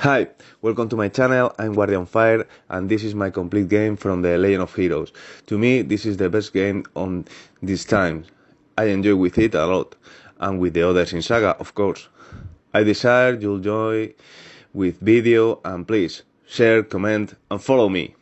Hi, welcome to my channel. I'm Guardian Fire and this is my complete game from the Legend of Heroes. To me, this is the best game on this time. I enjoy with it a lot, and with the others in Saga, of course. I desire you'll enjoy with video, and please share, comment and follow me.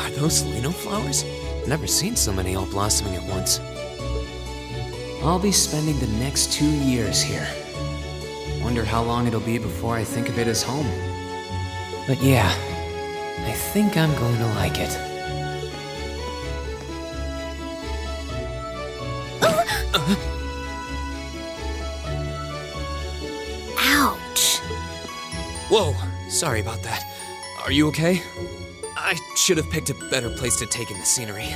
Are those Lino flowers? Never seen so many all blossoming at once. I'll be spending the next 2 years here. Wonder how long it'll be before I think of it as home. But yeah, I think I'm going to like it. Ouch. Whoa, sorry about that. Are you okay? I should have picked a better place to take in the scenery.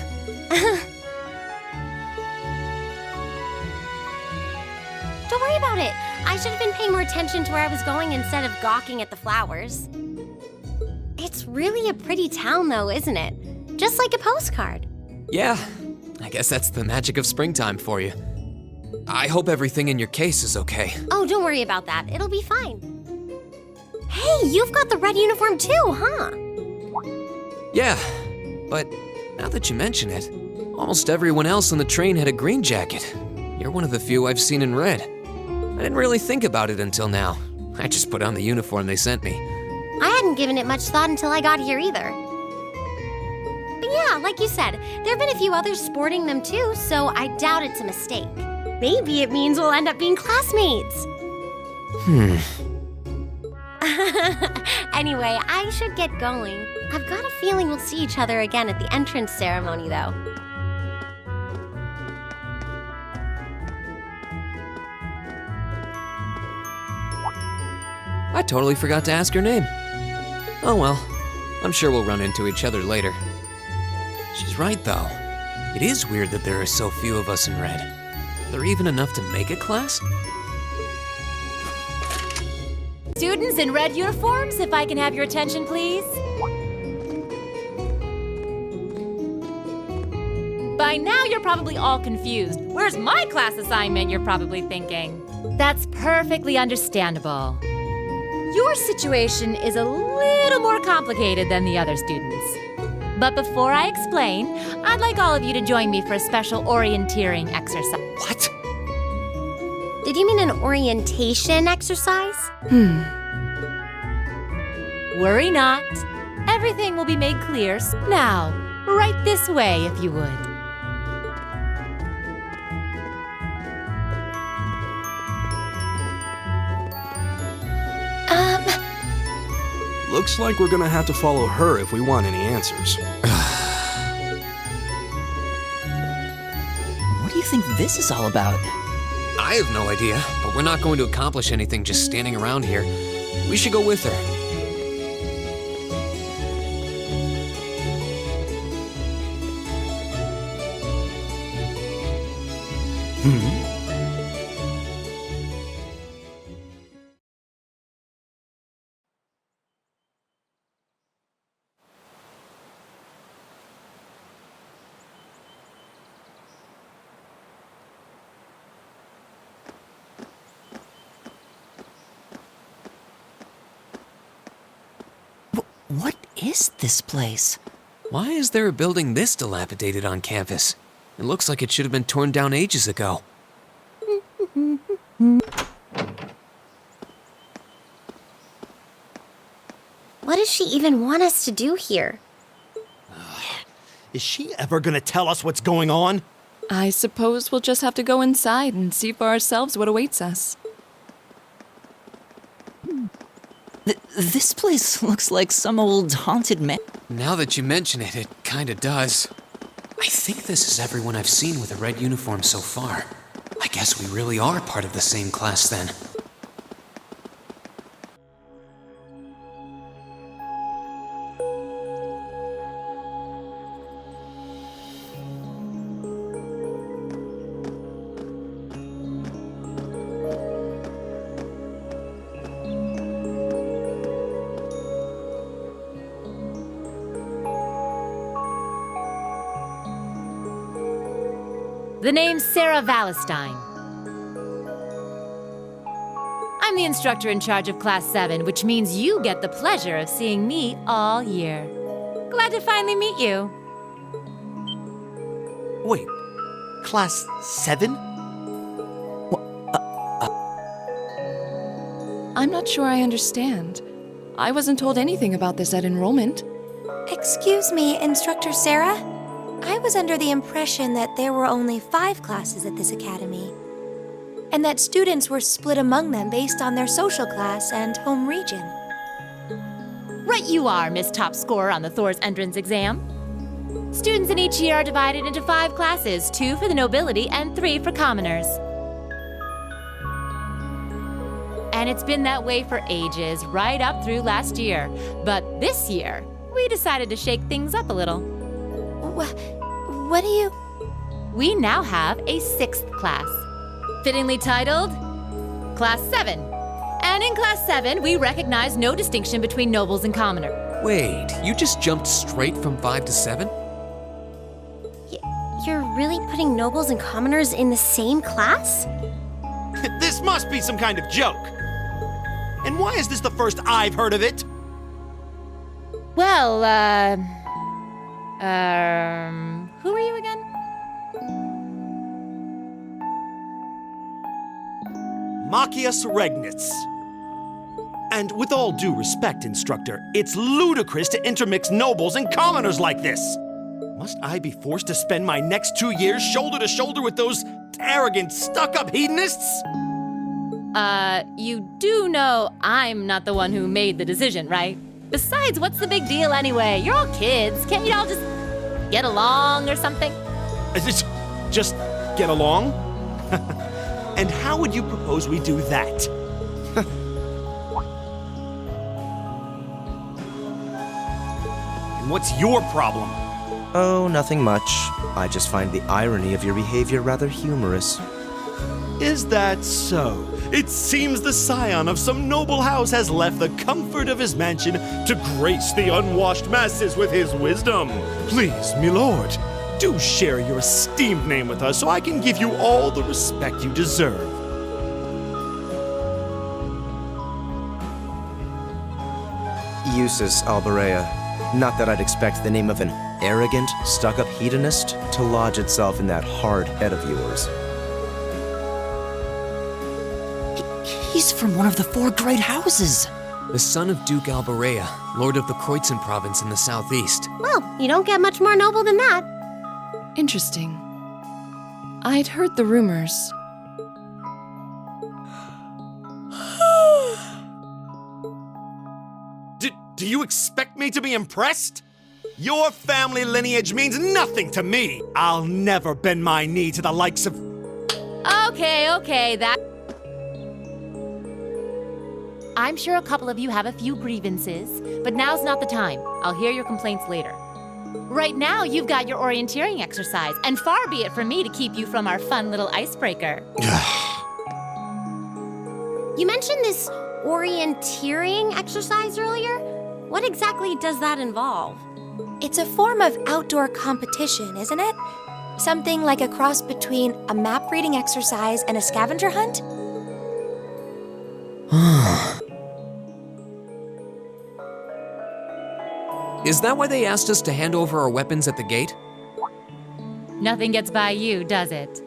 Don't worry about it. I should have been paying more attention to where I was going instead of gawking at the flowers. It's really a pretty town though, isn't it? Just like a postcard. Yeah, I guess that's the magic of springtime for you. I hope everything in your case is okay. Oh, don't worry about that. It'll be fine. Hey, you've got the red uniform too, huh? Yeah, but now that you mention it, almost everyone else on the train had a green jacket. You're one of the few I've seen in red. I didn't really think about it until now. I just put on the uniform they sent me. I hadn't given it much thought until I got here either. But yeah, like you said, there have been a few others sporting them too, so I doubt it's a mistake. Maybe it means we'll end up being classmates. Anyway, I should get going. I've got a feeling we'll see each other again at the entrance ceremony, though. I totally forgot to ask your name. Oh well, I'm sure we'll run into each other later. She's right though. It is weird that there are so few of us in red. Are there even enough to make a class? Students in red uniforms, if I can have your attention, please. By now, you're probably all confused. Where's my class assignment, you're probably thinking. That's perfectly understandable. Your situation is a little more complicated than the other students. But before I explain, I'd like all of you to join me for a special orienteering exercise. What? Did you mean an orientation exercise? Worry not. Everything will be made clear. Now, right this way, if you would. Looks like we're gonna have to follow her if we want any answers. What do you think this is all about? I have no idea, but we're not going to accomplish anything just standing around here. We should go with her. What is this place? Why is there a building this dilapidated on campus? It looks like it should have been torn down ages ago. What does she even want us to do here? Is she ever gonna tell us what's going on? I suppose we'll just have to go inside and see for ourselves what awaits us. This place looks like some old haunted man. Now that you mention it, it kinda does. I think this is everyone I've seen with a red uniform so far. I guess we really are part of the same class then. The name's Sarah Valestine. I'm the instructor in charge of Class 7, which means you get the pleasure of seeing me all year. Glad to finally meet you. Wait, Class 7? I'm not sure I understand. I wasn't told anything about this at enrollment. Excuse me, Instructor Sarah? I was under the impression that there were only 5 classes at this academy, and that students were split among them based on their social class and home region. Right you are, Miss Top Scorer on the Thor's entrance exam. Students in each year are divided into 5 classes, 2 for the nobility and 3 for commoners. And it's been that way for ages, right up through last year. But this year, we decided to shake things up a little. What do you... We now have a 6th class, fittingly titled Class 7. And in Class 7, we recognize no distinction between nobles and commoners. Wait, you just jumped straight from 5 to 7? You're really putting nobles and commoners in the same class? This must be some kind of joke. And why is this the first I've heard of it? Well, who are you again? Machias Regnitz. And with all due respect, Instructor, it's ludicrous to intermix nobles and commoners like this. Must I be forced to spend my next 2 years shoulder to shoulder with those arrogant, stuck-up hedonists? You do know I'm not the one who made the decision, right? Besides, what's the big deal anyway? You're all kids. Can't you all just get along or something? Just get along? And how would you propose we do that? And what's your problem? Oh, nothing much. I just find the irony of your behavior rather humorous. Is that so? It seems the scion of some noble house has left the comfort of his mansion to grace the unwashed masses with his wisdom. Please, my lord, do share your esteemed name with us so I can give you all the respect you deserve. Usus Alberea. Not that I'd expect the name of an arrogant, stuck-up hedonist to lodge itself in that hard head of yours. He's from one of the 4 great houses. The son of Duke Alberea, lord of the Kreutzen province in the southeast. Well, you don't get much more noble than that. Interesting. I'd heard the rumors. Do you expect me to be impressed? Your family lineage means nothing to me. I'll never bend my knee to the likes of... Okay, that... I'm sure a couple of you have a few grievances, but now's not the time. I'll hear your complaints later. Right now, you've got your orienteering exercise, and far be it from me to keep you from our fun little icebreaker. You mentioned this orienteering exercise earlier. What exactly does that involve? It's a form of outdoor competition, isn't it? Something like a cross between a map-reading exercise and a scavenger hunt? Is that why they asked us to hand over our weapons at the gate? Nothing gets by you, does it?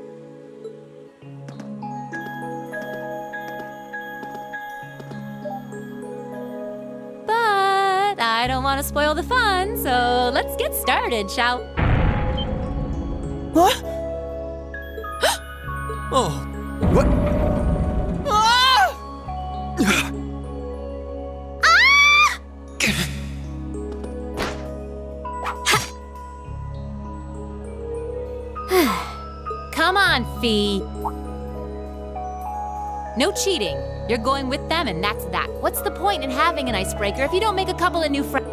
But I don't want to spoil the fun, so let's get started, shall we? What? Oh, What? Come on, Fee. No cheating. You're going with them, and that's that. What's the point in having an icebreaker if you don't make a couple of new friends?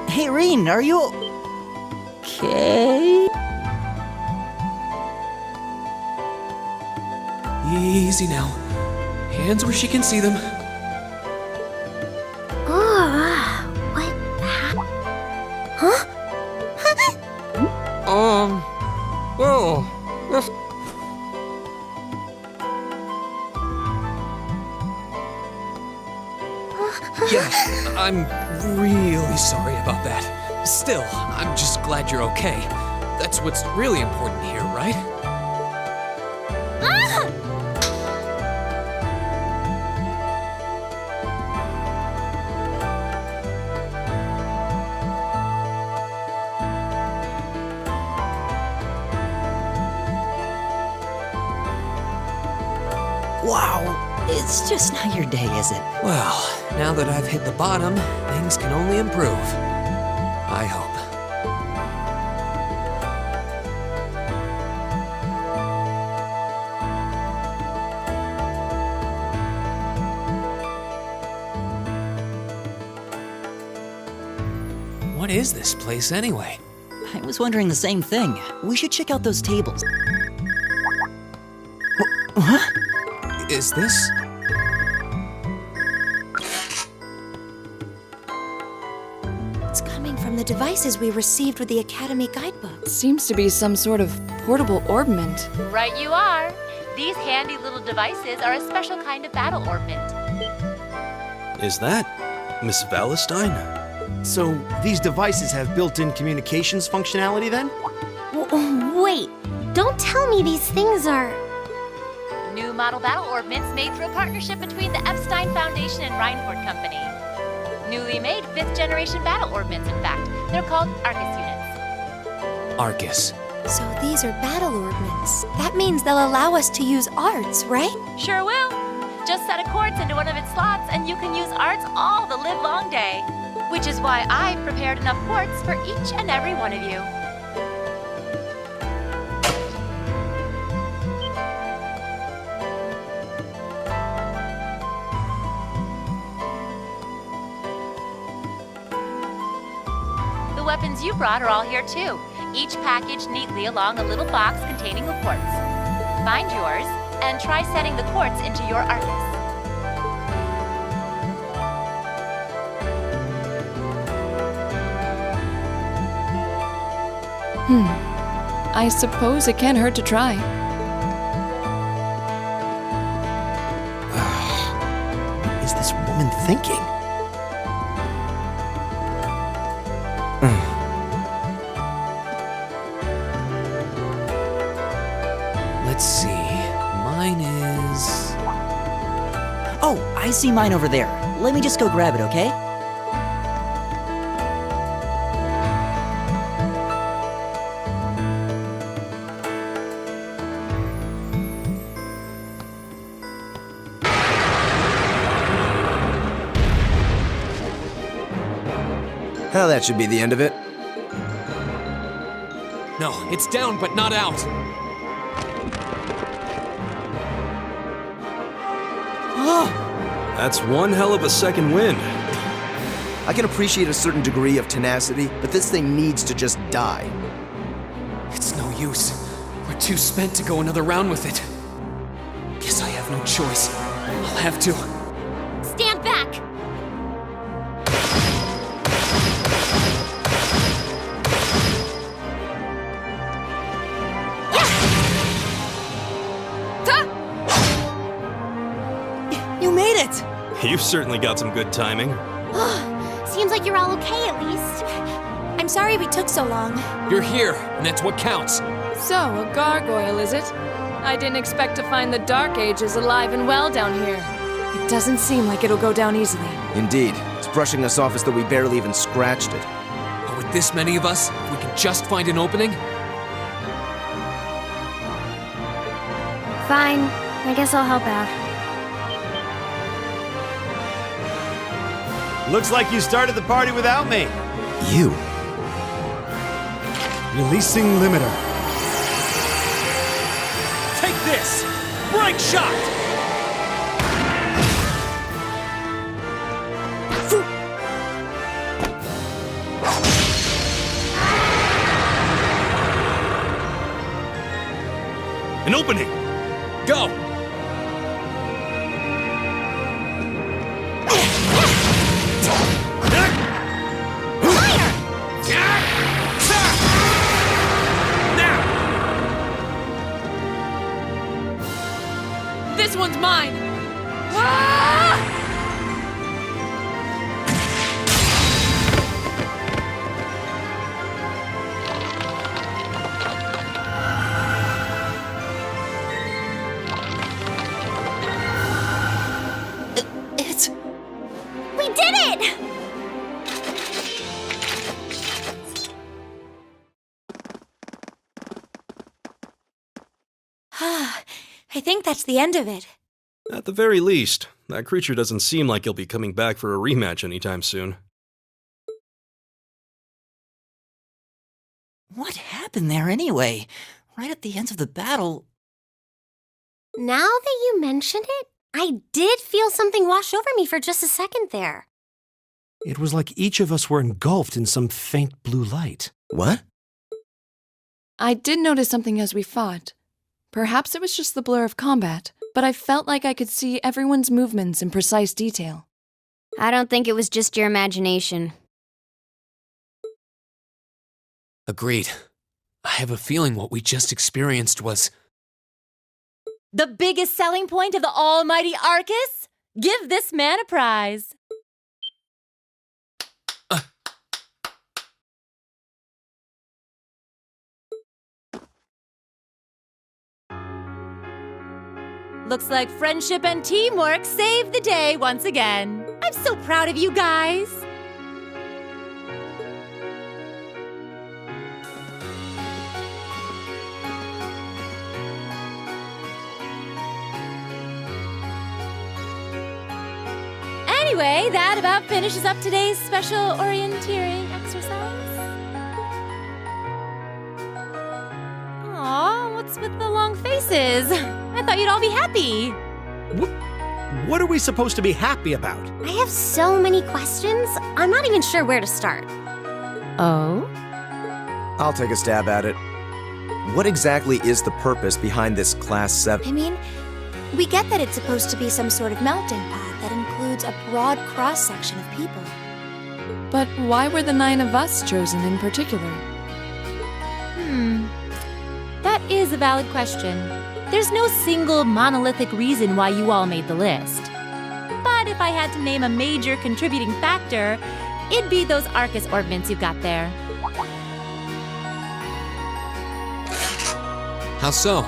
Hey, Reen, are you okay? easy now. Hands where she can see them. What happened? Huh? Yeah, I'm really sorry about that. Still, I'm just glad you're okay. That's what's really important here, right? Wow, it's just not your day, is it? Well, now that I've hit the bottom, things can only improve. I hope. What is this place anyway? I was wondering the same thing. We should check out those tables. Huh? Is this? It's coming from the devices we received with the Academy guidebook. Seems to be some sort of portable orbment. Right you are. These handy little devices are a special kind of battle orbment. Is that Miss Valentine? So, these devices have built-in communications functionality then? Wait, don't tell me these things are... New model battle orbments made through a partnership between the Epstein Foundation and Reinford Company. Newly made 5th generation battle orbments, in fact. They're called Arcus units. Arcus. So these are battle orbments. That means they'll allow us to use arts, right? Sure will. Just set a quartz into one of its slots and you can use arts all the live-long day. Which is why I've prepared enough quartz for each and every one of you. The weapons you brought are all here too, each packaged neatly along a little box containing a quartz. Find yours and try setting the quartz into your Arcus. I suppose it can't hurt to try. What is this woman thinking? Let's see. Mine is... Oh, I see mine over there. Let me just go grab it, okay? Well, that should be the end of it. No, it's down but not out. That's one hell of a second wind. I can appreciate a certain degree of tenacity, but this thing needs to just die. It's no use. We're too spent to go another round with it. Guess I have no choice. I'll have to. Stand back! You made it! You've certainly got some good timing. Seems like you're all okay at least. I'm sorry we took so long. You're here, and that's what counts. So, a gargoyle, is it? I didn't expect to find the Dark Ages alive and well down here. It doesn't seem like it'll go down easily. Indeed. It's brushing us off as though we barely even scratched it. But with this many of us, if we can just find an opening. Fine. I guess I'll help out. Looks like you started the party without me. You? Releasing limiter. Take this! Break shot! An opening! Go! This one's mine! think that's the end of it. At the very least, that creature doesn't seem like he'll be coming back for a rematch anytime soon. What happened there anyway? Right at the end of the battle. Now that you mention it, I did feel something wash over me for just a second there. It was like each of us were engulfed in some faint blue light. What? I did notice something as we fought. Perhaps it was just the blur of combat, but I felt like I could see everyone's movements in precise detail. I don't think it was just your imagination. Agreed. I have a feeling what we just experienced was... The biggest selling point of the almighty Arcus? Give this man a prize. Looks like friendship and teamwork saved the day once again. I'm so proud of you guys. Anyway, that about finishes up today's special orienteering exercise. Aw, what's with the long faces? I thought you'd all be happy. What are we supposed to be happy about? I have so many questions, I'm not even sure where to start. Oh? I'll take a stab at it. What exactly is the purpose behind this Class 7? I mean, we get that it's supposed to be some sort of melting pot that includes a broad cross-section of people. But why were the 9 of us chosen in particular? That is a valid question. There's no single monolithic reason why you all made the list. But if I had to name a major contributing factor, it'd be those Arcus orbments you've got there. How so?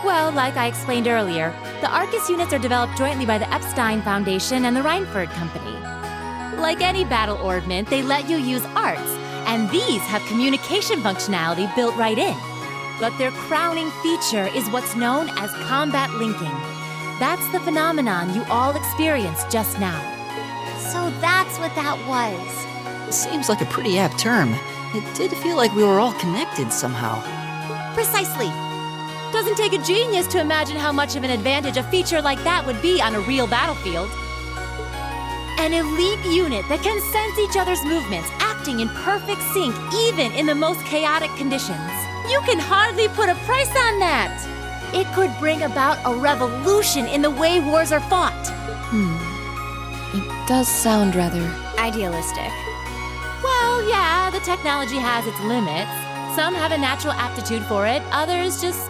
Well, like I explained earlier, the Arcus units are developed jointly by the Epstein Foundation and the Reinford Company. Like any battle orbment, they let you use arts, and these have communication functionality built right in. But their crowning feature is what's known as combat linking. That's the phenomenon you all experienced just now. So that's what that was. Seems like a pretty apt term. It did feel like we were all connected somehow. Precisely. Doesn't take a genius to imagine how much of an advantage a feature like that would be on a real battlefield. An elite unit that can sense each other's movements, acting in perfect sync even in the most chaotic conditions. You can hardly put a price on that. It could bring about a revolution in the way wars are fought. It does sound rather Idealistic. Well, yeah, the technology has its limits. Some have a natural aptitude for it, others just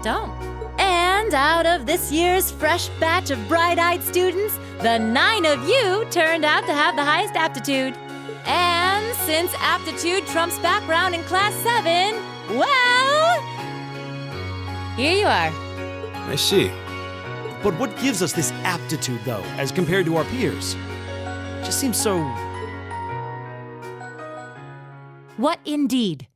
don't. And out of this year's fresh batch of bright-eyed students, the 9 of you turned out to have the highest aptitude. And since aptitude trumps background in Class 7, well, here you are. I see. But what gives us this aptitude, though, as compared to our peers? It just seems so... What indeed?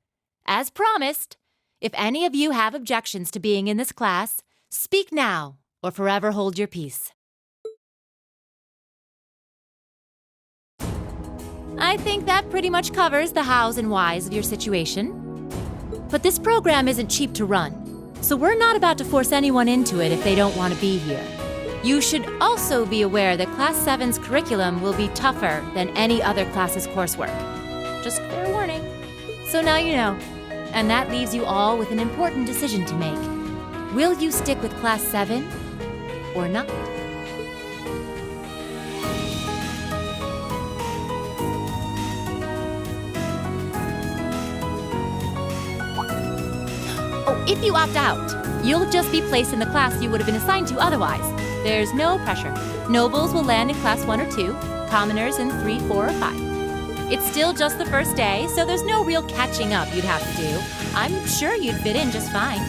As promised, if any of you have objections to being in this class, speak now or forever hold your peace. I think that pretty much covers the hows and whys of your situation. But this program isn't cheap to run, so we're not about to force anyone into it if they don't want to be here. You should also be aware that Class 7's curriculum will be tougher than any other class's coursework. Just fair warning. So now you know. And that leaves you all with an important decision to make. Will you stick with Class 7 or not? Oh, if you opt out, you'll just be placed in the class you would have been assigned to otherwise. There's no pressure. Nobles will land in Class 1 or 2, commoners in 3, 4, or 5. It's still just the first day, so there's no real catching up you'd have to do. I'm sure you'd fit in just fine.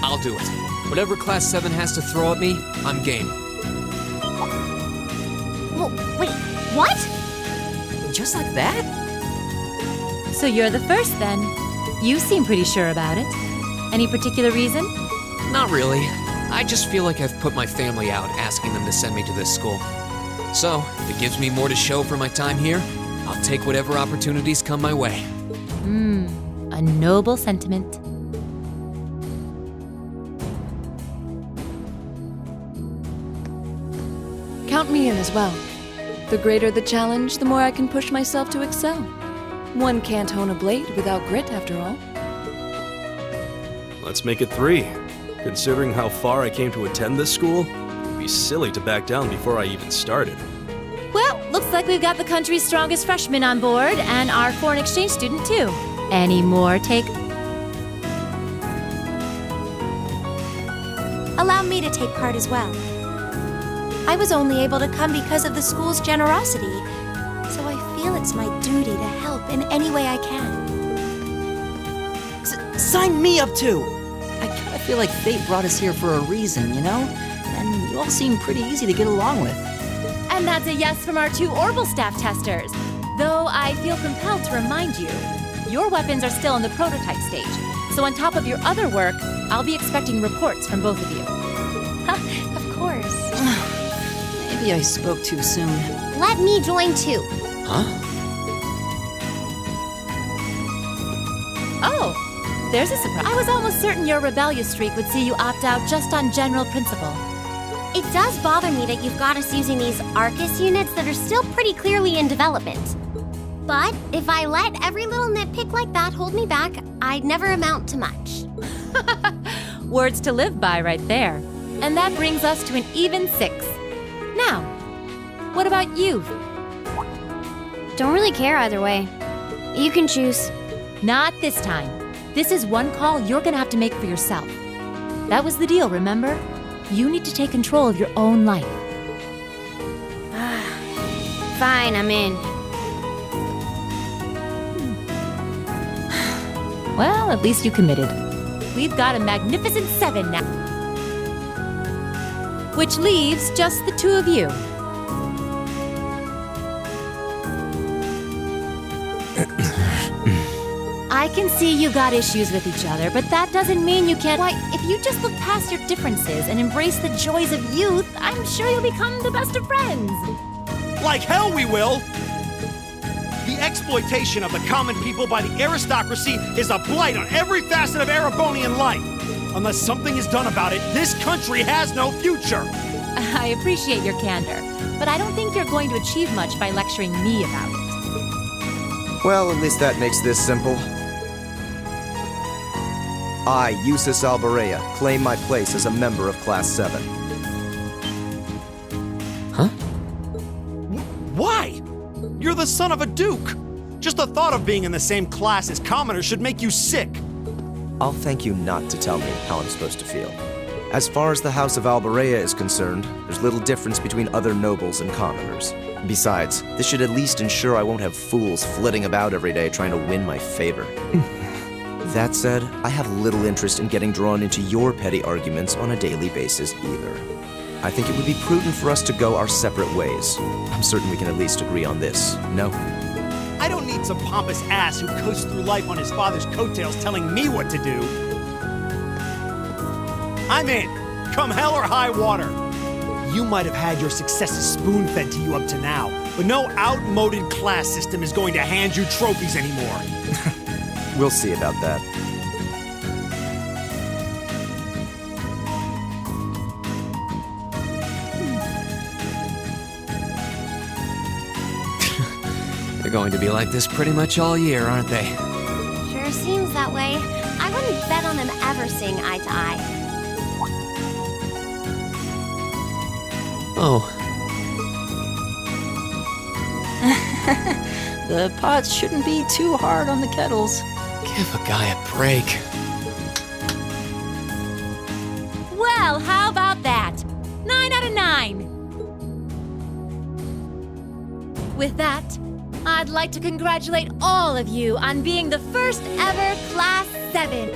I'll do it. Whatever Class 7 has to throw at me, I'm game. Wait, what? Just like that? So you're the first then. You seem pretty sure about it. Any particular reason? Not really. I just feel like I've put my family out asking them to send me to this school. So, if it gives me more to show for my time here, I'll take whatever opportunities come my way. A noble sentiment. Count me in as well. The greater the challenge, the more I can push myself to excel. One can't hone a blade without grit, after all. Let's make it 3. Considering how far I came to attend this school, it'd be silly to back down before I even started. Well, looks like we've got the country's strongest freshman on board, and our foreign exchange student too. Any more take? Allow me to take part as well. I was only able to come because of the school's generosity, so I feel it's my duty to help in any way I can. Sign me up too! I kinda feel like fate brought us here for a reason, you know? And you all seem pretty easy to get along with. And that's a yes from our 2 Orbital staff testers. Though I feel compelled to remind you, your weapons are still in the prototype stage. So on top of your other work, I'll be expecting reports from both of you. Of course. Maybe I spoke too soon. Let me join too. Huh? Oh, there's a surprise. I was almost certain your rebellious streak would see you opt out just on general principle. It does bother me that you've got us using these Arcus units that are still pretty clearly in development. But if I let every little nitpick like that hold me back, I'd never amount to much. Words to live by right there. And that brings us to an even 6. Now, what about you? Don't really care either way. You can choose. Not this time. This is one call you're gonna have to make for yourself. That was the deal, remember? You need to take control of your own life. Fine, I'm in. Well, at least you committed. We've got a magnificent 7 now. Which leaves just the 2 of you. I can see you got issues with each other, but that doesn't mean you can't. Why, if you just look past your differences and embrace the joys of youth, I'm sure you'll become the best of friends. Like hell we will! The exploitation of the common people by the aristocracy is a blight on every facet of Erebonian life. Unless something is done about it, this country has no future. I appreciate your candor, but I don't think you're going to achieve much by lecturing me about it. Well, at least that makes this simple. I, Eustace Albarea, claim my place as a member of Class 7. Huh? Why? You're the son of a duke. Just the thought of being in the same class as commoners should make you sick. I'll thank you not to tell me how I'm supposed to feel. As far as the House of Albarea is concerned, there's little difference between other nobles and commoners. Besides, this should at least ensure I won't have fools flitting about every day trying to win my favor. That said, I have little interest in getting drawn into your petty arguments on a daily basis either. I think it would be prudent for us to go our separate ways. I'm certain we can at least agree on this, no? I don't need some pompous ass who coasts through life on his father's coattails telling me what to do. I'm in, come hell or high water. You might have had your successes spoon-fed to you up to now, but no outmoded class system is going to hand you trophies anymore. We'll see about that. They're going to be like this pretty much all year, aren't they? Sure seems that way. I wouldn't bet on them ever seeing eye to eye. Oh. The pots shouldn't be too hard on the kettles. Give a guy a break. Well, how about that? 9 out of 9. With that, I'd like to congratulate all of you on being the first ever Class 7.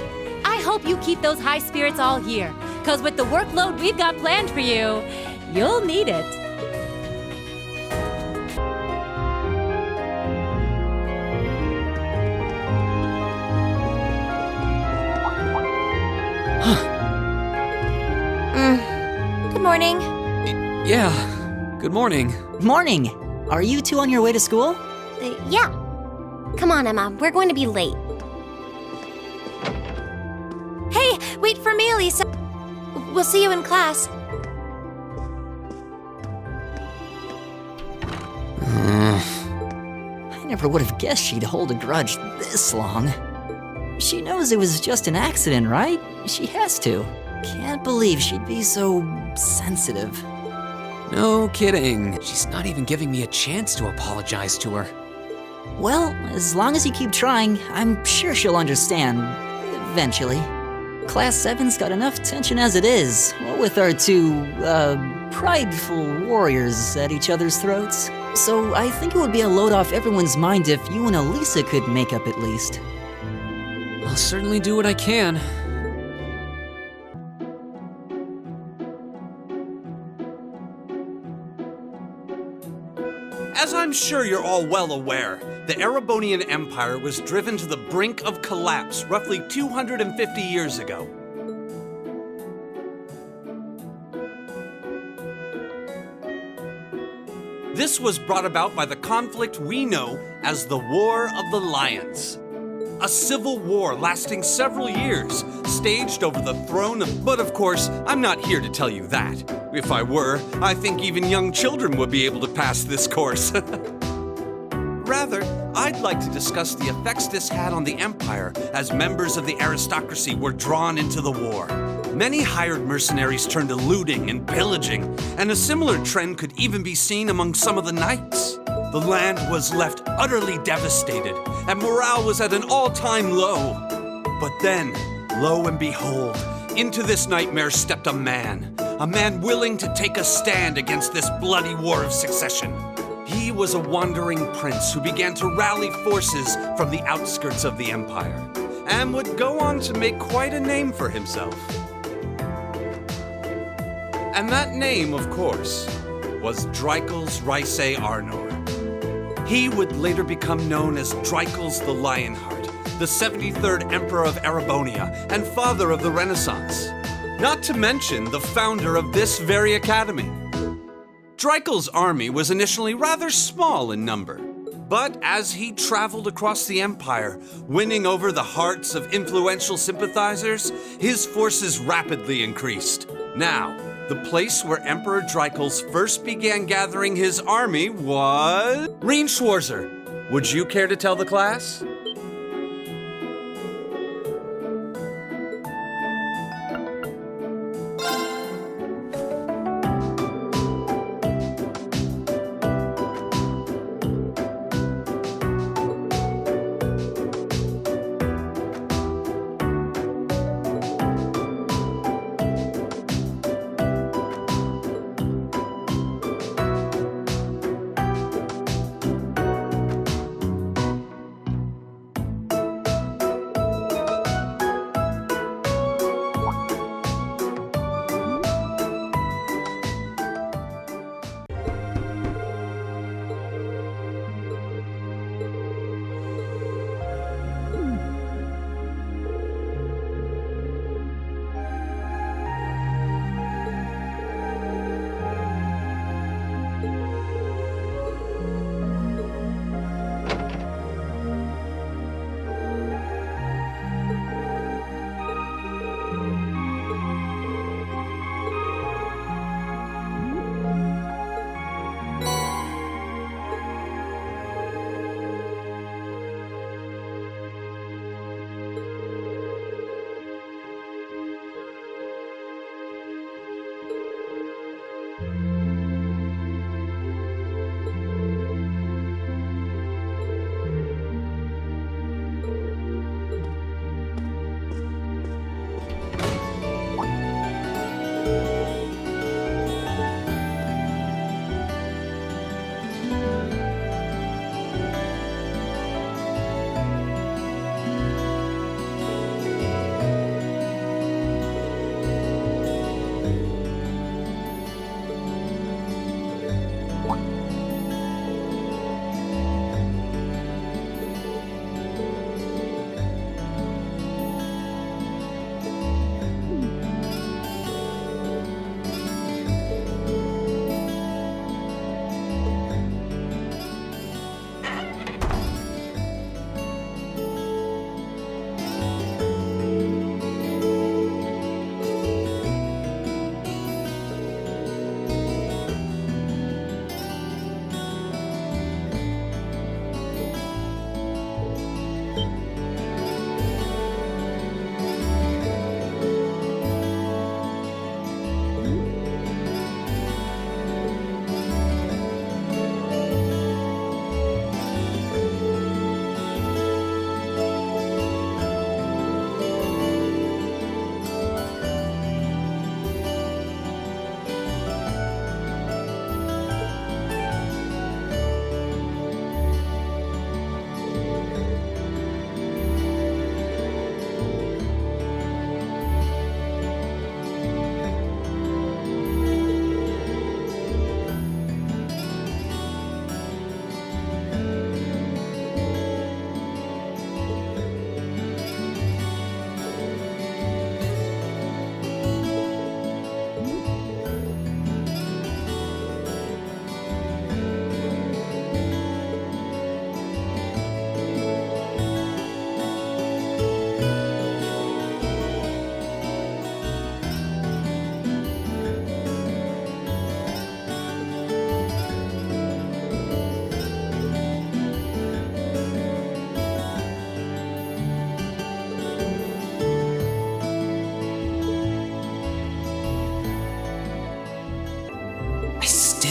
I hope you keep those high spirits all year, because with the workload we've got planned for you, you'll need it. morning. Yeah, good morning. Morning! Are you two on your way to school? Yeah. Come on, Emma. We're going to be late. Hey, wait for me, Lisa. We'll see you in class. I never would have guessed she'd hold a grudge this long. She knows it was just an accident, right? She has to. Can't believe she'd be so sensitive. No kidding. She's not even giving me a chance to apologize to her. Well, as long as you keep trying, I'm sure she'll understand. Eventually. Class 7's got enough tension as it is, what with our two, prideful warriors at each other's throats. So I think it would be a load off everyone's mind if you and Elisa could make up at least. I'll certainly do what I can. As I'm sure you're all well aware, the Erebonian Empire was driven to the brink of collapse roughly 250 years ago. This was brought about by the conflict we know as the War of the Lions. A civil war lasting several years, staged over the throne of... But of course, I'm not here to tell you that. If I were, I think even young children would be able to pass this course. Rather, I'd like to discuss the effects this had on the Empire as members of the aristocracy were drawn into the war. Many hired mercenaries turned to looting and pillaging, and a similar trend could even be seen among some of the knights. The land was left utterly devastated, and morale was at an all-time low. But then, lo and behold, into this nightmare stepped a man willing to take a stand against this bloody war of succession. He was a wandering prince who began to rally forces from the outskirts of the empire, and would go on to make quite a name for himself. And that name, of course, was Dreikels Rysei Arnor. He would later become known as Dreikels the Lionheart, the 73rd Emperor of Erebonia and father of the Renaissance. Not to mention the founder of this very academy. Dreikels' army was initially rather small in number, but as he traveled across the empire, winning over the hearts of influential sympathizers, his forces rapidly increased. Now, the place where Emperor Dreikels first began gathering his army was... Rien Schwarzer, would you care to tell the class?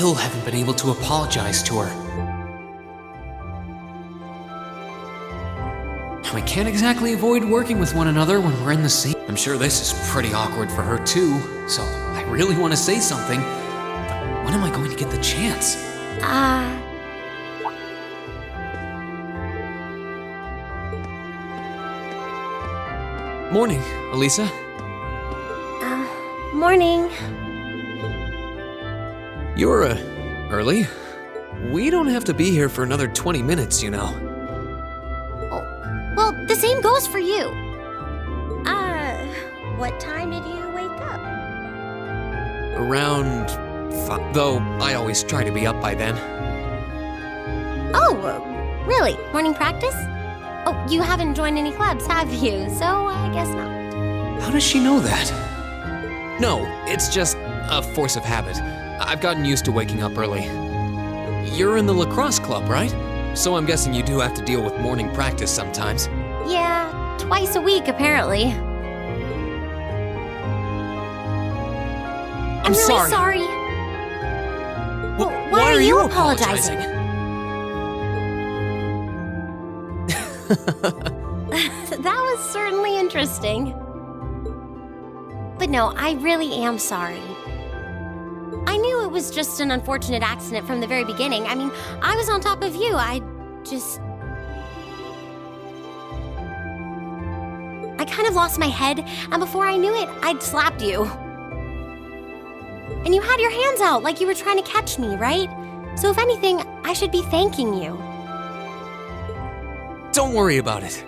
still haven't been able to apologize to her. We can't exactly avoid working with one another when we're in the same... I'm sure this is pretty awkward for her too, so I really want to say something, but when am I going to get the chance? Morning, Elisa. Morning. You're, early. We don't have to be here for another 20 minutes, you know. Well, the same goes for you. What time did you wake up? Around 5, though I always try to be up by then. Oh, really? Morning practice? Oh, you haven't joined any clubs, have you? So I guess not. How does she know that? No, it's just a force of habit. I've gotten used to waking up early. You're in the lacrosse club, right? So I'm guessing you do have to deal with morning practice sometimes. Yeah, twice a week, apparently. I'm really sorry. Well, why are you apologizing? That was certainly interesting. But no, I really am sorry. I knew it was just an unfortunate accident from the very beginning. I mean, I was on top of you. I kind of lost my head, and before I knew it, I'd slapped you. And you had your hands out like you were trying to catch me, right? So if anything, I should be thanking you. Don't worry about it.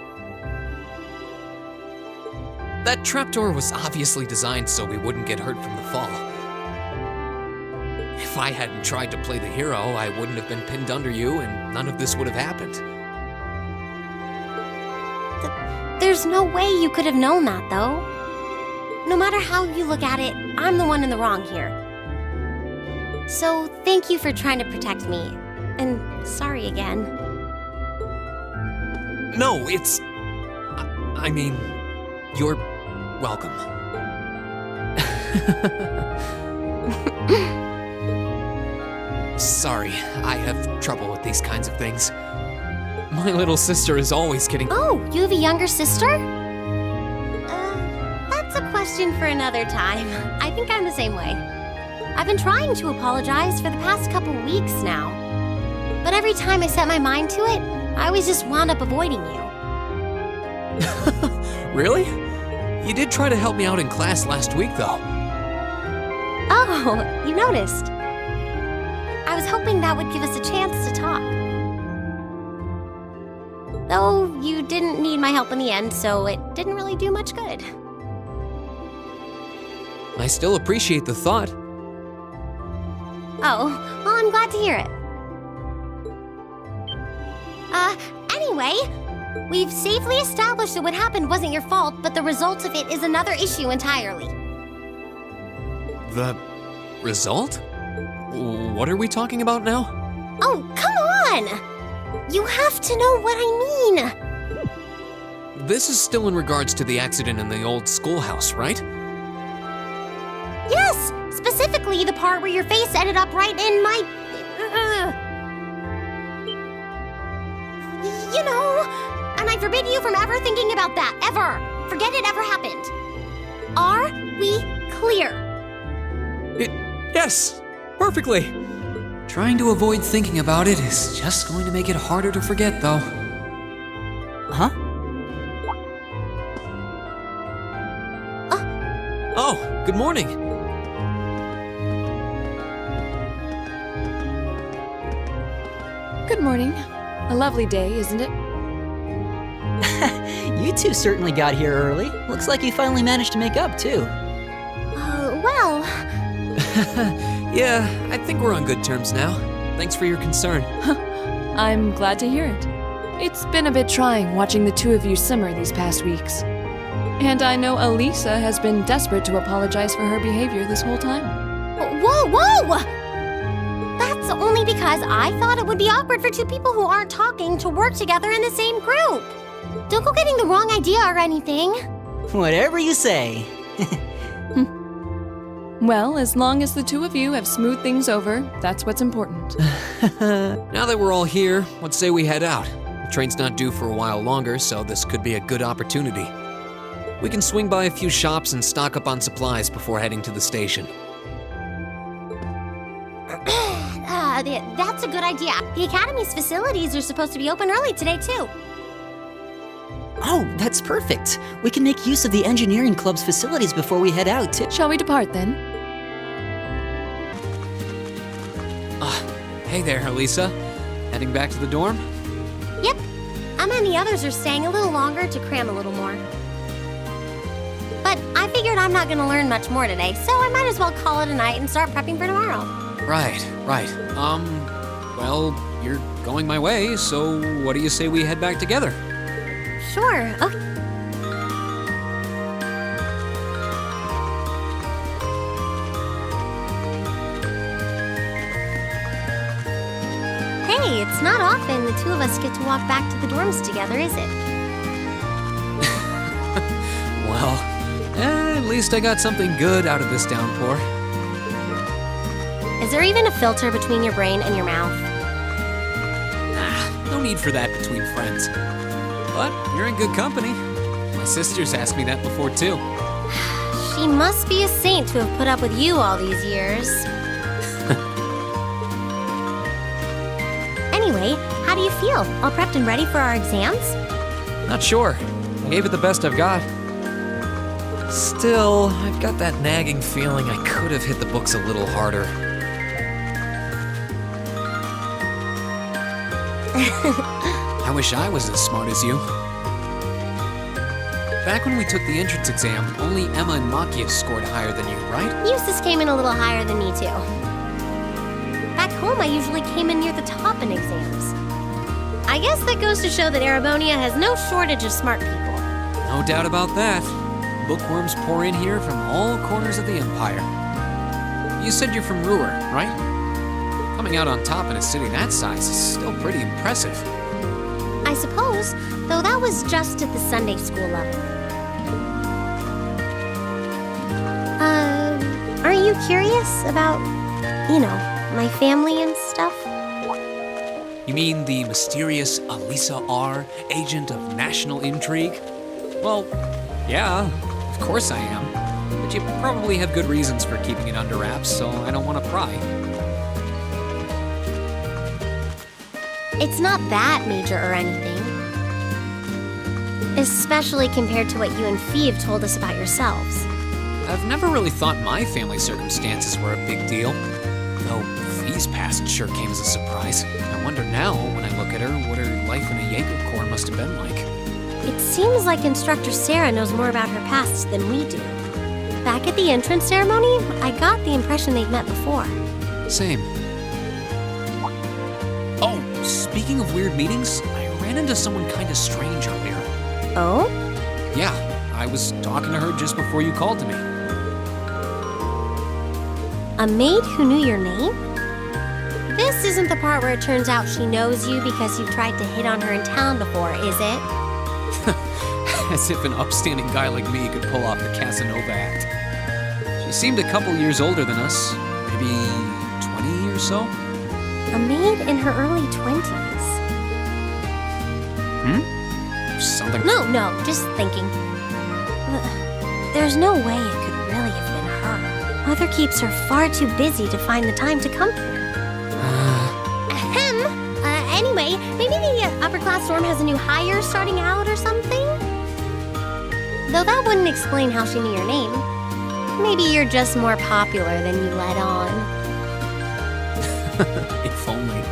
That trapdoor was obviously designed so we wouldn't get hurt from the fall. If I hadn't tried to play the hero, I wouldn't have been pinned under you, and none of this would have happened. There's no way you could have known that, though. No matter how you look at it, I'm the one in the wrong here. So thank you for trying to protect me. And sorry again. No, it's... I mean, you're welcome. Sorry, I have trouble with these kinds of things. My little sister is always getting... Oh, you have a younger sister? That's a question for another time. I think I'm the same way. I've been trying to apologize for the past couple weeks now. But every time I set my mind to it, I always just wound up avoiding you. Really? You did try to help me out in class last week, though. Oh, you noticed. I was hoping that would give us a chance to talk. Though you didn't need my help in the end, so it didn't really do much good. I still appreciate the thought. Oh, well, I'm glad to hear it. Anyway, we've safely established that what happened wasn't your fault, but the result of it is another issue entirely. The result? What are we talking about now? Oh, come on! You have to know what I mean. This is still in regards to the accident in the old schoolhouse, right? Yes! Specifically the part where your face ended up right in my... You know, and I forbid you from ever thinking about that, ever. Forget it ever happened. Are we clear? Yes, perfectly. Trying to avoid thinking about it is just going to make it harder to forget, though. Huh? Oh, good morning. Good morning. A lovely day, isn't it? You two certainly got here early. Looks like you finally managed to make up, too. Well... Yeah, I think we're on good terms now. Thanks for your concern. I'm glad to hear it. It's been a bit trying watching the two of you simmer these past weeks. And I know Elisa has been desperate to apologize for her behavior this whole time. Whoa, whoa! That's only because I thought it would be awkward for two people who aren't talking to work together in the same group. Don't go getting the wrong idea or anything. Whatever you say. Well, as long as the two of you have smoothed things over, that's what's important. Now that we're all here, let's say we head out. The train's not due for a while longer, so this could be a good opportunity. We can swing by a few shops and stock up on supplies before heading to the station. That's a good idea. The Academy's facilities are supposed to be open early today, too. Oh, that's perfect. We can make use of the engineering club's facilities before we head out, too. Shall we depart then? Hey there, Elisa. Heading back to the dorm? Yep. Emma and the others are staying a little longer to cram a little more. But I figured I'm not going to learn much more today, so I might as well call it a night and start prepping for tomorrow. Right. Well, you're going my way, so what do you say we head back together? Sure. Okay. Hey, it's not often the two of us get to walk back to the dorms together, is it? Well, at least I got something good out of this downpour. Is there even a filter between your brain and your mouth? No need for that between friends. But you're in good company. My sister's asked me that before, too. She must be a saint to have put up with you all these years. Anyway, how do you feel? All prepped and ready for our exams? Not sure. I gave it the best I've got. Still, I've got that nagging feeling I could have hit the books a little harder. I wish I was as smart as you. Back when we took the entrance exam, only Emma and Makia scored higher than you, right? Eustace came in a little higher than me, too. Back home, I usually came in near the top in exams. I guess that goes to show that Erebonia has no shortage of smart people. No doubt about that. Bookworms pour in here from all corners of the Empire. You said you're from Ruhr, right? Coming out on top in a city that size is still pretty impressive. I suppose, though that was just at the Sunday school level. Are you curious about, my family and stuff? You mean the mysterious Elisa R., agent of national intrigue? Well, yeah, of course I am. But you probably have good reasons for keeping it under wraps, so I don't want to pry. It's not that major or anything. Especially compared to what you and Fee have told us about yourselves. I've never really thought my family circumstances were a big deal. Though Fee's past sure came as a surprise. I wonder now, when I look at her, what her life in a Jaeger Corps must have been like. It seems like Instructor Sarah knows more about her past than we do. Back at the entrance ceremony, I got the impression they'd met before. Same. Oh, speaking of weird meetings, I ran into someone kind of strange earlier. Oh? Yeah, I was talking to her just before you called to me. A maid who knew your name? This isn't the part where it turns out she knows you because you've tried to hit on her in town before, is it? As if an upstanding guy like me could pull off the Casanova act. She seemed a couple years older than us, maybe 20 or so. A maid in her early 20s. Something... No, just thinking. There's no way it could really have been her. Mother keeps her far too busy to find the time to come here. Anyway, maybe the upper class dorm has a new hire starting out or something? Though that wouldn't explain how she knew your name. Maybe you're just more popular than you let on. If only.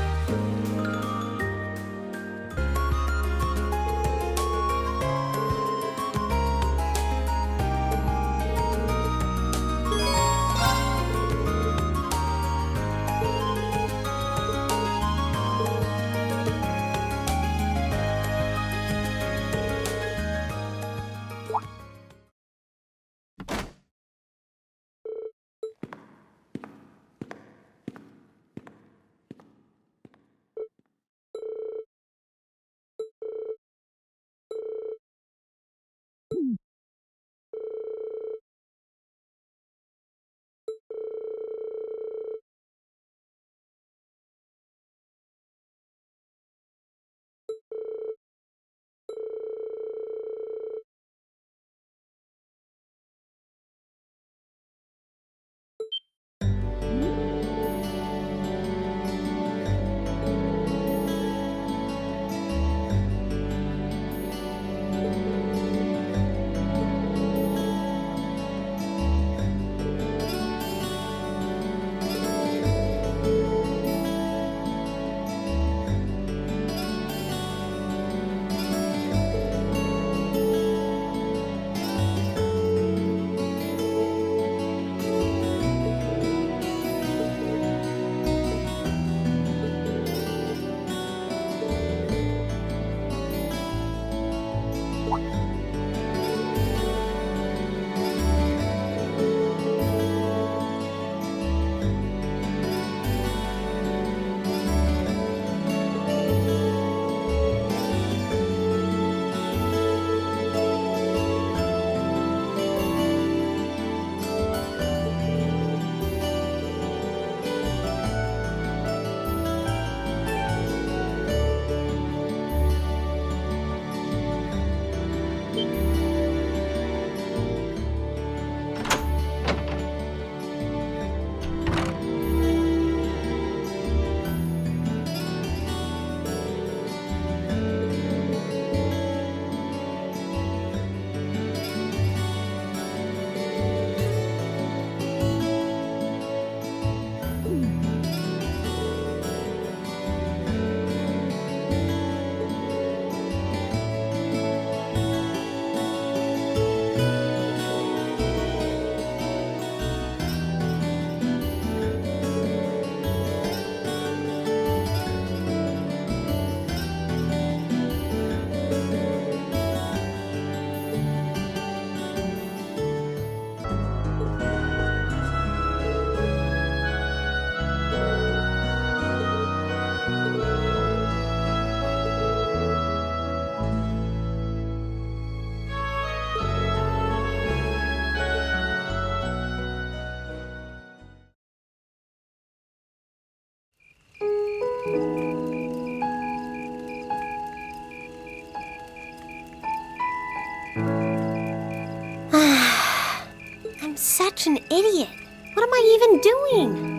such an idiot. What am I even doing?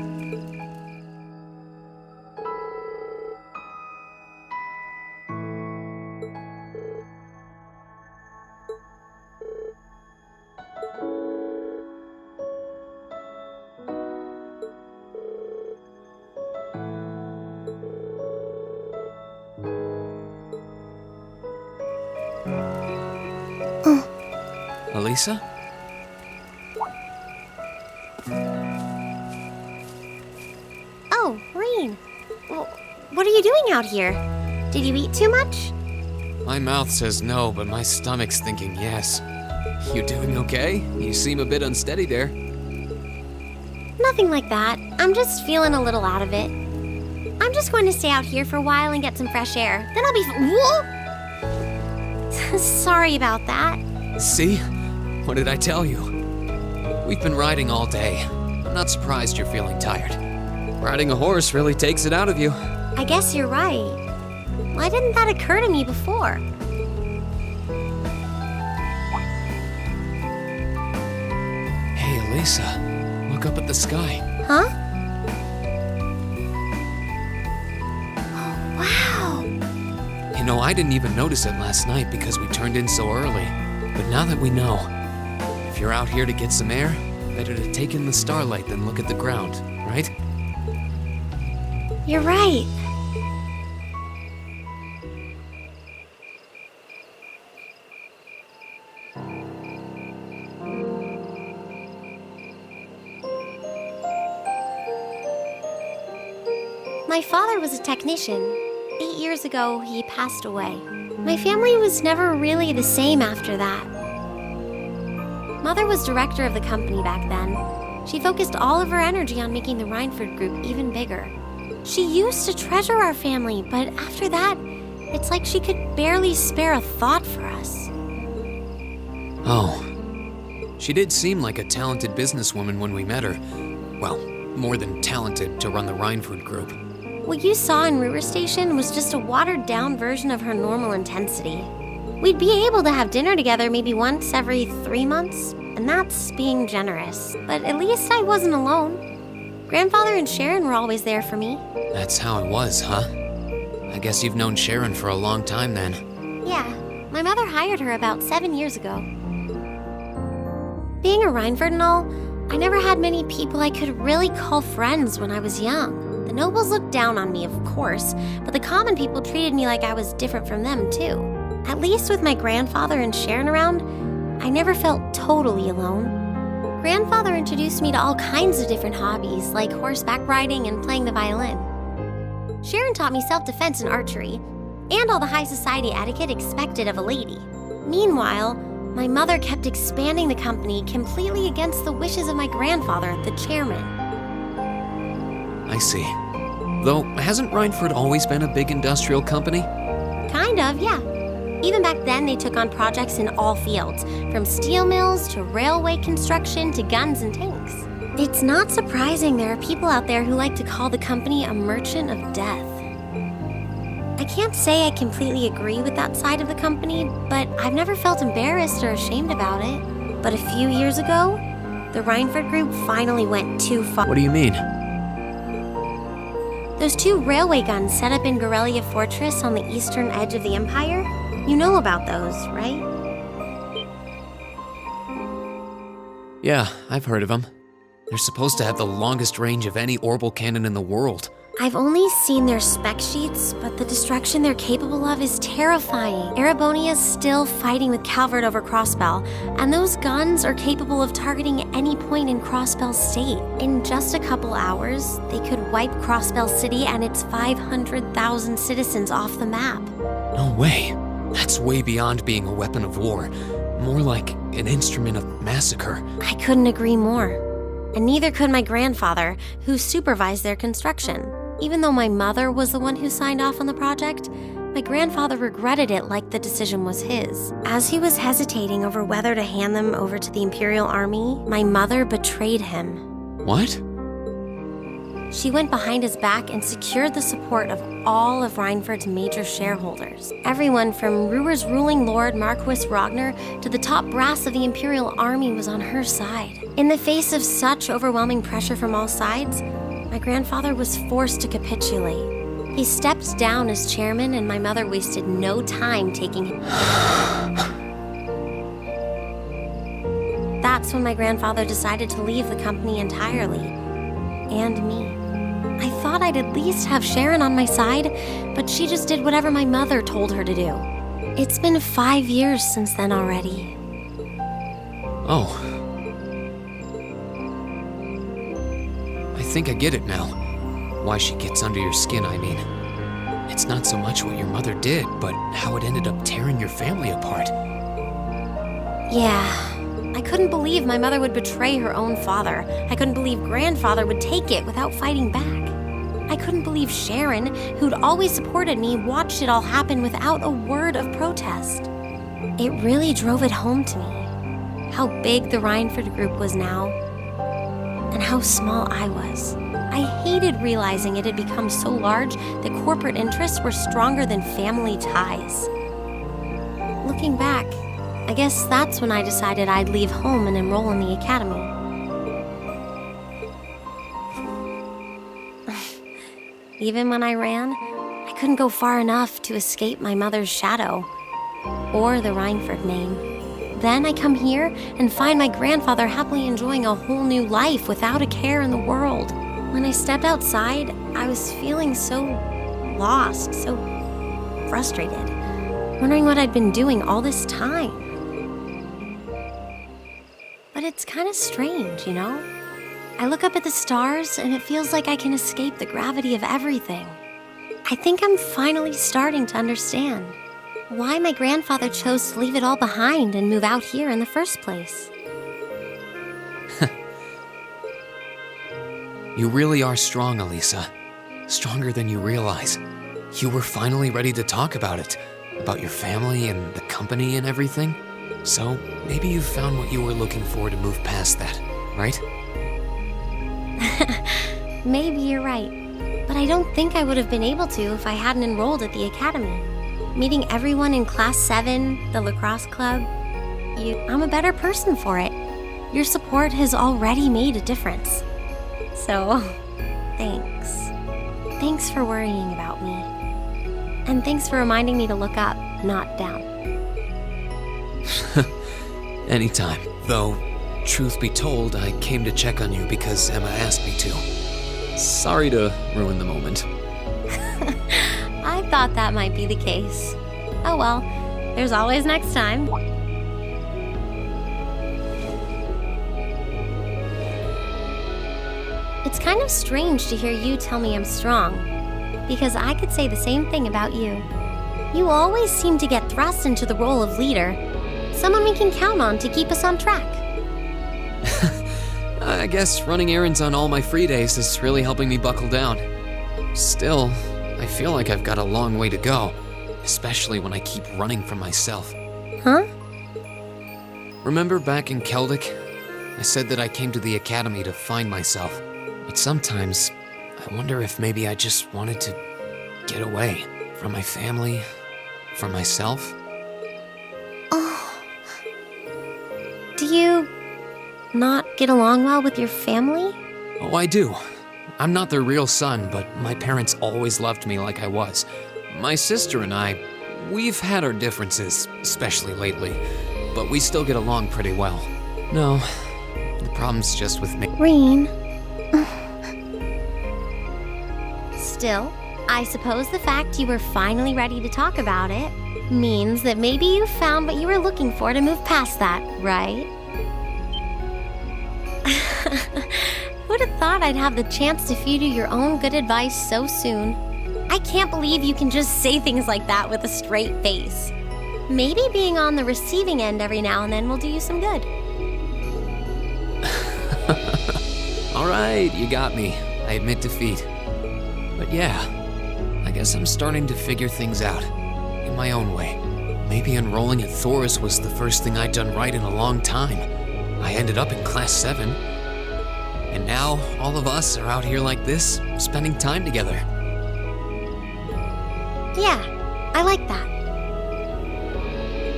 Elisa? Oh, Rain. What are you doing out here? Did you eat too much? My mouth says no, but my stomach's thinking yes. You doing okay? You seem a bit unsteady there. Nothing like that. I'm just feeling a little out of it. I'm just going to stay out here for a while and get some fresh air. Then I'll be Whoa! Sorry about that. See? What did I tell you? We've been riding all day. I'm not surprised you're feeling tired. Riding a horse really takes it out of you. I guess you're right. Why didn't that occur to me before? Hey, Elisa, look up at the sky. Huh? Oh, wow. You know, I didn't even notice it last night because we turned in so early. But now that we know, if you're out here to get some air, better to take in the starlight than look at the ground, right? You're right. My father was a technician. 8 years ago, he passed away. My family was never really the same after that. Mother was director of the company back then. She focused all of her energy on making the Rhineford group even bigger. She used to treasure our family, but after that, it's like she could barely spare a thought for us. Oh. She did seem like a talented businesswoman when we met her. Well, more than talented to run the Rhineford group. What you saw in River Station was just a watered-down version of her normal intensity. We'd be able to have dinner together maybe once every 3 months, and that's being generous. But at least I wasn't alone. Grandfather and Sharon were always there for me. That's how it was, huh? I guess you've known Sharon for a long time then. Yeah, my mother hired her about 7 years ago. Being a Rhineford and all, I never had many people I could really call friends when I was young. The nobles looked down on me, of course, but the common people treated me like I was different from them, too. At least with my grandfather and Sharon around, I never felt totally alone. Grandfather introduced me to all kinds of different hobbies, like horseback riding and playing the violin. Sharon taught me self-defense and archery, and all the high society etiquette expected of a lady. Meanwhile, my mother kept expanding the company completely against the wishes of my grandfather, the chairman. I see. Though, hasn't Rhineford always been a big industrial company? Kind of, yeah. Even back then, they took on projects in all fields, from steel mills to railway construction to guns and tanks. It's not surprising there are people out there who like to call the company a merchant of death. I can't say I completely agree with that side of the company, but I've never felt embarrassed or ashamed about it. But a few years ago, the Rhineford group finally went too far. What do you mean? Those 2 railway guns set up in Gorelia Fortress on the eastern edge of the Empire? You know about those, right? Yeah, I've heard of them. They're supposed to have the longest range of any orbital cannon in the world. I've only seen their spec sheets, but the destruction they're capable of is terrifying. Erebonia's still fighting with Calvert over Crossbell, and those guns are capable of targeting any point in Crossbell State. In just a couple hours, they could wipe Crossbell City and its 500,000 citizens off the map. No way. That's way beyond being a weapon of war. More like an instrument of massacre. I couldn't agree more. And neither could my grandfather, who supervised their construction. Even though my mother was the one who signed off on the project, my grandfather regretted it like the decision was his. As he was hesitating over whether to hand them over to the Imperial Army, my mother betrayed him. What? She went behind his back and secured the support of all of Reinford's major shareholders. Everyone from Ruhr's ruling lord Marquis Ragnar to the top brass of the Imperial Army was on her side. In the face of such overwhelming pressure from all sides, my grandfather was forced to capitulate. He stepped down as chairman, and my mother wasted no time taking him. That's when my grandfather decided to leave the company entirely. And me. I thought I'd at least have Sharon on my side, but she just did whatever my mother told her to do. It's been 5 years since then already. Oh. I think I get it now. Why she gets under your skin, I mean. It's not so much what your mother did, but how it ended up tearing your family apart. Yeah. I couldn't believe my mother would betray her own father. I couldn't believe grandfather would take it without fighting back. I couldn't believe Sharon, who'd always supported me, watched it all happen without a word of protest. It really drove it home to me. How big the Reinford group was now, and how small I was. I hated realizing it had become so large that corporate interests were stronger than family ties. Looking back, I guess that's when I decided I'd leave home and enroll in the academy. Even when I ran, I couldn't go far enough to escape my mother's shadow, or the Reinford name. Then I come here and find my grandfather happily enjoying a whole new life without a care in the world. When I stepped outside, I was feeling so lost, so frustrated, wondering what I'd been doing all this time. But it's kind of strange, you know? I look up at the stars and it feels like I can escape the gravity of everything. I think I'm finally starting to understand why my grandfather chose to leave it all behind and move out here in the first place. You really are strong, Elisa. Stronger than you realize. You were finally ready to talk about it. About your family and the company and everything. So, maybe you found what you were looking for to move past that, right? Maybe you're right. But I don't think I would have been able to if I hadn't enrolled at the academy. Meeting everyone in Class 7, the lacrosse club, I'm a better person for it. Your support has already made a difference. So, thanks. Thanks for worrying about me. And thanks for reminding me to look up, not down. Anytime. Though, truth be told, I came to check on you because Emma asked me to. Sorry to ruin the moment. I thought that might be the case. Oh well, there's always next time. It's kind of strange to hear you tell me I'm strong, because I could say the same thing about you. You always seem to get thrust into the role of leader, someone we can count on to keep us on track. I guess running errands on all my free days is really helping me buckle down. Still, I feel like I've got a long way to go, especially when I keep running from myself. Huh? Remember back in Celtic? I said that I came to the academy to find myself, but sometimes I wonder if maybe I just wanted to get away from my family, from myself. Oh. Do you not get along well with your family? Oh, I do. I'm not their real son, but my parents always loved me like I was. My sister and I, we've had our differences, especially lately, but we still get along pretty well. No, the problem's just with me. Reen. Still, I suppose the fact you were finally ready to talk about it means that maybe you found what you were looking for to move past that, right? Who'd have thought I'd have the chance to feed you your own good advice so soon? I can't believe you can just say things like that with a straight face. Maybe being on the receiving end every now and then will do you some good. All right, you got me. I admit defeat. But yeah, I guess I'm starting to figure things out, in my own way. Maybe enrolling at Thor's was the first thing I'd done right in a long time. I ended up in Class 7. And now, all of us are out here like this, spending time together. Yeah, I like that.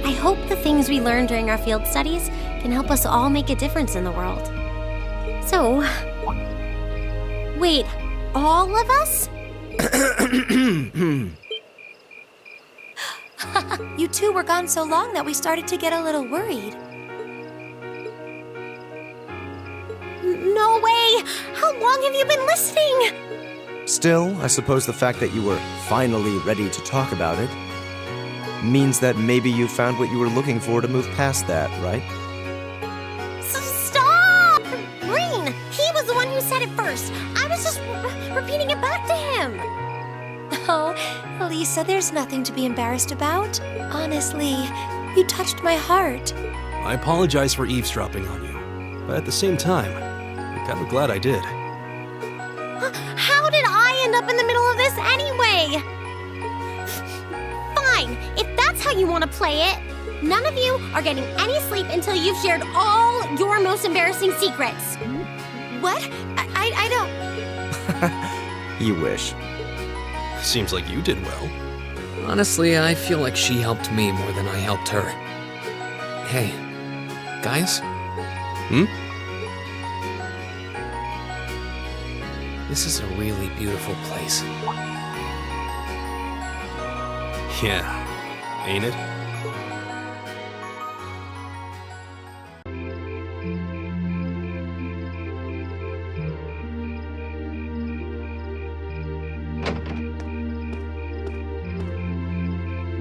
I hope the things we learned during our field studies can help us all make a difference in the world. So, wait, all of us? You two were gone so long that we started to get a little worried. No way! How long have you been listening? Still, I suppose the fact that you were finally ready to talk about it means that maybe you found what you were looking for to move past that, right? Stop! Green, he was the one who said it first. I was just repeating it back to him. Oh, Lisa, there's nothing to be embarrassed about. Honestly, you touched my heart. I apologize for eavesdropping on you, but at the same time, I'm kind of glad I did. How did I end up in the middle of this anyway? Fine, if that's how you want to play it. None of you are getting any sleep until you've shared all your most embarrassing secrets. What? I don't... You wish. Seems like you did well. Honestly, I feel like she helped me more than I helped her. Hey, guys? This is a really beautiful place. Yeah, ain't it?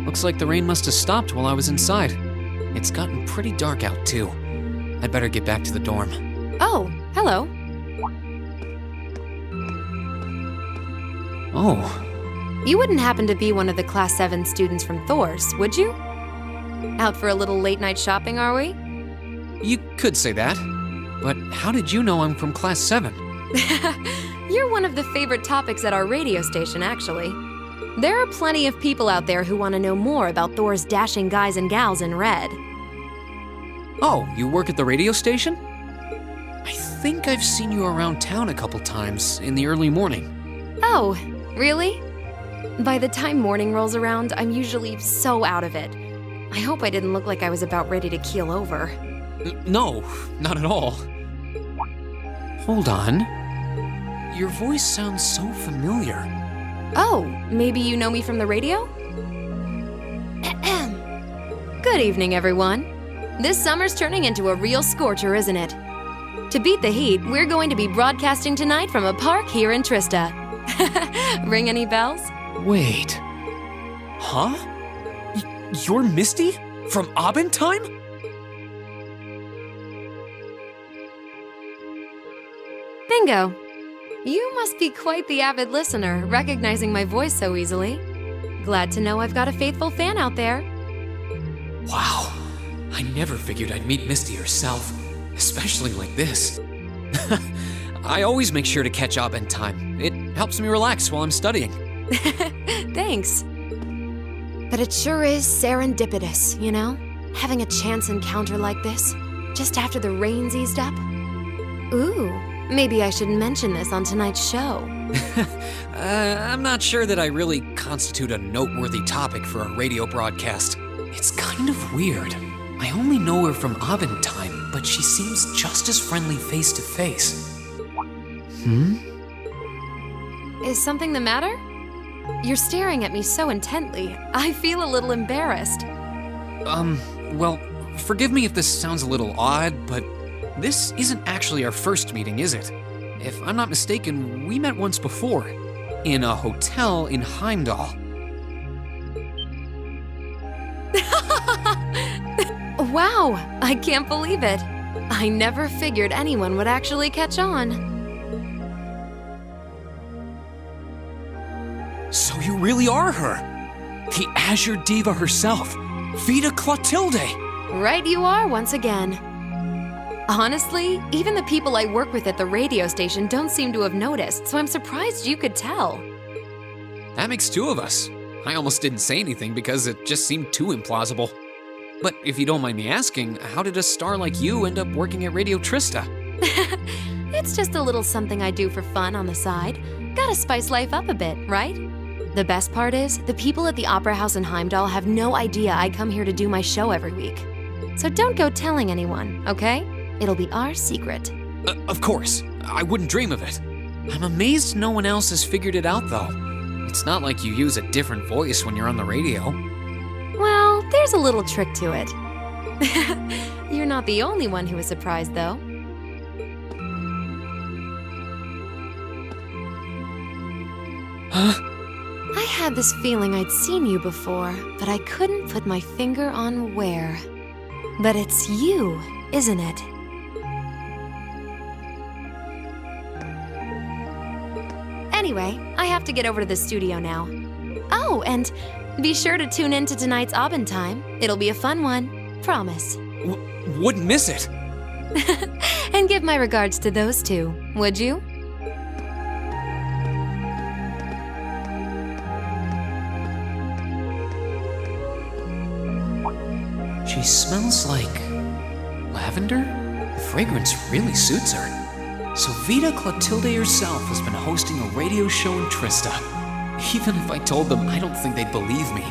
Looks like the rain must have stopped while I was inside. It's gotten pretty dark out, too. I'd better get back to the dorm. Oh, hello. Oh, You wouldn't happen to be one of the Class 7 students from Thor's, would you? Out for a little late-night shopping, are we? you could say that. But how did you know I'm from Class 7? You're one of the favorite topics at our radio station, actually. There are plenty of people out there who want to know more about Thor's dashing guys and gals in red. Oh, you work at the radio station? I think I've seen you around town a couple times in the early morning. Oh, really? By the time morning rolls around, I'm usually so out of it. I hope I didn't look like I was about ready to keel over. No, not at all. Hold on. Your voice sounds so familiar. Oh, maybe you know me from the radio? Good evening, everyone. This summer's turning into a real scorcher, isn't it? To beat the heat, we're going to be broadcasting tonight from a park here in Trista. Ring any bells? Wait. Huh? You're Misty? From Abendtime? Bingo. You must be quite the avid listener, recognizing my voice so easily. Glad to know I've got a faithful fan out there. Wow. I never figured I'd meet Misty herself, especially like this. I always make sure to catch Abendtime. It helps me relax while I'm studying. Thanks. But it sure is serendipitous, you know? Having a chance encounter like this, just after the rain's eased up. Ooh, maybe I should mention this on tonight's show. I'm not sure that I really constitute a noteworthy topic for a radio broadcast. It's kind of weird. I only know her from Abendtime, but she seems just as friendly face to face. Is something the matter? You're staring at me so intently, I feel a little embarrassed. Well, forgive me if this sounds a little odd, but this isn't actually our first meeting, is it? If I'm not mistaken, we met once before, in a hotel in Heimdall. Wow, I can't believe it. I never figured anyone would actually catch on. So you really are her! The Azure Diva herself, Vita Clotilde! Right you are once again. Honestly, even the people I work with at the radio station don't seem to have noticed, so I'm surprised you could tell. That makes two of us. I almost didn't say anything because it just seemed too implausible. But if you don't mind me asking, how did a star like you end up working at Radio Trista? It's just a little something I do for fun on the side. Gotta spice life up a bit, right? The best part is, the people at the Opera House in Heimdall have no idea I come here to do my show every week. So don't go telling anyone, okay? It'll be our secret. Of course. I wouldn't dream of it. I'm amazed no one else has figured it out, though. It's not like you use a different voice when you're on the radio. Well, there's a little trick to it. You're not the only one who was surprised, though. Huh? I had this feeling I'd seen you before, but I couldn't put my finger on where. But it's you, isn't it? Anyway, I have to get over to the studio now. Oh, and be sure to tune in to tonight's Aubin time. It'll be a fun one. Promise. Wouldn't miss it. And give my regards to those two, would you? She smells like lavender? The fragrance really suits her. So Vita Clotilde herself has been hosting a radio show in Trista. Even if I told them, I don't think they'd believe me.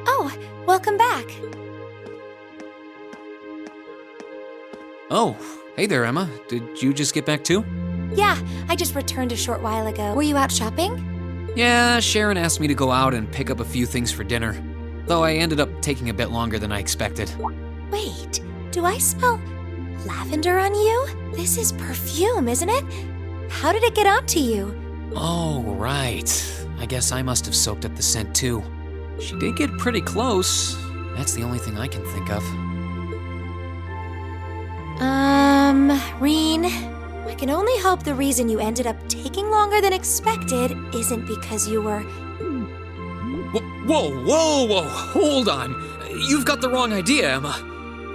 Oh, welcome back. Oh, hey there, Emma. Did you just get back too? Yeah, I just returned a short while ago. Were you out shopping? Yeah, Sharon asked me to go out and pick up a few things for dinner. Though I ended up taking a bit longer than I expected. Wait, do I smell lavender on you? This is perfume, isn't it? How did it get onto you? Oh, right. I guess I must have soaked up the scent too. She did get pretty close. That's the only thing I can think of. Reen, I can only hope the reason you ended up taking longer than expected isn't because you were... Whoa, hold on. You've got the wrong idea, Emma.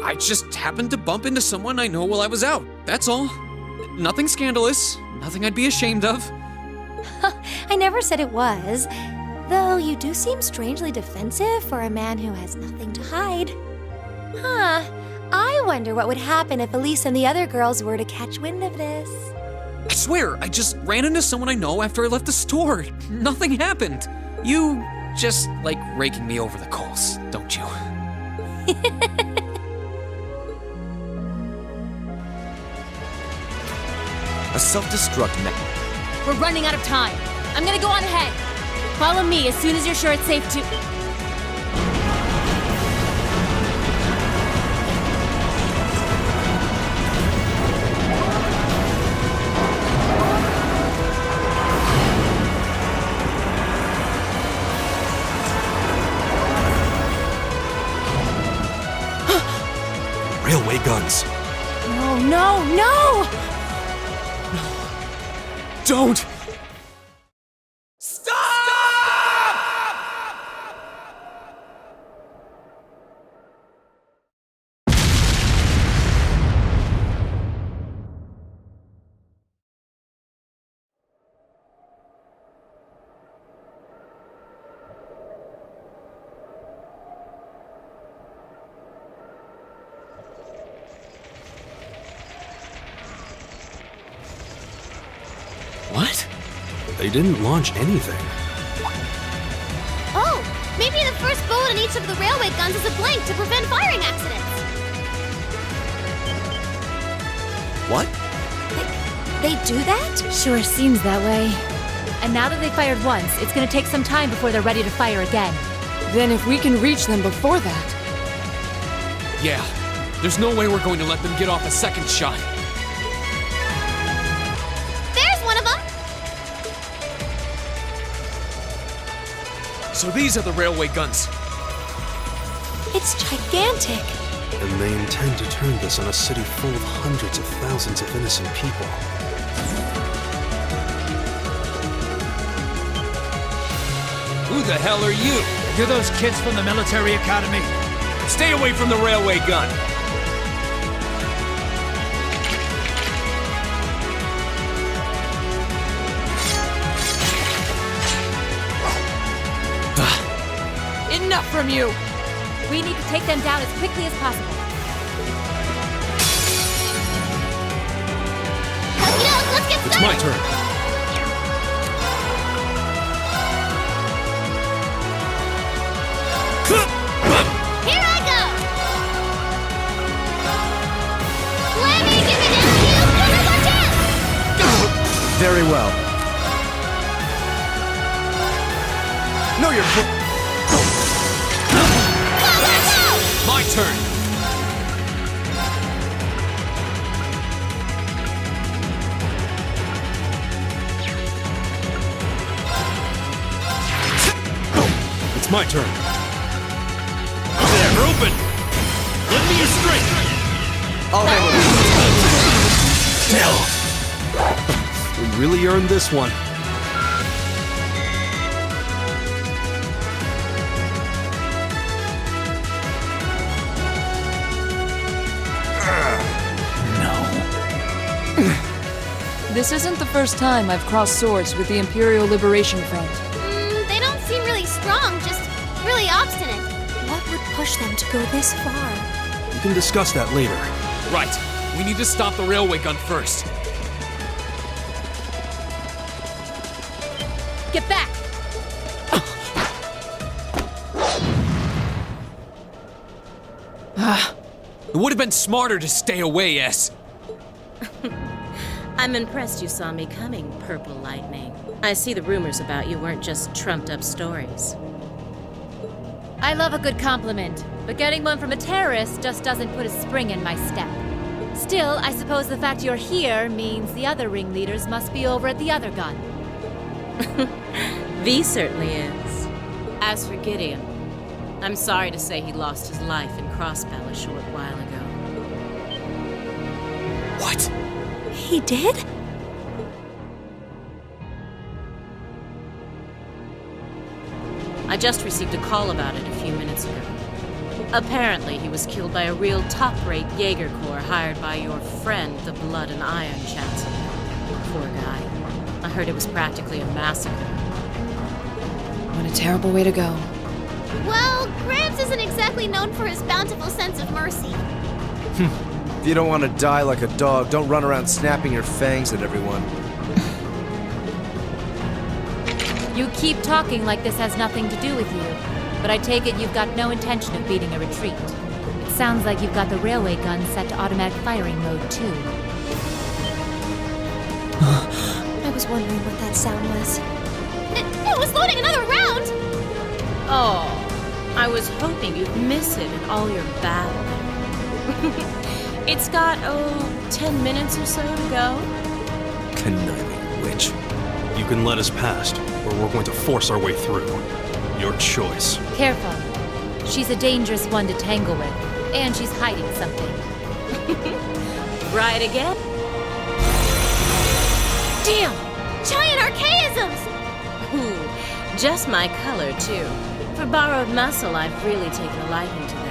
I just happened to bump into someone I know while I was out, that's all. Nothing scandalous, nothing I'd be ashamed of. I never said it was. Though you do seem strangely defensive for a man who has nothing to hide. Huh. I wonder what would happen if Elise and the other girls were to catch wind of this. I swear, I just ran into someone I know after I left the store. Nothing happened. You just like raking me over the coals, don't you? A self-destruct mechanism. We're running out of time. I'm gonna go on ahead. Follow me as soon as you're sure it's safe to... Railway guns. No! Don't! What? They didn't launch anything. Oh, maybe the first bullet in each of the railway guns is a blank to prevent firing accidents. What? They do that? Sure seems that way. And now that they fired once, it's gonna take some time before they're ready to fire again. Then if we can reach them before that... Yeah, there's no way we're going to let them get off a second shot. So these are the railway guns. It's gigantic. And they intend to turn this on a city full of hundreds of thousands of innocent people. Who the hell are you? You're those kids from the military academy. Stay away from the railway gun. Enough from you! We need to take them down as quickly as possible. Let's get started! It's my turn. Here I go! Let me give it in to you! This is our chance! Very well. No, you're... My turn. It's my turn. They're open! Let me straight! I'll handle this. We really earned this one. This isn't the first time I've crossed swords with the Imperial Liberation Front. They don't seem really strong, just really obstinate. What would push them to go this far? We can discuss that later. Right. We need to stop the railway gun first. Get back! It would have been smarter to stay away, S. I'm impressed you saw me coming, Purple Lightning. I see the rumors about you weren't just trumped-up stories. I love a good compliment, but getting one from a terrorist just doesn't put a spring in my step. Still, I suppose the fact you're here means the other ringleaders must be over at the other gun. V certainly is. As for Gideon, I'm sorry to say he lost his life in Crossbell a short while ago. What? He did? I just received a call about it a few minutes ago. Apparently, he was killed by a real top-rate Jaeger Corps hired by your friend, the Blood and Iron Chancellor. Poor guy. I heard it was practically a massacre. What a terrible way to go. Well, Gramps isn't exactly known for his bountiful sense of mercy. If you don't want to die like a dog, don't run around snapping your fangs at everyone. You keep talking like this has nothing to do with you, but I take it you've got no intention of beating a retreat. It sounds like you've got the railway gun set to automatic firing mode, too. I was wondering what that sound was. It was loading another round! Oh, I was hoping you'd miss it in all your battle. It's got, 10 minutes or so to go. Conniving witch. You can let us past, or we're going to force our way through. Your choice. Careful. She's a dangerous one to tangle with, and she's hiding something. Right again? Damn! Giant archaisms! Ooh, just my color, too. For borrowed muscle, I've really taken a liking to them.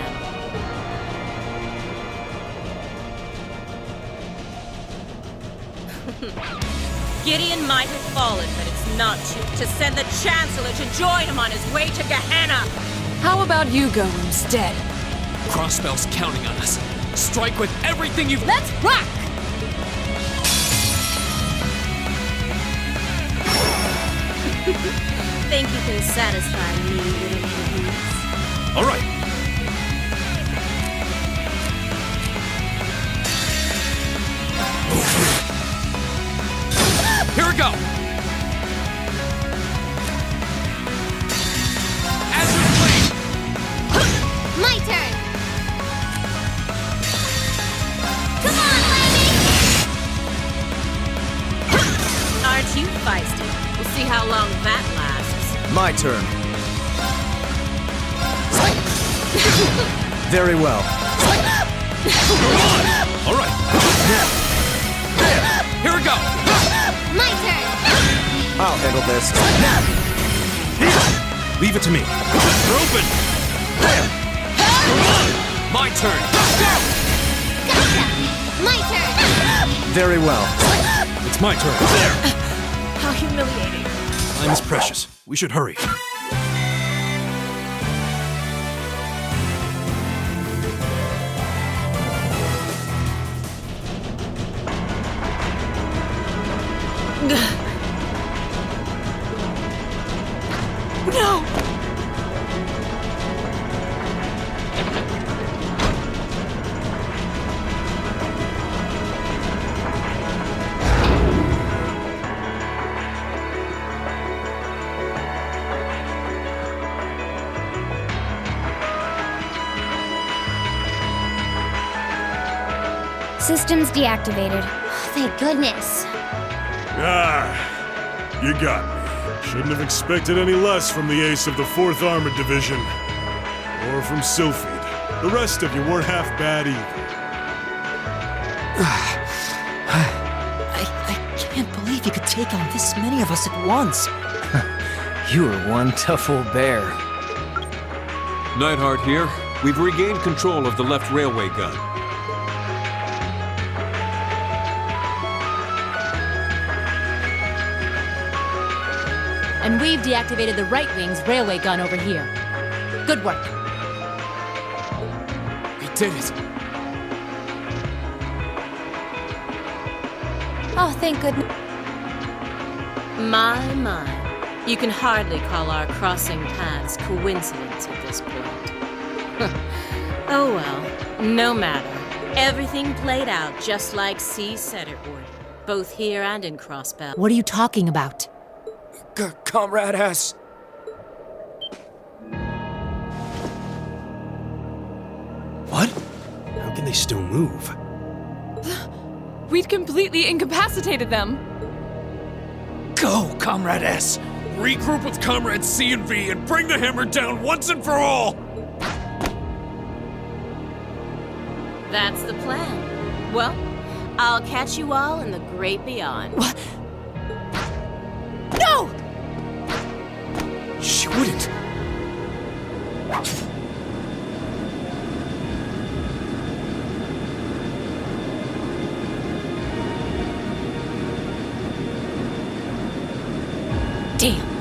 Gideon might have fallen, but it's not cheap to send the Chancellor to join him on his way to Gehenna! How about you go instead? Crossbell's counting on us. Strike with everything you've... Let's rock! Think you can satisfy me, little babies? All right. Here we go! Azure Flame! My turn! Come on, lady! Aren't you feisty? We'll see how long that lasts. My turn. Very well. All right. Here we go! My turn! I'll handle this. Leave it to me. They're open! My turn! Gotcha! My turn! Very well. It's my turn. There! How humiliating. Time is precious. We should hurry. Systems deactivated. Thank goodness. You got me. Shouldn't have expected any less from the ace of the 4th Armored Division. Or from Sylphid. The rest of you weren't half bad either. I can't believe you could take on this many of us at once. You are one tough old bear. Neidhart here. We've regained control of the left railway gun. And we've deactivated the right wing's railway gun over here. Good work. We did it. Oh, thank goodness. My. You can hardly call our crossing paths coincidence at this point. Oh well, no matter. Everything played out just like C said it would. Both here and in Crossbell. What are you talking about? Comrade S. What? How can they still move? We'd completely incapacitated them. Go, Comrade S. Regroup with Comrades C and V and bring the hammer down once and for all! That's the plan. Well, I'll catch you all in the great beyond. What? No! She wouldn't. Damn.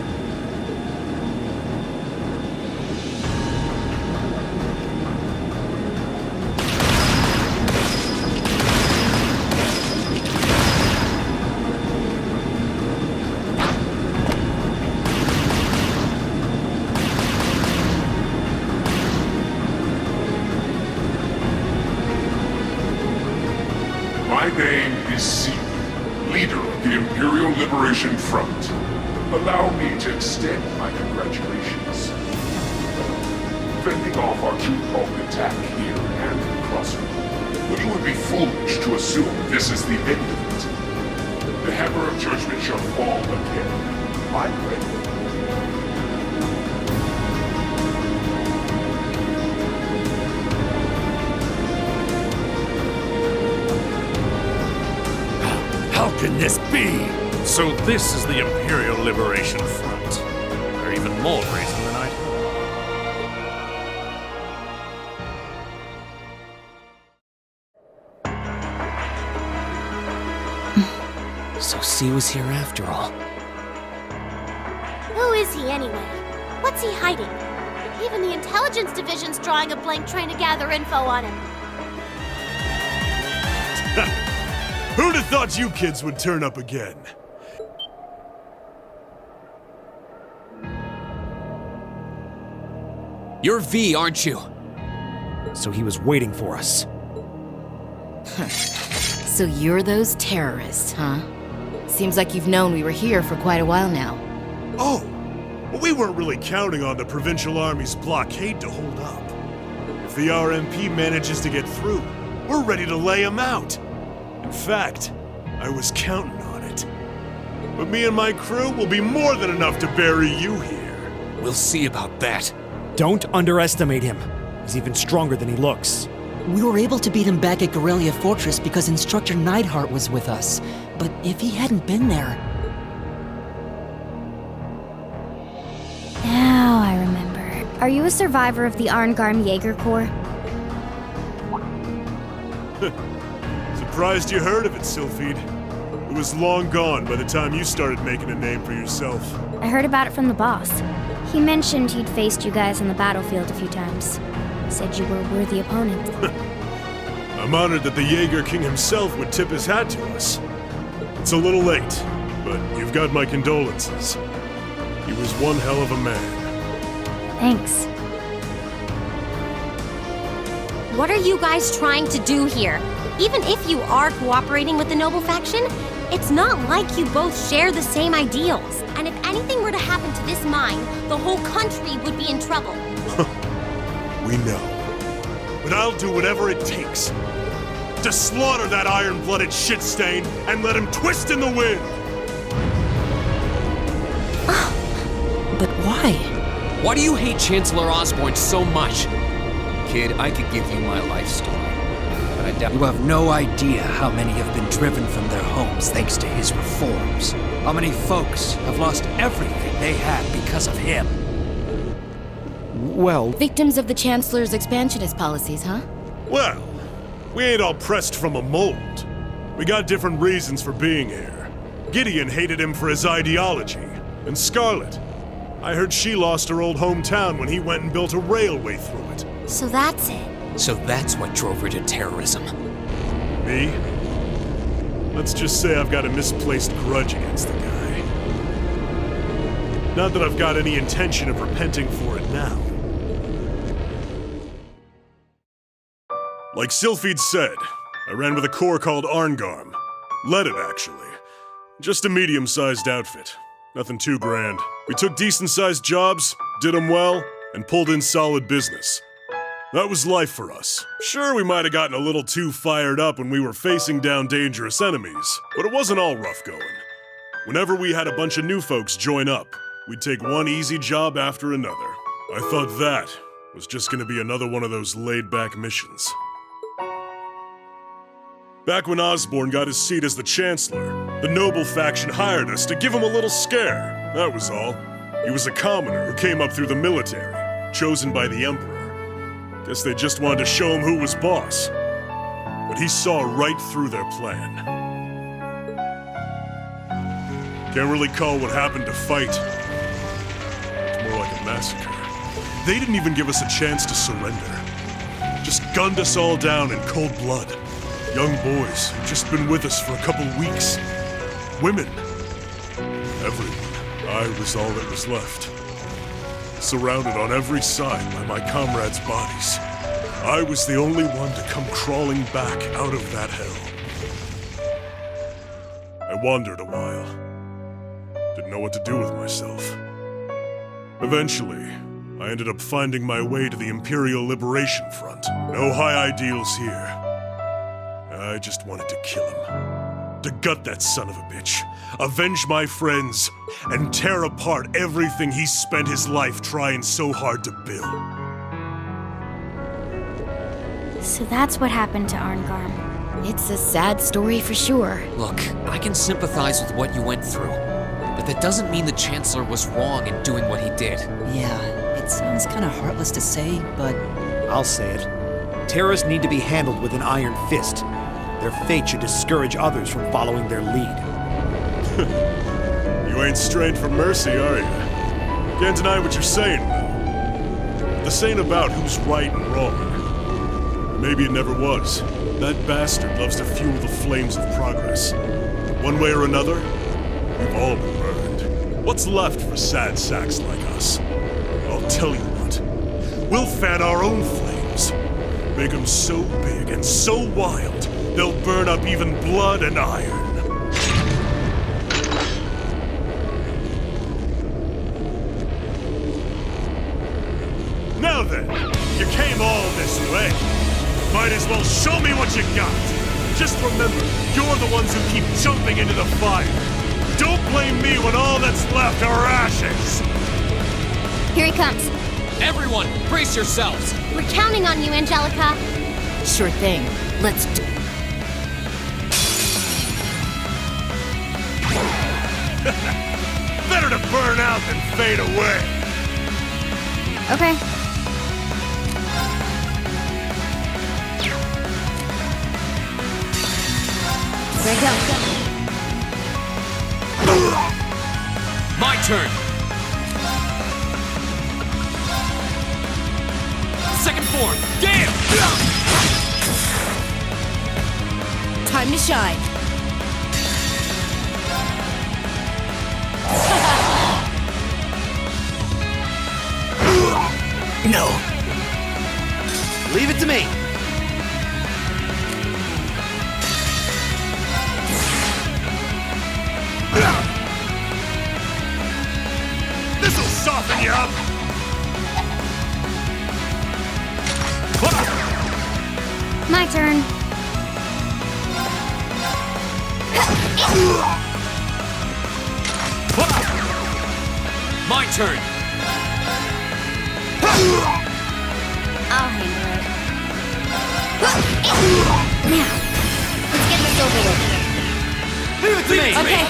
My name is C, leader of the Imperial Liberation Front. Allow me to extend my congratulations. Fending off our two-pronged attack here and in Crossbell. But it would be foolish to assume this is the end of it. The hammer of judgment shall fall again. I'm ready. How can this be? So this is the Imperial Liberation Front. They're even more brazen than I thought. So C was here after all. Who is he anyway? What's he hiding? Even the intelligence division's drawing a blank trying to gather info on him. Who'd have thought you kids would turn up again? You're V, aren't you? So he was waiting for us. So you're those terrorists, huh? Seems like you've known we were here for quite a while now. Oh! Well, we weren't really counting on the Provincial Army's blockade to hold up. If the RMP manages to get through, we're ready to lay them out. In fact, I was counting on it. But me and my crew will be more than enough to bury you here. We'll see about that. Don't underestimate him. He's even stronger than he looks. We were able to beat him back at Guerrilla Fortress because Instructor Neidhart was with us. But if he hadn't been there... Now I remember. Are you a survivor of the Arngarm Jaeger Corps? Surprised you heard of it, Sylphid. It was long gone by the time you started making a name for yourself. I heard about it from the boss. He mentioned he'd faced you guys on the battlefield a few times. Said you were a worthy opponent. I'm honored that the Jaeger King himself would tip his hat to us. It's a little late, but you've got my condolences. He was one hell of a man. Thanks. What are you guys trying to do here? Even if you are cooperating with the Noble faction, it's not like you both share the same ideals. And if anything were to happen to this mine, the whole country would be in trouble. We know. But I'll do whatever it takes. To slaughter that iron-blooded shit stain and let him twist in the wind! But why? Why do you hate Chancellor Osborn so much? Kid, I could give you my life story, but I doubt— You have no idea how many have been driven from their homes thanks to his reforms. How many folks have lost everything they had because of him. Well, Victims of the Chancellor's expansionist policies, huh? Well, we ain't all pressed from a mold. We got different reasons for being here. Gideon hated him for his ideology. And Scarlet, I heard she lost her old hometown when he went and built a railway through it. So that's it. So that's what drove her to terrorism. Me? Let's just say I've got a misplaced grudge against the guy. Not that I've got any intention of repenting for it now. Like Sylphid said, I ran with a corps called Arngarm. Led it, actually. Just a medium-sized outfit. Nothing too grand. We took decent-sized jobs, did them well, and pulled in solid business. That was life for us. Sure, we might have gotten a little too fired up when we were facing down dangerous enemies, but it wasn't all rough going. Whenever we had a bunch of new folks join up, we'd take one easy job after another. I thought that was just gonna be another one of those laid-back missions. Back when Osborn got his seat as the Chancellor, the noble faction hired us to give him a little scare. That was all. He was a commoner who came up through the military, chosen by the Emperor. Guess they just wanted to show him who was boss. But he saw right through their plan. Can't really call what happened a fight. It's more like a massacre. They didn't even give us a chance to surrender. Just gunned us all down in cold blood. Young boys who'd just been with us for a couple weeks. Women. Everyone. I was all that was left. Surrounded on every side by my comrades' bodies. I was the only one to come crawling back out of that hell. I wandered a while. Didn't know what to do with myself. Eventually, I ended up finding my way to the Imperial Liberation Front. No high ideals here. I just wanted to kill him. To gut that son of a bitch, avenge my friends, and tear apart everything he spent his life trying so hard to build. So that's what happened to Arngarm. It's a sad story for sure. Look, I can sympathize with what you went through, but that doesn't mean the Chancellor was wrong in doing what he did. Yeah, it sounds kind of heartless to say, but I'll say it. Terrorists need to be handled with an iron fist. Their fate should discourage others from following their lead. You ain't strained for mercy, are you? Can't deny what you're saying, though. This ain't about who's right and wrong. Maybe it never was. That bastard loves to fuel the flames of progress. One way or another, we've all been burned. What's left for sad sacks like us? I'll tell you what. We'll fan our own flames. Make them so big and so wild, they'll burn up even blood and iron. Now then, you came all this way. Might as well show me what you got. Just remember, you're the ones who keep jumping into the fire. Don't blame me when all that's left are ashes. Here he comes. Everyone, brace yourselves. We're counting on you, Angelica. Sure thing. Let's do. Better to burn out than fade away. Okay. There you go. My turn. Second form. Damn! Time to shine. No. Leave it to me. This'll soften you up. My turn. turn! I'll handle it. Now, let's get this over with. Leave it to me! Okay.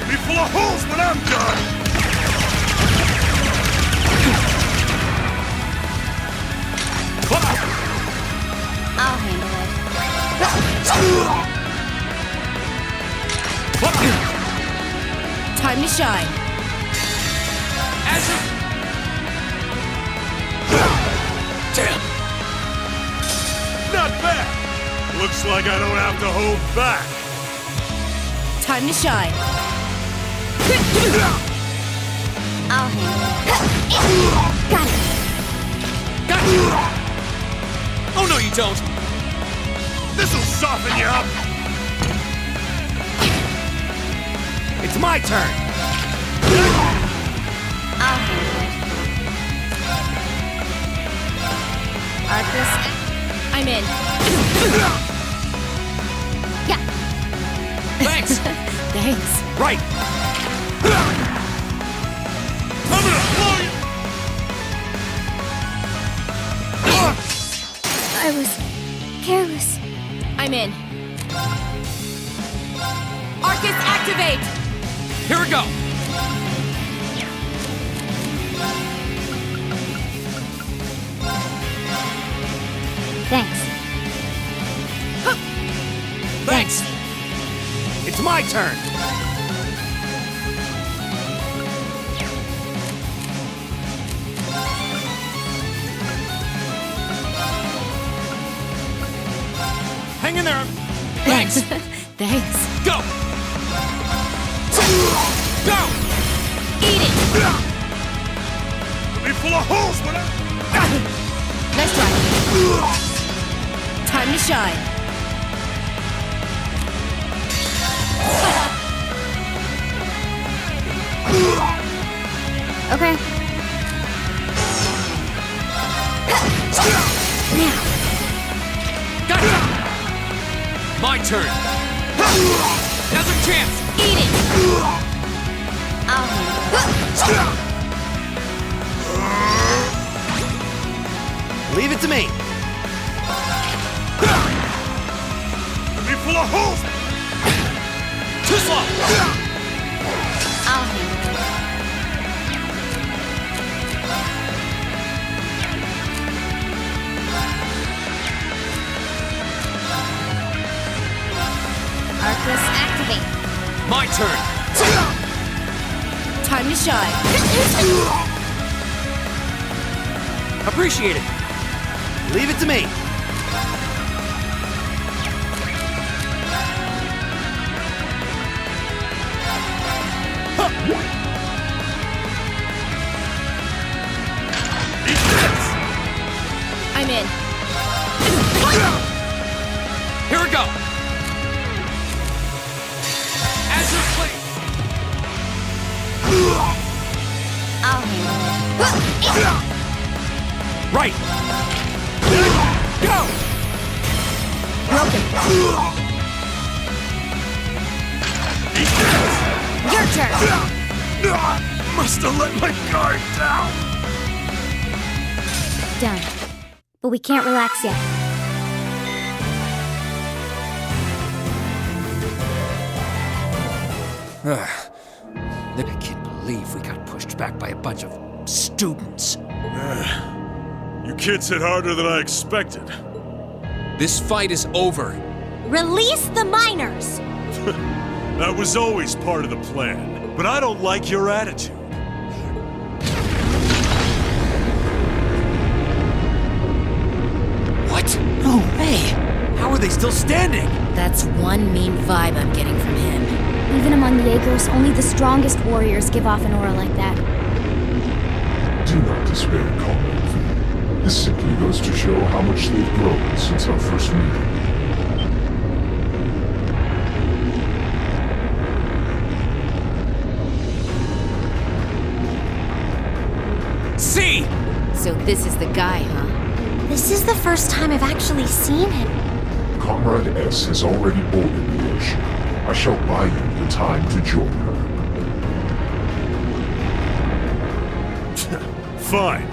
Be full of holes when I'm done! I'll handle it. Time to shine. Damn! Not bad! Looks like I don't have to hold back. Time to shine. I'll handle it. Got it. Got you! Oh no, you don't! This'll soften you up! It's my turn! I'll handle it. Arcus, I'm in. yeah. Thanks! Thanks. Right! I'm gonna blow you! I was careless. I'm in. Arcus, activate! Here we go! Thanks. Thanks! It's my turn! Hang in there! Thanks! Thanks. Go! Go! Eat it! Be full of holes when I'm... Nice try. Time to shine. Okay. Now. Gotcha! My turn! Now's a chance! Eat it! I'll handle it. Leave it to me! Be full of holes! Too slow! I'll handle it. Arcus, activate. My turn! Time to shine. Appreciate it! Leave it to me! I'm in. Here we go! As your plate! I'll handle it. Right! Go! Broken. Your turn. Must have let my guard down. Done. But we can't relax yet. I can't believe we got pushed back by a bunch of students. You kids hit harder than I expected. This fight is over. Release the miners. That was always part of the plan, but I don't like your attitude. What? No way! How are they still standing? That's one mean vibe I'm getting from him. Even among Jaegers, only the strongest warriors give off an aura like that. Do not despair, comrade. This simply goes to show how much they've grown since our first meeting. See! So this is the guy, huh? This is the first time I've actually seen him. Comrade S has already boarded the airship. I shall buy you the time to join her. Fine.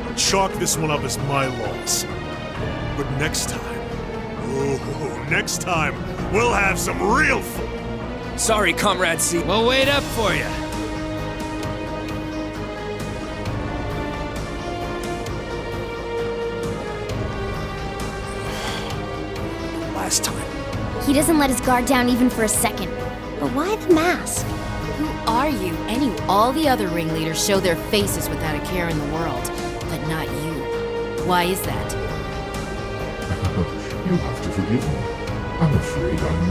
I'll chalk this one up as my loss. But next time, next time, we'll have some real fun. Sorry, Comrade C. We'll wait up for you. Last time. He doesn't let his guard down even for a second. But why the mask? Who are you? All the other ringleaders show their faces without a care in the world, but not you. Why is that? You'll have to forgive me. I'm afraid I'm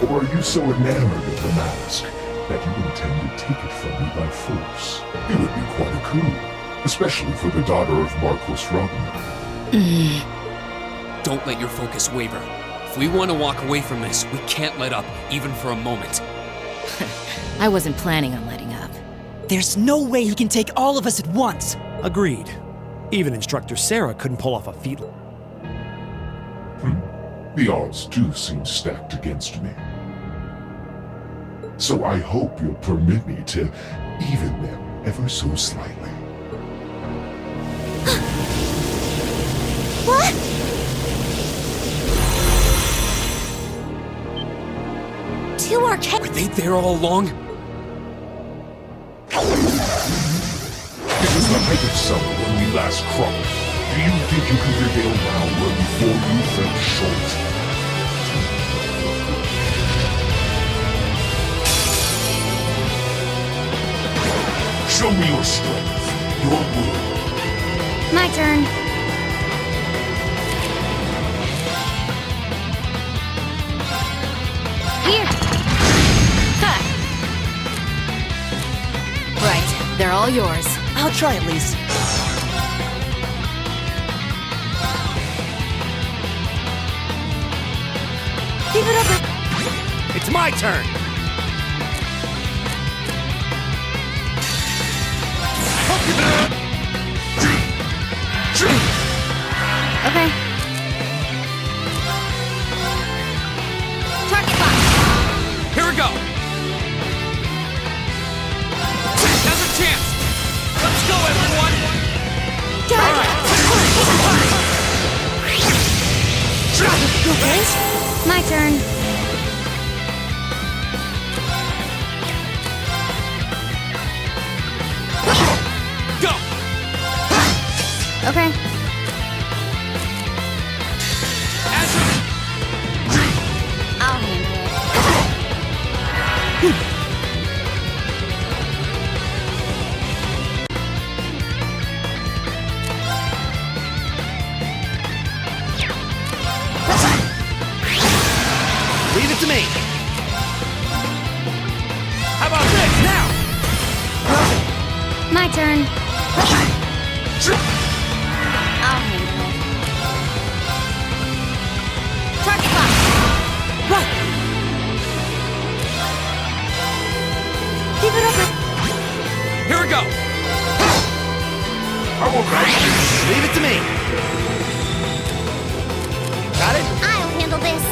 Or are you so enamored of the mask that you intend to take it from me by force? It would be quite a coup, especially for the daughter of Marquis Ragnar. Don't let your focus waver. If we want to walk away from this, we can't let up, even for a moment. I wasn't planning on letting up. There's no way he can take all of us at once. Agreed. Even Instructor Sarah couldn't pull off a feat. The odds do seem stacked against me. So I hope you'll permit me to even them ever so slightly. What? Two arcade. Were they there all along? It was the height of summer when we last crossed. Do you think you can prevail now where before you fell short? Show me your strength, your will. My turn. Here. Ha! Right, they're all yours. I'll try at least. Keep it up! It's my turn! Okay. Target lock. Here we go! Now's a chance! Let's go, everyone! My turn. Go! Okay. I'll handle it. Leave it to me! How about this, now? My turn. I'll handle it. Target lock. Right! Keep it up. Here we go! I will not. Leave it to me! Got it? I'll handle this.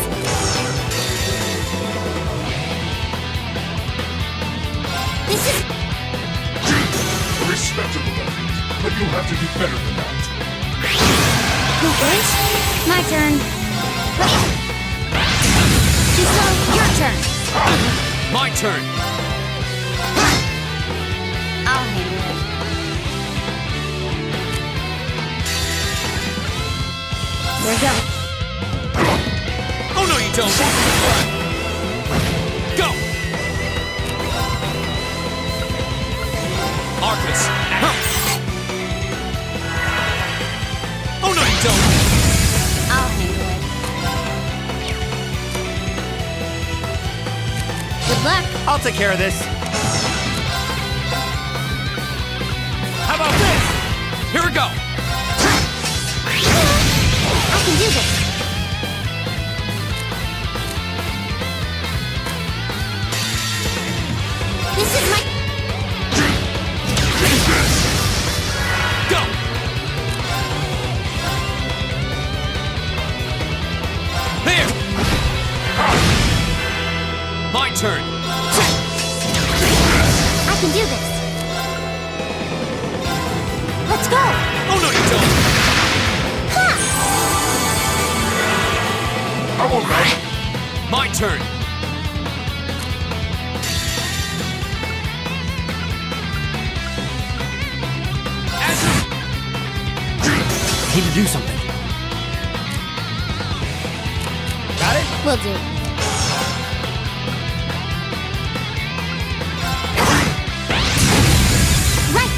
This is A respectable effort, but you'll have to do better than that. Okay. My turn. Giselle, your turn. My turn! I'll handle it. There we go. Oh no, you don't! Go! Arcus! Oh no, you don't! I'll handle it. Good luck. I'll take care of this. How about this? Here we go! I can do this. This is my... Go! turn! I can do this. Let's go! Oh no, you don't! I won't go. My turn! I need to do something. Got it? Will do. Right!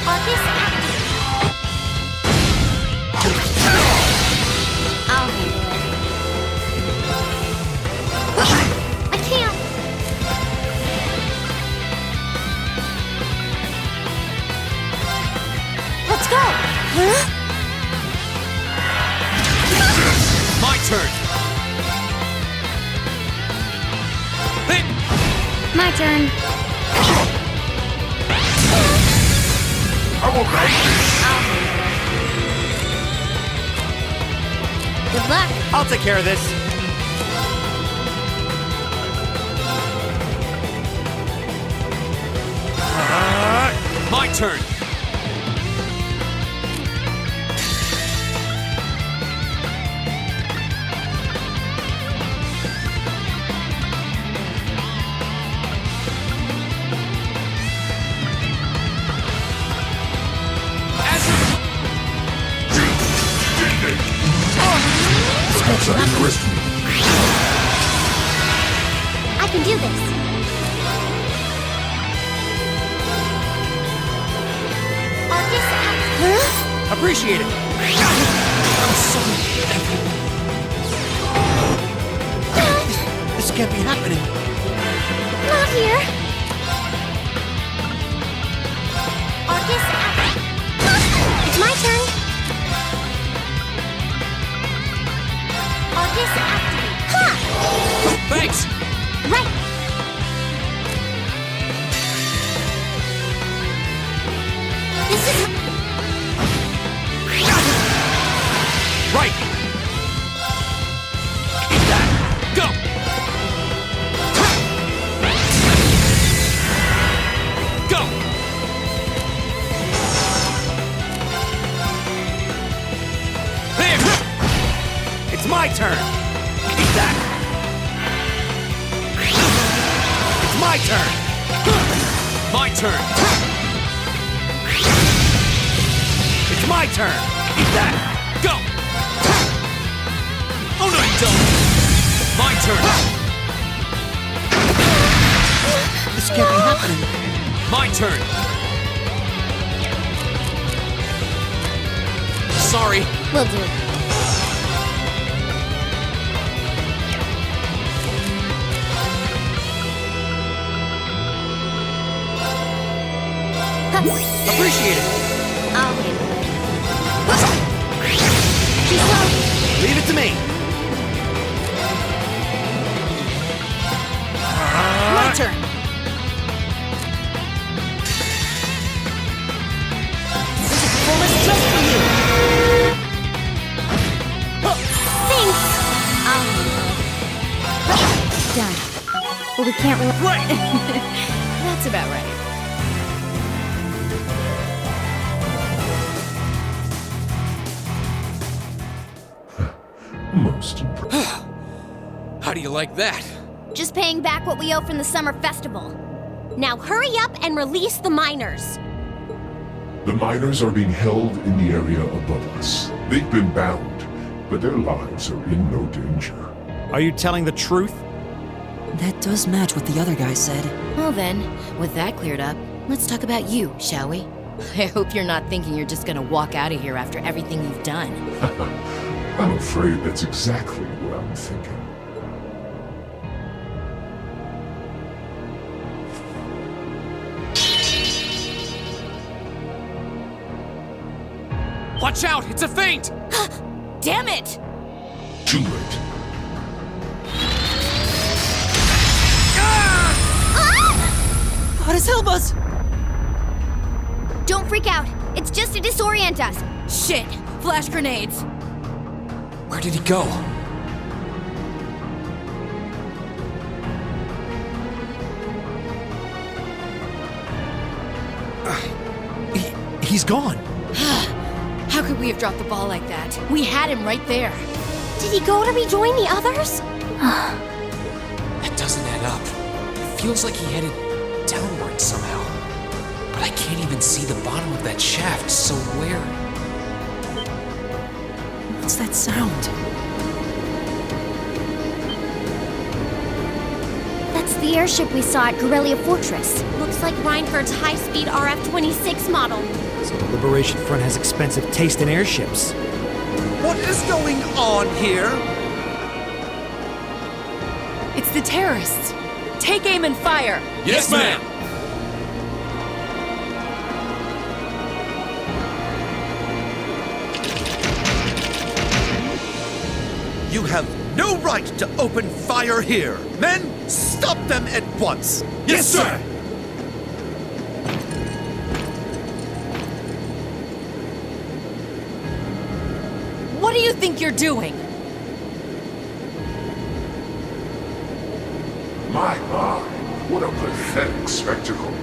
Arcus active. I'll handle it. I can't. Let's go. Huh? My turn! Hit! My turn. I won't go. Good luck. I'll take care of this. My turn! That's interesting. I can do this. Arcus active. Huh? Appreciate it. I'm sorry, everyone. This can't be happening. Not here. Arcus active. It's my turn. Arcus active. Ha! Thanks! Right. This is Right! Eat that! Go! Go! There! It's my turn. Eat that! It's my turn. My turn! It's my turn. Eat that! Go! Oh no, you don't! My turn! This can't be happening. My turn! Sorry. will do. Appreciate it. I'll handle it. Too slow. Leave it to me. My turn. This is a performance just for you. Thanks. I'll handle it. Done. But we can't really. Right. That's about right. Most impressive. How do you like that? Just paying back what we owe from the summer festival. Now hurry up and release the miners. The miners are being held in the area above us. They've been bound, but their lives are in no danger. Are you telling the truth? That does match what the other guy said. Well then, with that cleared up, let's talk about you, shall we? I hope you're not thinking you're just gonna walk out of here after everything you've done. I'm afraid that's exactly what I'm thinking. Watch out! It's a feint! Damn it! Too late. gotta help us! Don't freak out. It's just to disorient us. Shit! Flash grenades! Where did he go? He's gone. How could we have dropped the ball like that? We had him right there. Did he go to rejoin the others? That doesn't add up. It feels like he headed downward somehow. But I can't even see the bottom of that shaft, so where? What's that sound? That's the airship we saw at Corellia Fortress. Looks like Reinford's high-speed RF-26 model. So the Liberation Front has expensive taste in airships. What is going on here? It's the terrorists. Take aim and fire. Yes, ma'am. You have no right to open fire here. Men, stop them at once. Yes, sir. What do you think you're doing? My, what a pathetic spectacle.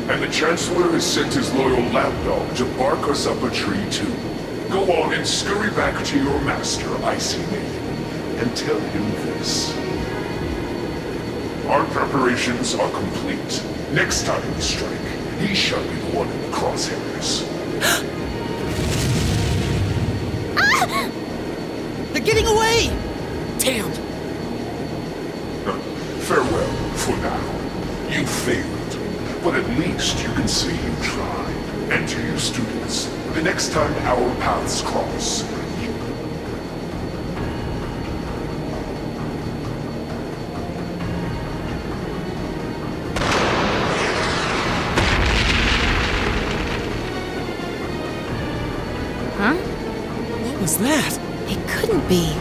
And the Chancellor has sent his loyal lapdog to bark us up a tree too. Go on and scurry back to your master, Icy Maiden, and tell him this. Our preparations are complete. Next time we strike, he shall be the one in the crosshairs. They're getting away! Damn! Farewell, for now. You failed, but at least you can say you tried. And to you students, the next time our paths cross, What was that? It couldn't be.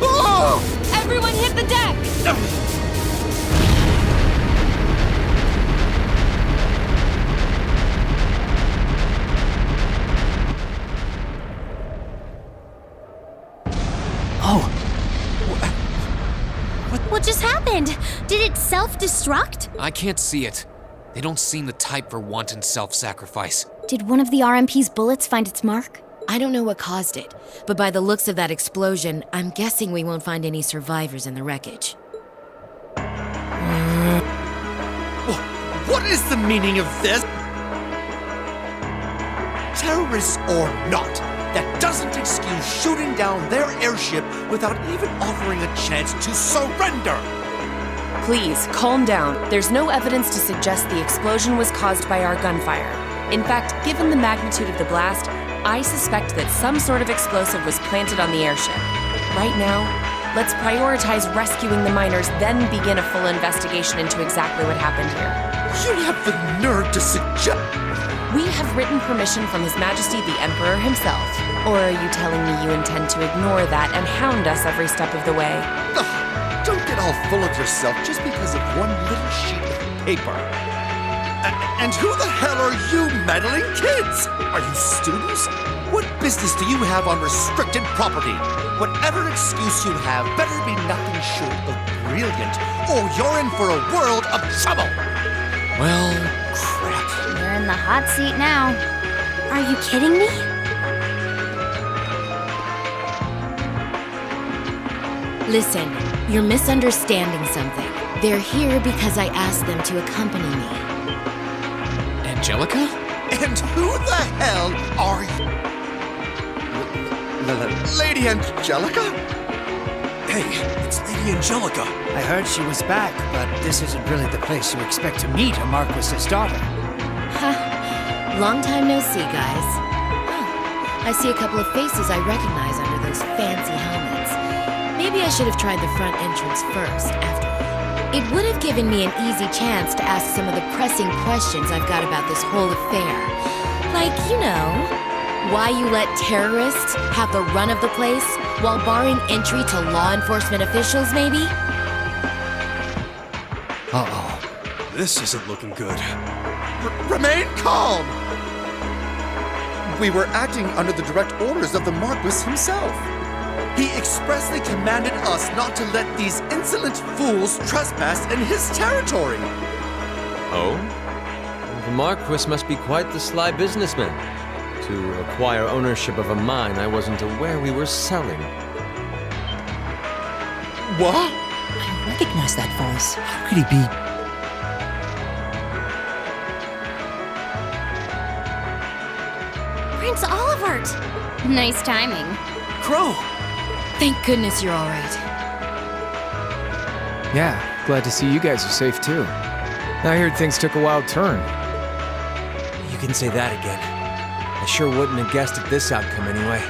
Oh! Everyone hit the deck! What just happened? Did it self-destruct? I can't see it. They don't seem the type for wanton self-sacrifice. Did one of the RMP's bullets find its mark? I don't know what caused it, but by the looks of that explosion, I'm guessing we won't find any survivors in the wreckage. What is the meaning of this? Terrorists or not, that doesn't excuse shooting down their airship without even offering a chance to surrender. Please, calm down. There's no evidence to suggest the explosion was caused by our gunfire. In fact, given the magnitude of the blast, I suspect that some sort of explosive was planted on the airship. Right now, let's prioritize rescuing the miners, then begin a full investigation into exactly what happened here. You have the nerve to suggest... We have written permission from His Majesty the Emperor himself. Or are you telling me you intend to ignore that and hound us every step of the way? Ugh, don't get all full of yourself just because of one little sheet of paper. And who the hell are you meddling kids? Are you students? What business do you have on restricted property? Whatever excuse you have better be nothing short of brilliant, or you're in for a world of trouble. Well, crap. You're in the hot seat now. Are you kidding me? Listen, you're misunderstanding something. They're here because I asked them to accompany me. Angelica? And who the hell are you? Lady Angelica? Hey, it's Lady Angelica. I heard she was back, but this isn't really the place you expect to meet a Marquis's daughter. Long time no see, guys. Oh, I see a couple of faces I recognize under those fancy helmets. Maybe I should have tried the front entrance first, after all. It would have given me an easy chance to ask some of the pressing questions I've got about this whole affair. Like, you know, Why you let terrorists have the run of the place while barring entry to law enforcement officials, maybe? Uh-oh. This isn't looking good. Remain calm! We were acting under the direct orders of the Marquis himself. He expressly commanded us not to let these insolent fools trespass in his territory. Oh? The Marquis must be quite the sly businessman. To acquire ownership of a mine I wasn't aware we were selling. What? I recognize that voice. How could he be? Prince Olivert! Nice timing. Crow! Thank goodness you're all right. Yeah, glad to see you guys are safe too. I heard things took a wild turn. You can say that again. I sure wouldn't have guessed at this outcome anyway.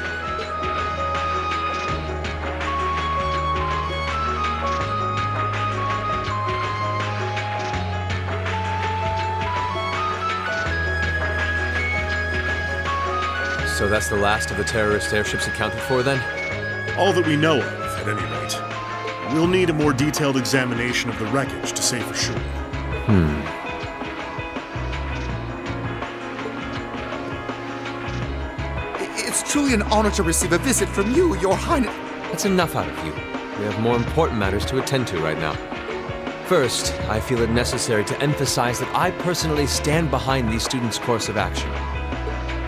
So that's the last of the terrorist airships accounted for, then? All that we know of, at any rate. We'll need a more detailed examination of the wreckage to say for sure. It's truly an honor to receive a visit from you, Your Highness. That's enough out of you. We have more important matters to attend to right now. First, I feel it necessary to emphasize that I personally stand behind these students' course of action.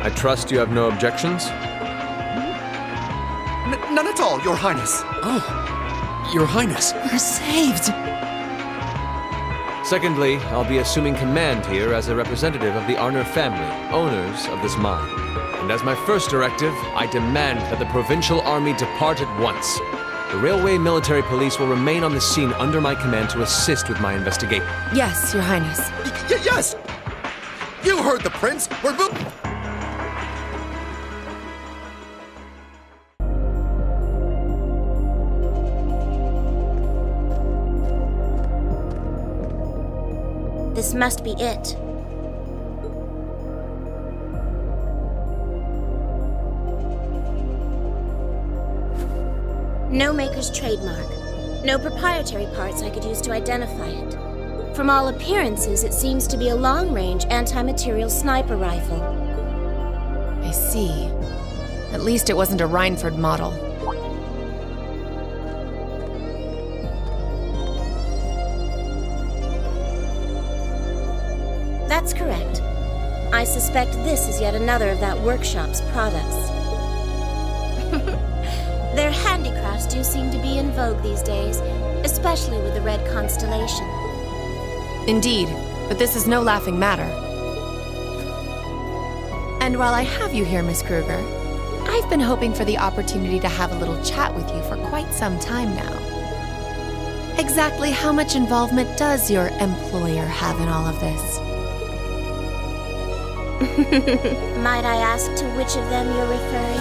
I trust you have no objections? None at all, Your Highness. Oh, Your Highness. We're saved! Secondly, I'll be assuming command here as a representative of the Arner family, owners of this mine. And as my first directive, I demand that the provincial army depart at once. The railway military police will remain on the scene under my command to assist with my investigation. Yes, Your Highness. Yes! You heard the prince. We're moving. This must be it. No maker's trademark. No proprietary parts I could use to identify it. From all appearances, it seems to be a long-range anti-material sniper rifle. I see. At least it wasn't a Rhineford model. That's correct. I suspect this is yet another of that workshop's products. Their handicrafts do seem to be in vogue these days, especially with the Red Constellation. Indeed, but this is no laughing matter. And while I have you here, Miss Kruger, I've been hoping for the opportunity to have a little chat with you for quite some time now. Exactly how much involvement does your employer have in all of this? Might I ask to which of them you're referring?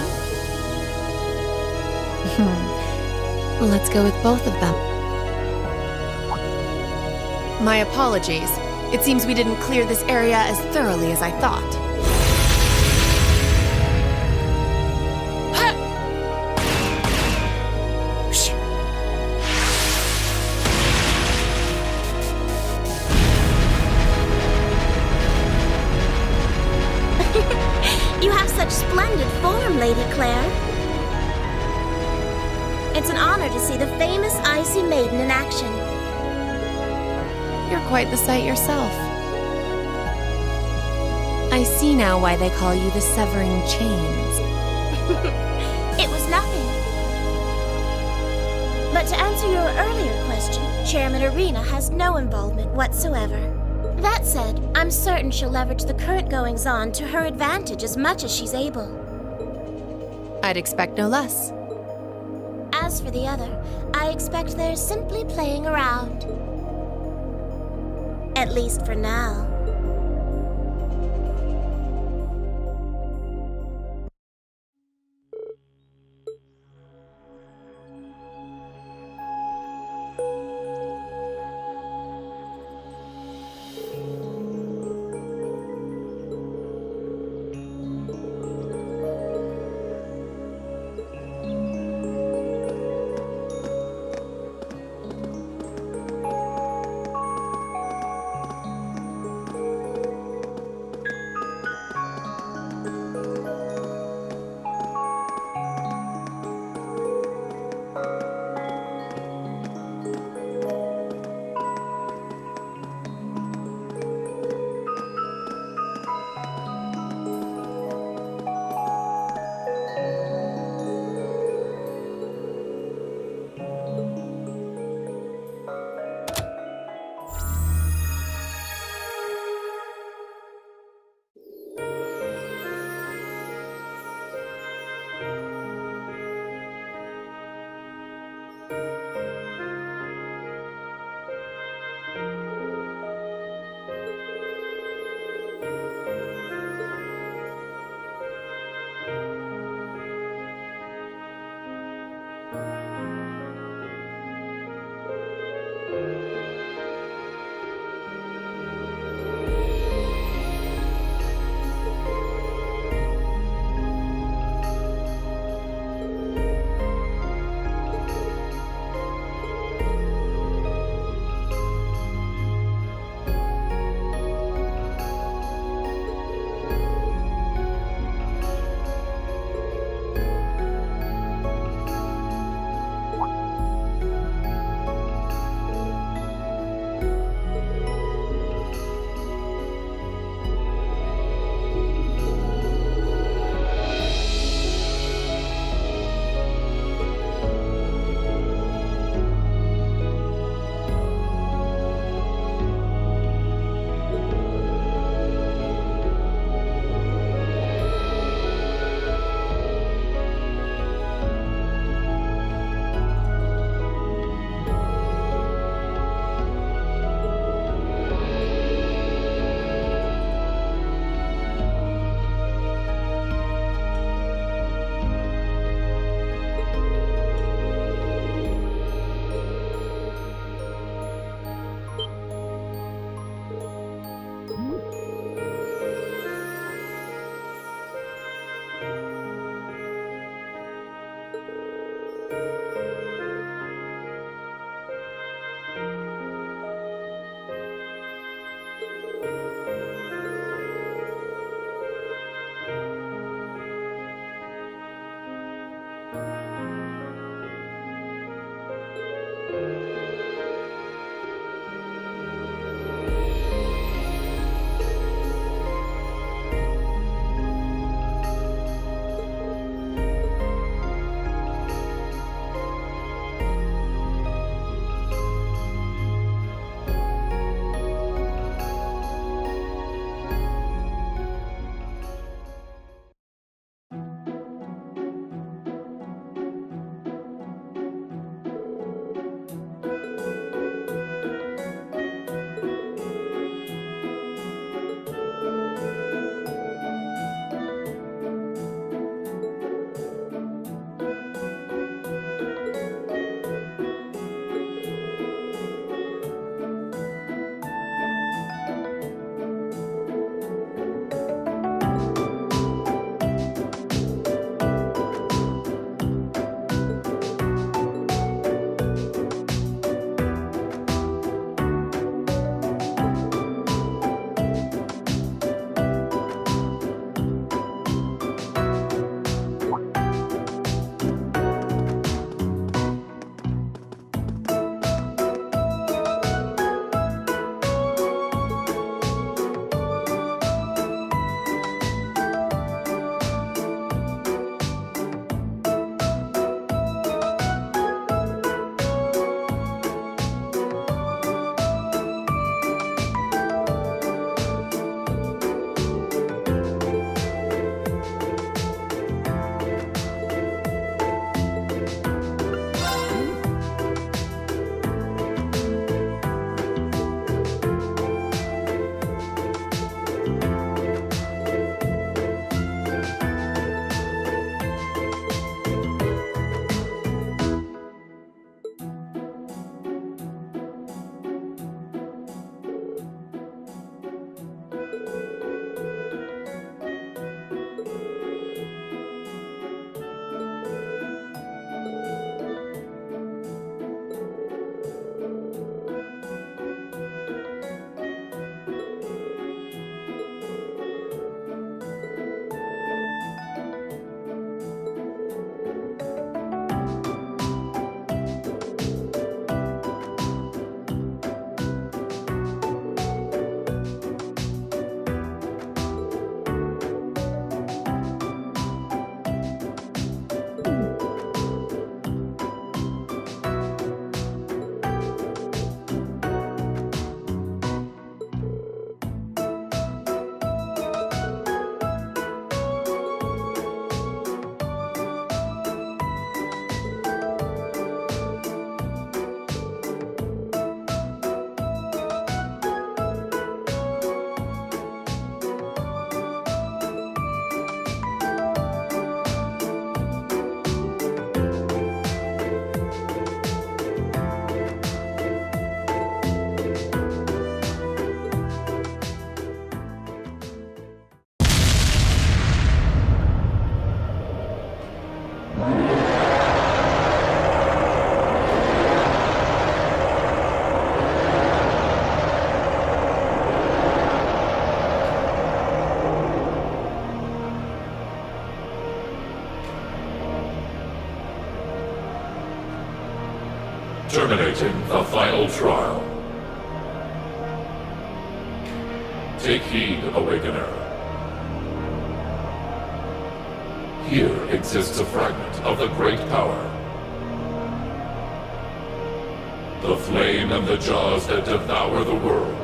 Let's go with both of them. My apologies. It seems we didn't clear this area as thoroughly as I thought. You have such splendid form, Lady Claire. It's an honor to see the famous Icy Maiden in action. You're quite the sight yourself. I see now why they call you the Severing Chains. It was nothing. But to answer your earlier question, Chairman Arena has no involvement whatsoever. That said, I'm certain she'll leverage the current goings-on to her advantage as much as she's able. I'd expect no less. As for the other, I expect they're simply playing around. At least for now. Awaiting the final trial. Take heed, Awakener. Here exists a fragment of the great power. The flame and the jaws that devour the world.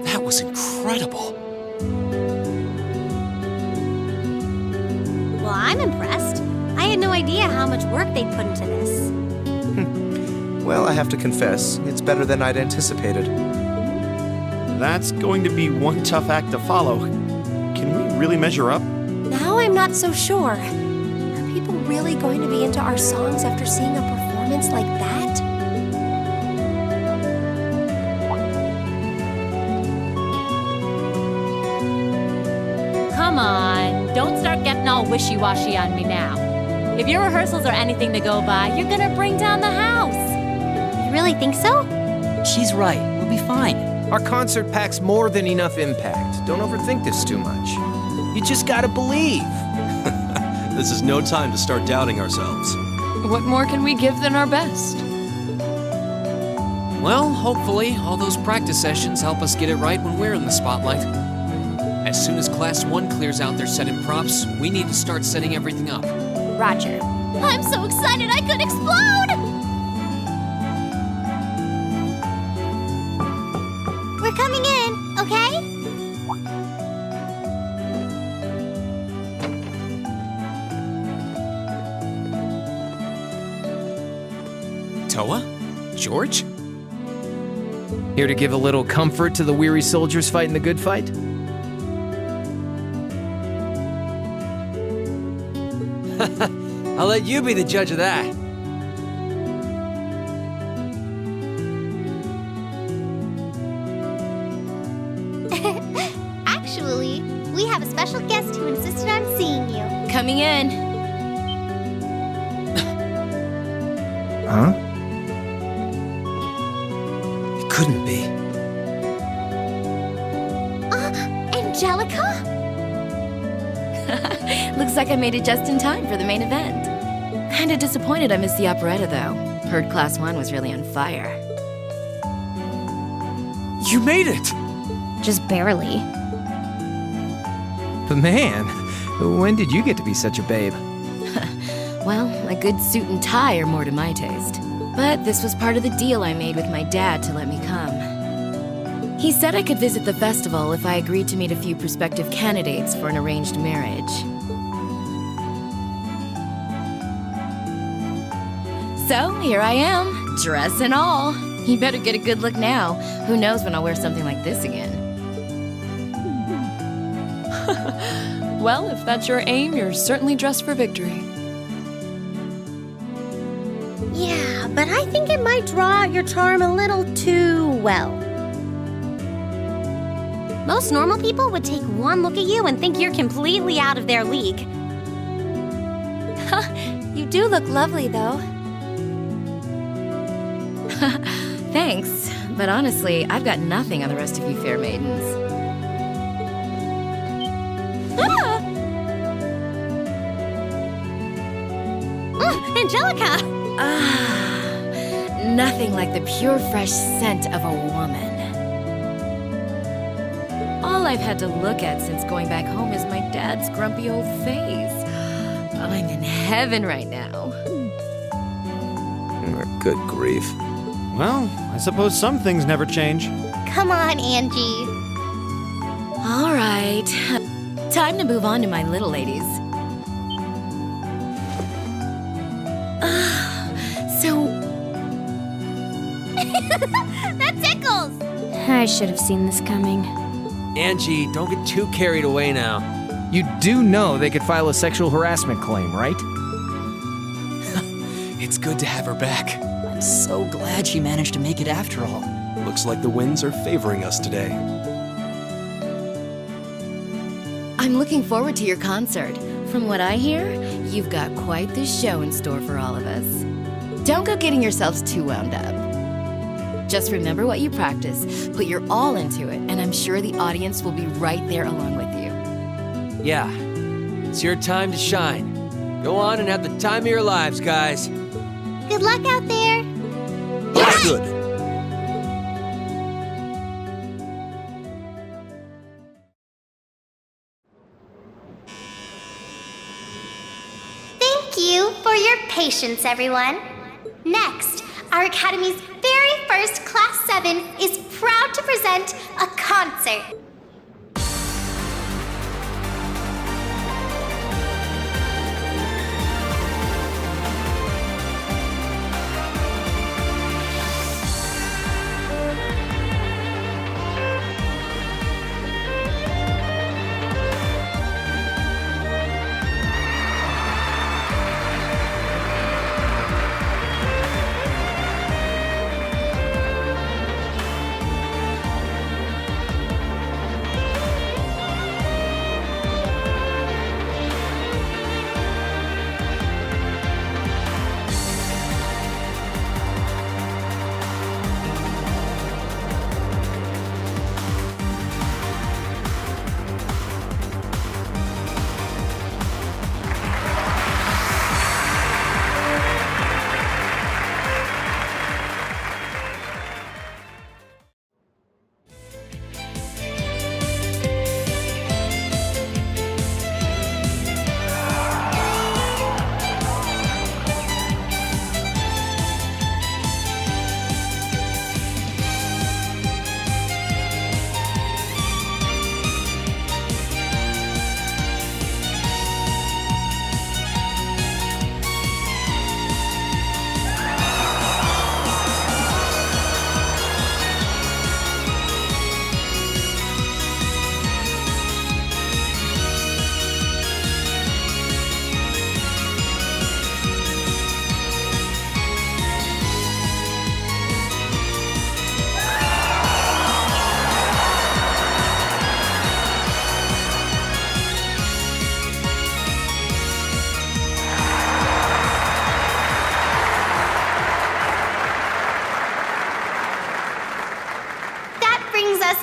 That was incredible. Well, I'm impressed. I had no idea how much work they'd put into this. Well, I have to confess, it's better than I'd anticipated. That's going to be one tough act to follow. Can we really measure up? Now I'm not so sure. Are people really going to be into our songs after seeing a performance like that? Come on, don't start getting all wishy-washy on me now. If your rehearsals are anything to go by, you're gonna bring down the house. You really think so? She's right. We'll be fine. Our concert packs more than enough impact. Don't overthink this too much. You just gotta believe. This is no time to start doubting ourselves. What more can we give than our best? Well, hopefully, all those practice sessions help us get it right when we're in the spotlight. As soon as Class 1 clears out their set and props, we need to start setting everything up. Roger. I'm so excited I could explode! We're coming in, okay? Toa? George? Here to give a little comfort to the weary soldiers fighting the good fight? I'll let you be the judge of that. Actually, we have a special guest who insisted on seeing you. Coming in. Huh? It couldn't be. Angelica? Looks like I made it just in time for the main event. Kinda disappointed I missed the operetta, though. Heard Class 1 was really on fire. You made it! Just barely. But man, when did you get to be such a babe? Well, a good suit and tie are more to my taste. But this was part of the deal I made with my dad to let me come. He said I could visit the festival if I agreed to meet a few prospective candidates for an arranged marriage. So, here I am, dress and all. You better get a good look now. Who knows when I'll wear something like this again. Well, if that's your aim, you're certainly dressed for victory. Yeah, but I think it might draw out your charm a little too well. Most normal people would take one look at you and think you're completely out of their league. You do look lovely, though. Thanks, but honestly, I've got nothing on the rest of you fair maidens. Angelica! Nothing like the pure, fresh scent of a woman. All I've had to look at since going back home is my dad's grumpy old face. I'm in heaven right now. Good grief. Well, I suppose some things never change. Come on, Angie. All right. Time to move on to my little ladies. So... That tickles! I should have seen this coming. Angie, don't get too carried away now. You do know they could file a sexual harassment claim, right? It's good to have her back. I'm so glad she managed to make it after all. Looks like the winds are favoring us today. I'm looking forward to your concert. From what I hear, you've got quite the show in store for all of us. Don't go getting yourselves too wound up. Just remember what you practice, put your all into it, and I'm sure the audience will be right there along with you. Yeah, it's your time to shine. Go on and have the time of your lives, guys. Good luck out there. Good. Thank you for your patience, everyone. Next, our Academy's very first Class 7 is proud to present a concert.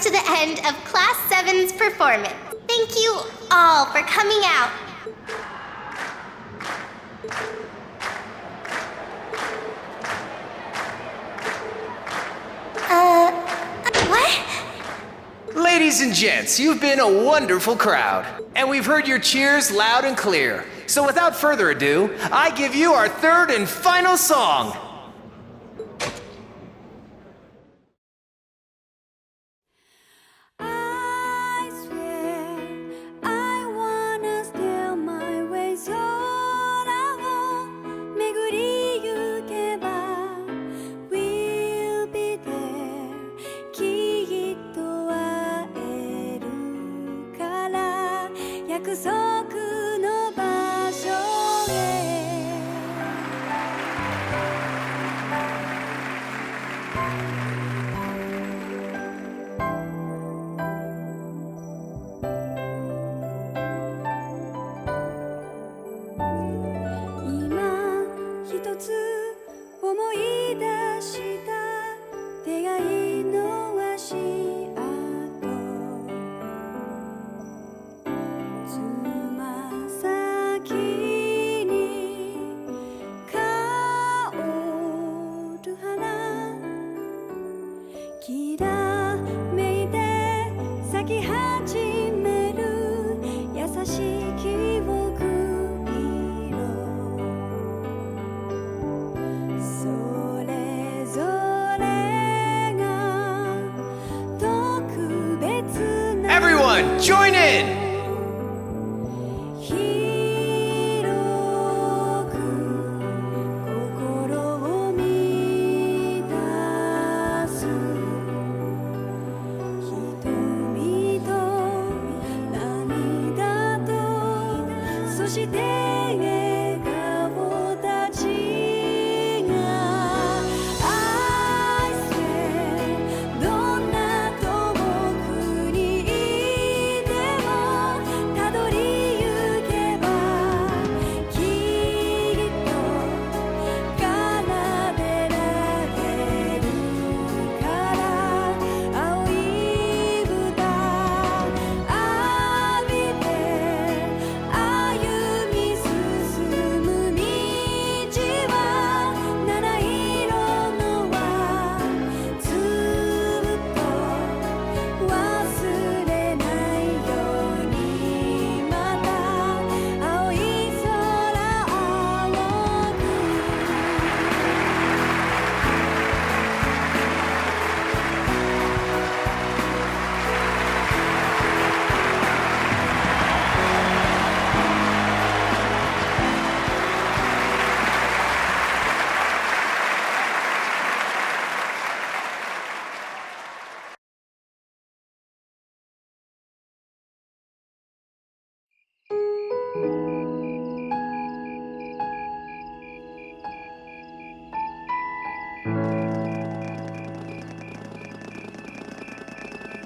To the end of Class 7's performance. Thank you all for coming out. What? Ladies and gents, you've been a wonderful crowd. And we've heard your cheers loud and clear. So without further ado, I give you our third and final song. win!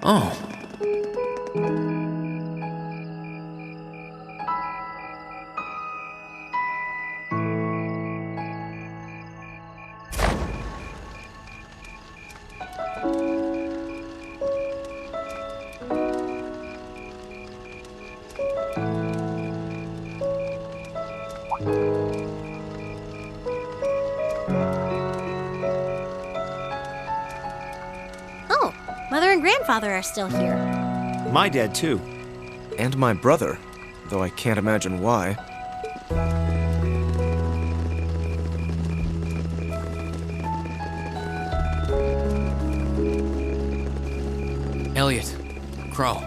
Oh. Mother and grandfather are still here. My dad, too. And my brother, though I can't imagine why. Elliot, Crow,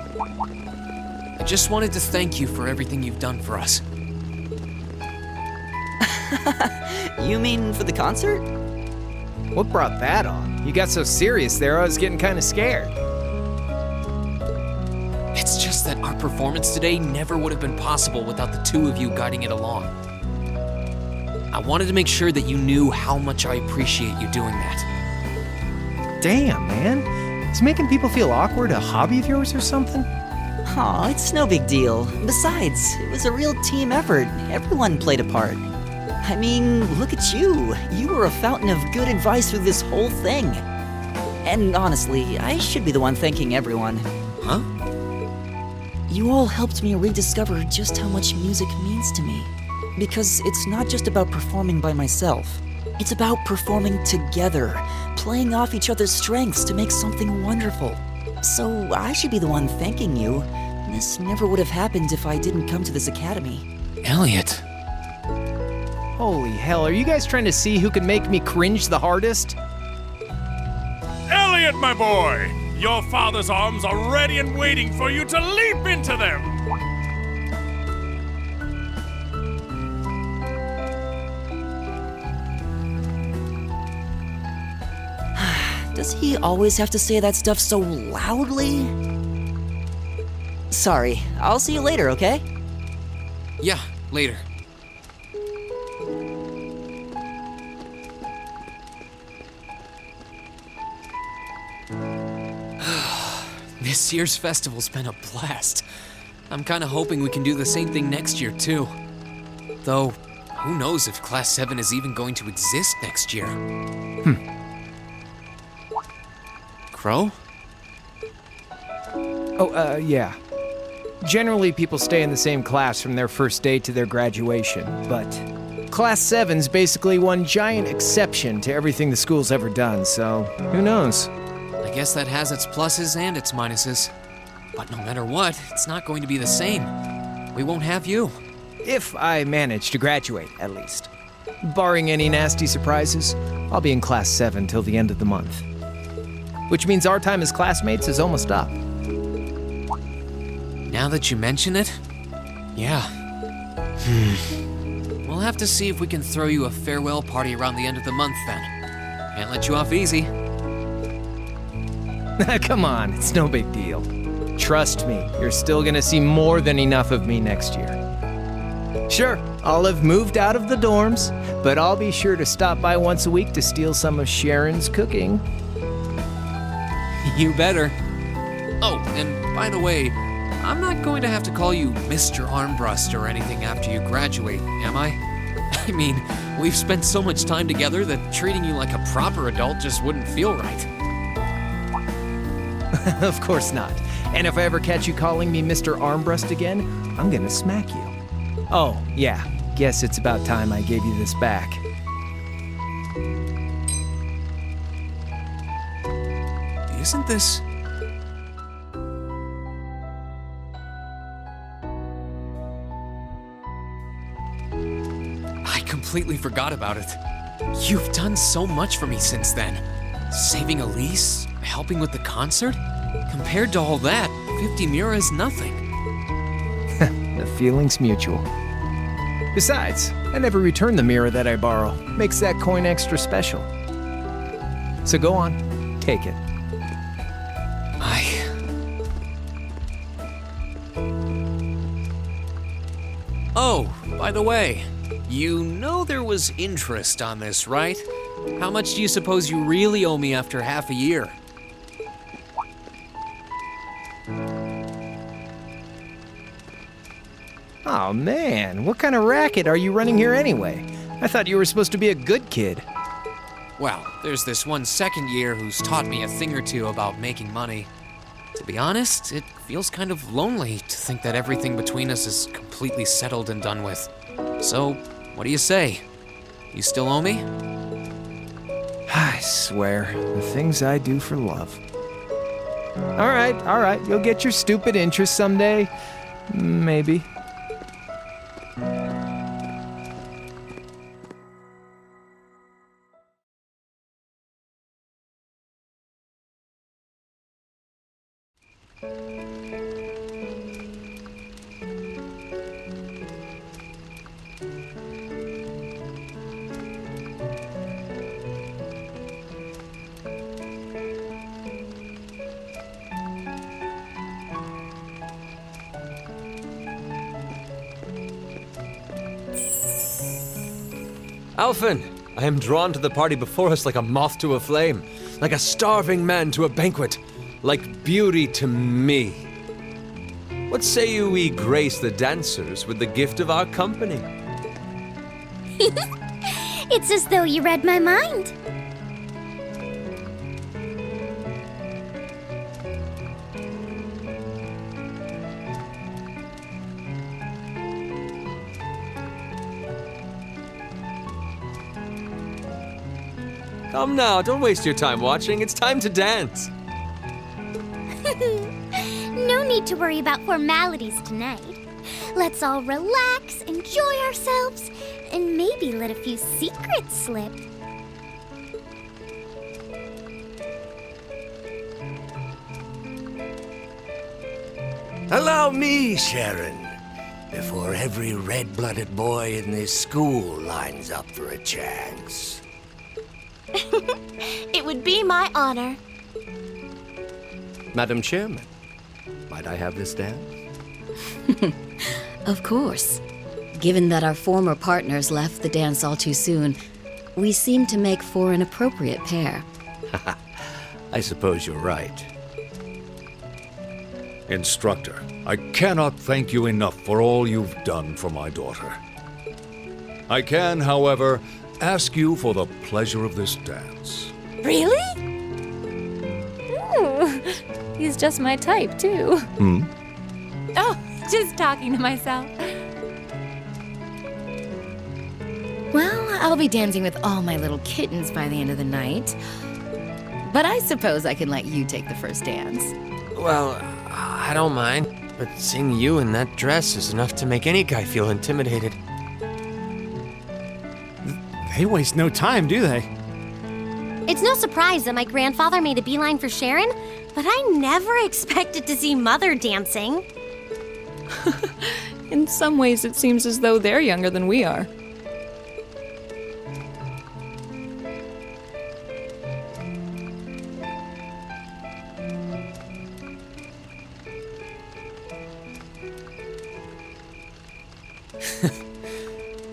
I just wanted to thank you for everything you've done for us. You mean for the concert? What brought that on? You got so serious there, I was getting kind of scared. It's just that our performance today never would have been possible without the two of you guiding it along. I wanted to make sure that you knew how much I appreciate you doing that. Damn, man. Is making people feel awkward a hobby of yours or something? Aw, it's no big deal. Besides, it was a real team effort. Everyone played a part. I mean, look at you. You were a fountain of good advice through this whole thing. And honestly, I should be the one thanking everyone. Huh? You all helped me rediscover just how much music means to me. Because it's not just about performing by myself. It's about performing together, playing off each other's strengths to make something wonderful. So I should be the one thanking you. This never would have happened if I didn't come to this academy. Elliot. Holy hell, are you guys trying to see who can make me cringe the hardest? Elliot, my boy! Your father's arms are ready and waiting for you to leap into them! Does he always have to say that stuff so loudly? Sorry, I'll see you later, okay? Yeah, later. This year's festival's been a blast. I'm kinda hoping we can do the same thing next year, too. Though, who knows if Class 7 is even going to exist next year. Crow? Oh, yeah. Generally, people stay in the same class from their first day to their graduation, but Class 7's basically one giant exception to everything the school's ever done, so who knows? I guess that has its pluses and its minuses. But no matter what, it's not going to be the same. We won't have you. If I manage to graduate, at least. Barring any nasty surprises, I'll be in Class 7 till the end of the month. Which means our time as classmates is almost up. Now that you mention it, yeah. We'll have to see if we can throw you a farewell party around the end of the month then. Can't let you off easy. Come on, it's no big deal. Trust me, you're still gonna see more than enough of me next year. Sure, I'll have moved out of the dorms, but I'll be sure to stop by once a week to steal some of Sharon's cooking. You better. Oh, and by the way, I'm not going to have to call you Mr. Armbrust or anything after you graduate, am I? I mean, we've spent so much time together that treating you like a proper adult just wouldn't feel right. Of course not. And if I ever catch you calling me Mr. Armbrust again, I'm gonna smack you. Oh, yeah. Guess it's about time I gave you this back. Isn't this... I completely forgot about it. You've done so much for me since then. Saving Elise, helping with the concert. Compared to all that, 50 Mira is nothing. The feeling's mutual. Besides, I never return the mirror that I borrow. Makes that coin extra special. So go on, take it. Oh, by the way, you know there was interest on this, right? How much do you suppose you really owe me after half a year? Oh man, what kind of racket are you running here anyway? I thought you were supposed to be a good kid. Well, there's this one second year who's taught me a thing or two about making money. To be honest, it feels kind of lonely to think that everything between us is completely settled and done with. So, what do you say? You still owe me? I swear, the things I do for love. All right, you'll get your stupid interest someday. Maybe. Alphen, I am drawn to the party before us like a moth to a flame, like a starving man to a banquet, like beauty to me. What say you we grace the dancers with the gift of our company? It's as though you read my mind. Come now, don't waste your time watching. It's time to dance. No need to worry about formalities tonight. Let's all relax, enjoy ourselves, and maybe let a few secrets slip. Allow me, Sharon, before every red-blooded boy in this school lines up for a chance. It would be my honor. Madam Chairman, might I have this dance? Of course. Given that our former partners left the dance all too soon, we seem to make for an appropriate pair. I suppose you're right. Instructor, I cannot thank you enough for all you've done for my daughter. I can, however, ask you for the pleasure of this dance. Really? Ooh, he's just my type, too. Oh, just talking to myself. Well, I'll be dancing with all my little kittens by the end of the night. But I suppose I can let you take the first dance. Well, I don't mind, but seeing you in that dress is enough to make any guy feel intimidated. They waste no time, do they? It's no surprise that my grandfather made a beeline for Sharon, but I never expected to see Mother dancing. In some ways, it seems as though they're younger than we are.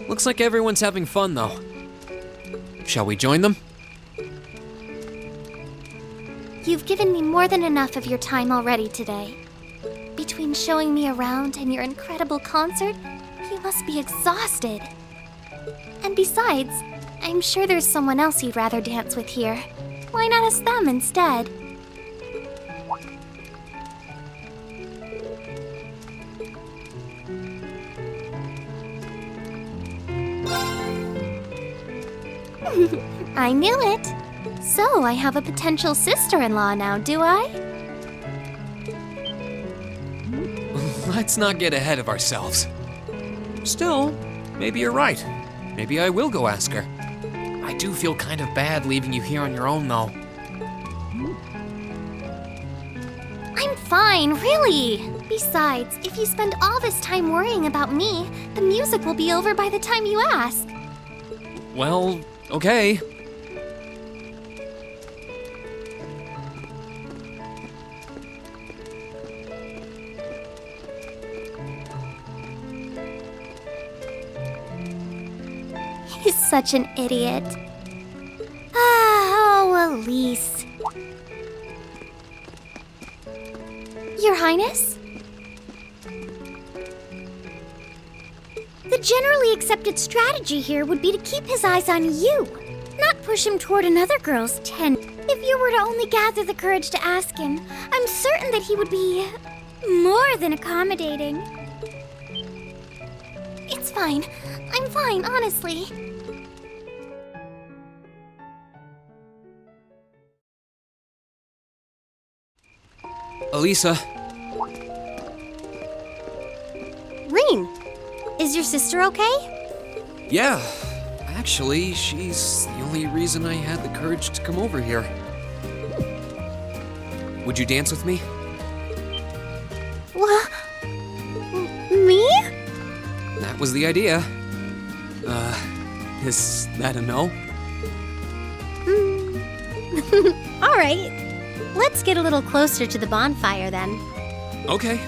Looks like everyone's having fun, though. Shall we join them? You've given me more than enough of your time already today. Between showing me around and your incredible concert, you must be exhausted. And besides, I'm sure there's someone else you'd rather dance with here. Why not ask them instead? I knew it. So, I have a potential sister-in-law now, do I? Let's not get ahead of ourselves. Still, maybe you're right. Maybe I will go ask her. I do feel kind of bad leaving you here on your own, though. I'm fine, really. Besides, if you spend all this time worrying about me, the music will be over by the time you ask. Well, okay. He's such an idiot. Oh, Elise. Your Highness? The generally accepted strategy here would be to keep his eyes on you, not push him toward another girl's tent. If you were to only gather the courage to ask him, I'm certain that he would be more than accommodating. It's fine. I'm fine, honestly. Elisa. Reem, is your sister okay? Yeah. Actually, she's the only reason I had the courage to come over here. Would you dance with me? What? Me? That was the idea. Is that a no? All right. Let's get a little closer to the bonfire then. Okay.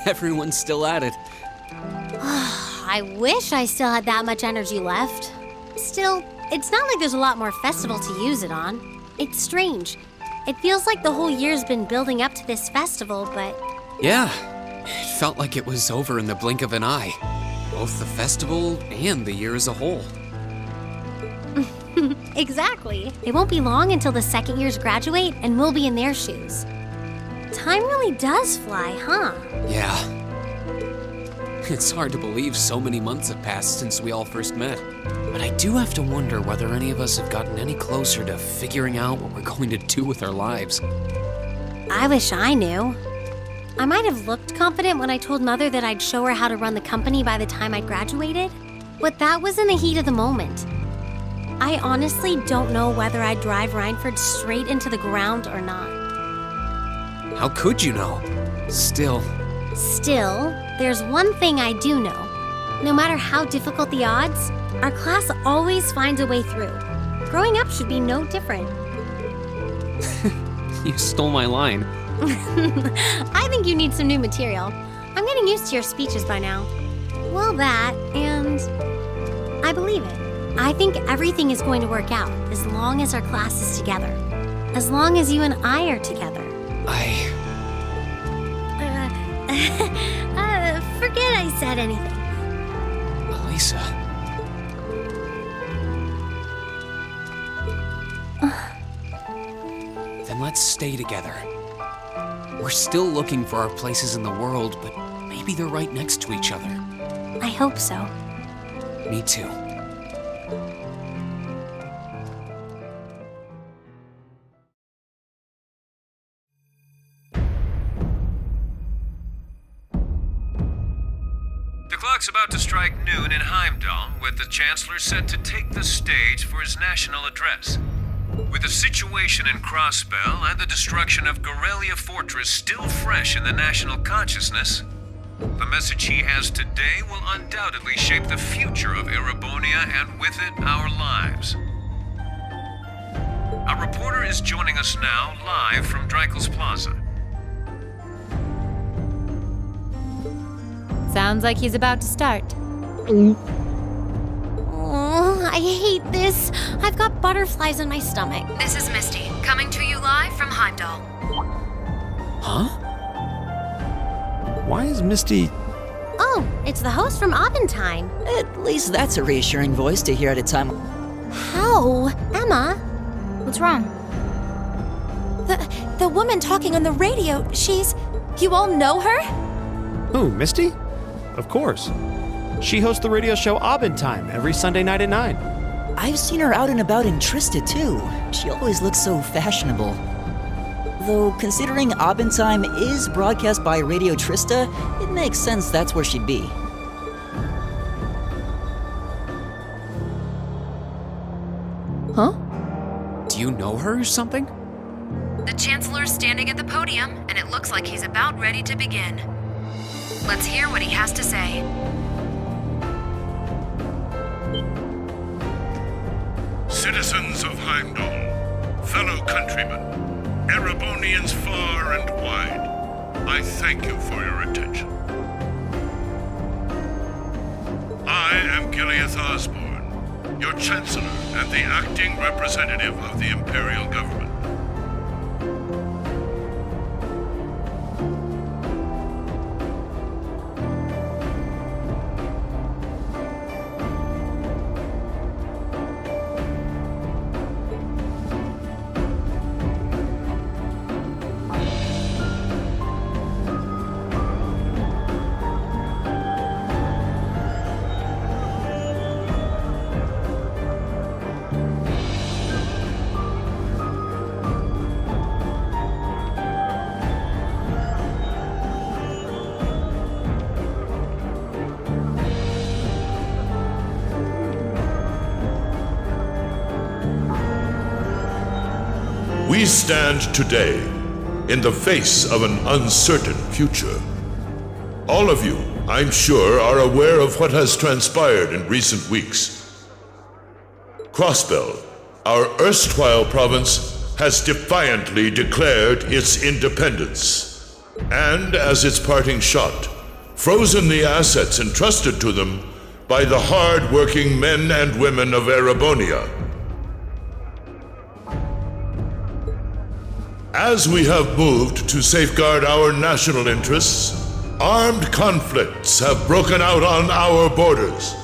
Everyone's still at it. I wish I still had that much energy left. Still, it's not like there's a lot more festival to use it on. It's strange. It feels like the whole year's been building up to this festival, but... Yeah, it felt like it was over in the blink of an eye. Both the festival and the year as a whole. Exactly. It won't be long until the second years graduate and we'll be in their shoes. Time really does fly, huh? Yeah. It's hard to believe so many months have passed since we all first met. But I do have to wonder whether any of us have gotten any closer to figuring out what we're going to do with our lives. I wish I knew. I might have looked confident when I told Mother that I'd show her how to run the company by the time I graduated, but that was in the heat of the moment. I honestly don't know whether I'd drive Rhineford straight into the ground or not. How could you know? Still, there's one thing I do know. No matter how difficult the odds, our class always finds a way through. Growing up should be no different. You stole my line. I think you need some new material. I'm getting used to your speeches by now. Well, that, and I believe it. I think everything is going to work out as long as our class is together. As long as you and I are together. Forget I said anything. Elisa. Then let's stay together. We're still looking for our places in the world, but maybe they're right next to each other. I hope so. Me too. The clock's about to strike noon in Heimdall, with the Chancellor set to take the stage for his national address. With the situation in Crossbell and the destruction of Gorelia Fortress still fresh in the national consciousness, the message he has today will undoubtedly shape the future of Erebonia and with it, our lives. Our reporter is joining us now live from Dreikel's Plaza. Sounds like he's about to start. Oh, I hate this. I've got butterflies in my stomach. This is Misty, coming to you live from Heimdall. Huh? Why is Misty... Oh, it's the host from Abendtime. At least that's a reassuring voice to hear at a time. How? Emma? What's wrong? The woman talking on the radio, she's... You all know her? Who, Misty? Of course. She hosts the radio show Abendtime every Sunday night at 9. I've seen her out and about in Trista, too. She always looks so fashionable. Though, considering Abendtime is broadcast by Radio Trista, it makes sense that's where she'd be. Huh? Do you know her or something? The Chancellor's standing at the podium, and it looks like he's about ready to begin. Let's hear what he has to say. Citizens of Heimdall, fellow countrymen, Erebonians far and wide, I thank you for your attention. I am Gileath Osborne, your Chancellor and the acting representative of the Imperial Government. We stand today in the face of an uncertain future. All of you, I'm sure, are aware of what has transpired in recent weeks. Crossbell, our erstwhile province, has defiantly declared its independence, and as its parting shot, frozen the assets entrusted to them by the hard-working men and women of Erebonia. As we have moved to safeguard our national interests, armed conflicts have broken out on our borders.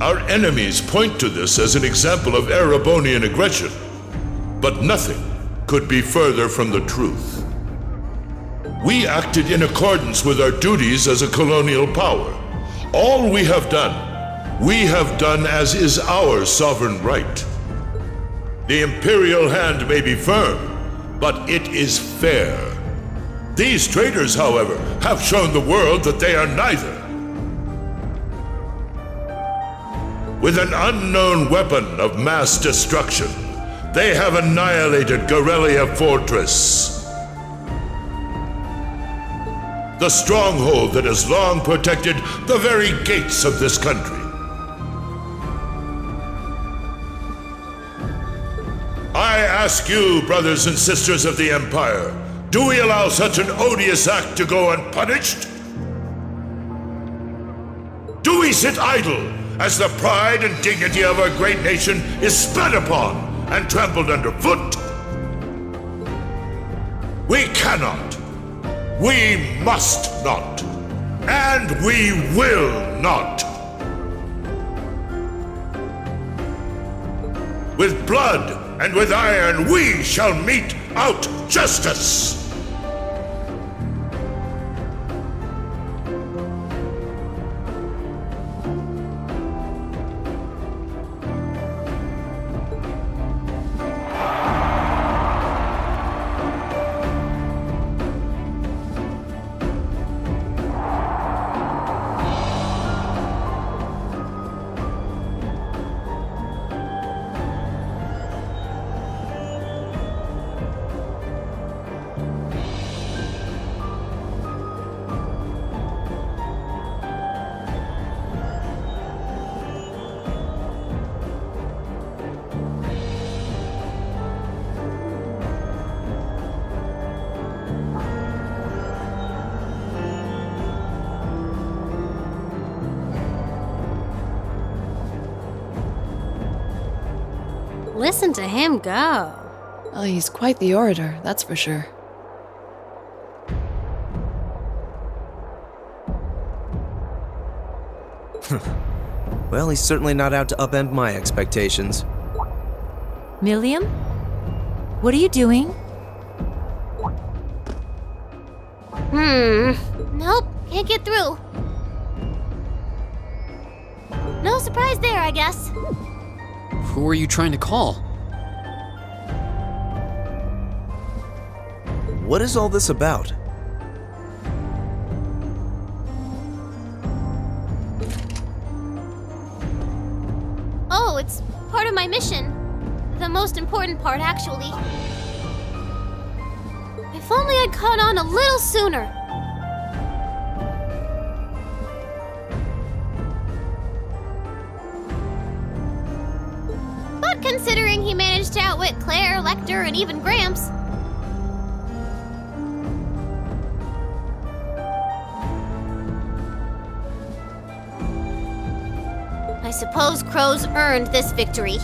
Our enemies point to this as an example of Erebonian aggression, but nothing could be further from the truth. We acted in accordance with our duties as a colonial power. All we have done as is our sovereign right. The imperial hand may be firm, but it is fair. These traitors, however, have shown the world that they are neither. With an unknown weapon of mass destruction, they have annihilated Gorelia Fortress, the stronghold that has long protected the very gates of this country. I ask you, brothers and sisters of the Empire, do we allow such an odious act to go unpunished? Do we sit idle as the pride and dignity of our great nation is spat upon and trampled underfoot? We cannot, we must not, and we will not. With blood and with iron we shall mete out justice. Listen to him go. Oh, he's quite the orator, that's for sure. Well, he's certainly not out to upend my expectations. Milliam? What are you doing? Nope, can't get through. No surprise there, I guess. Who are you trying to call? What is all this about? Oh, it's part of my mission. The most important part, actually. If only I'd caught on a little sooner. But considering he managed to outwit Claire, Lecter, and even Gramps, I suppose Crow's earned this victory.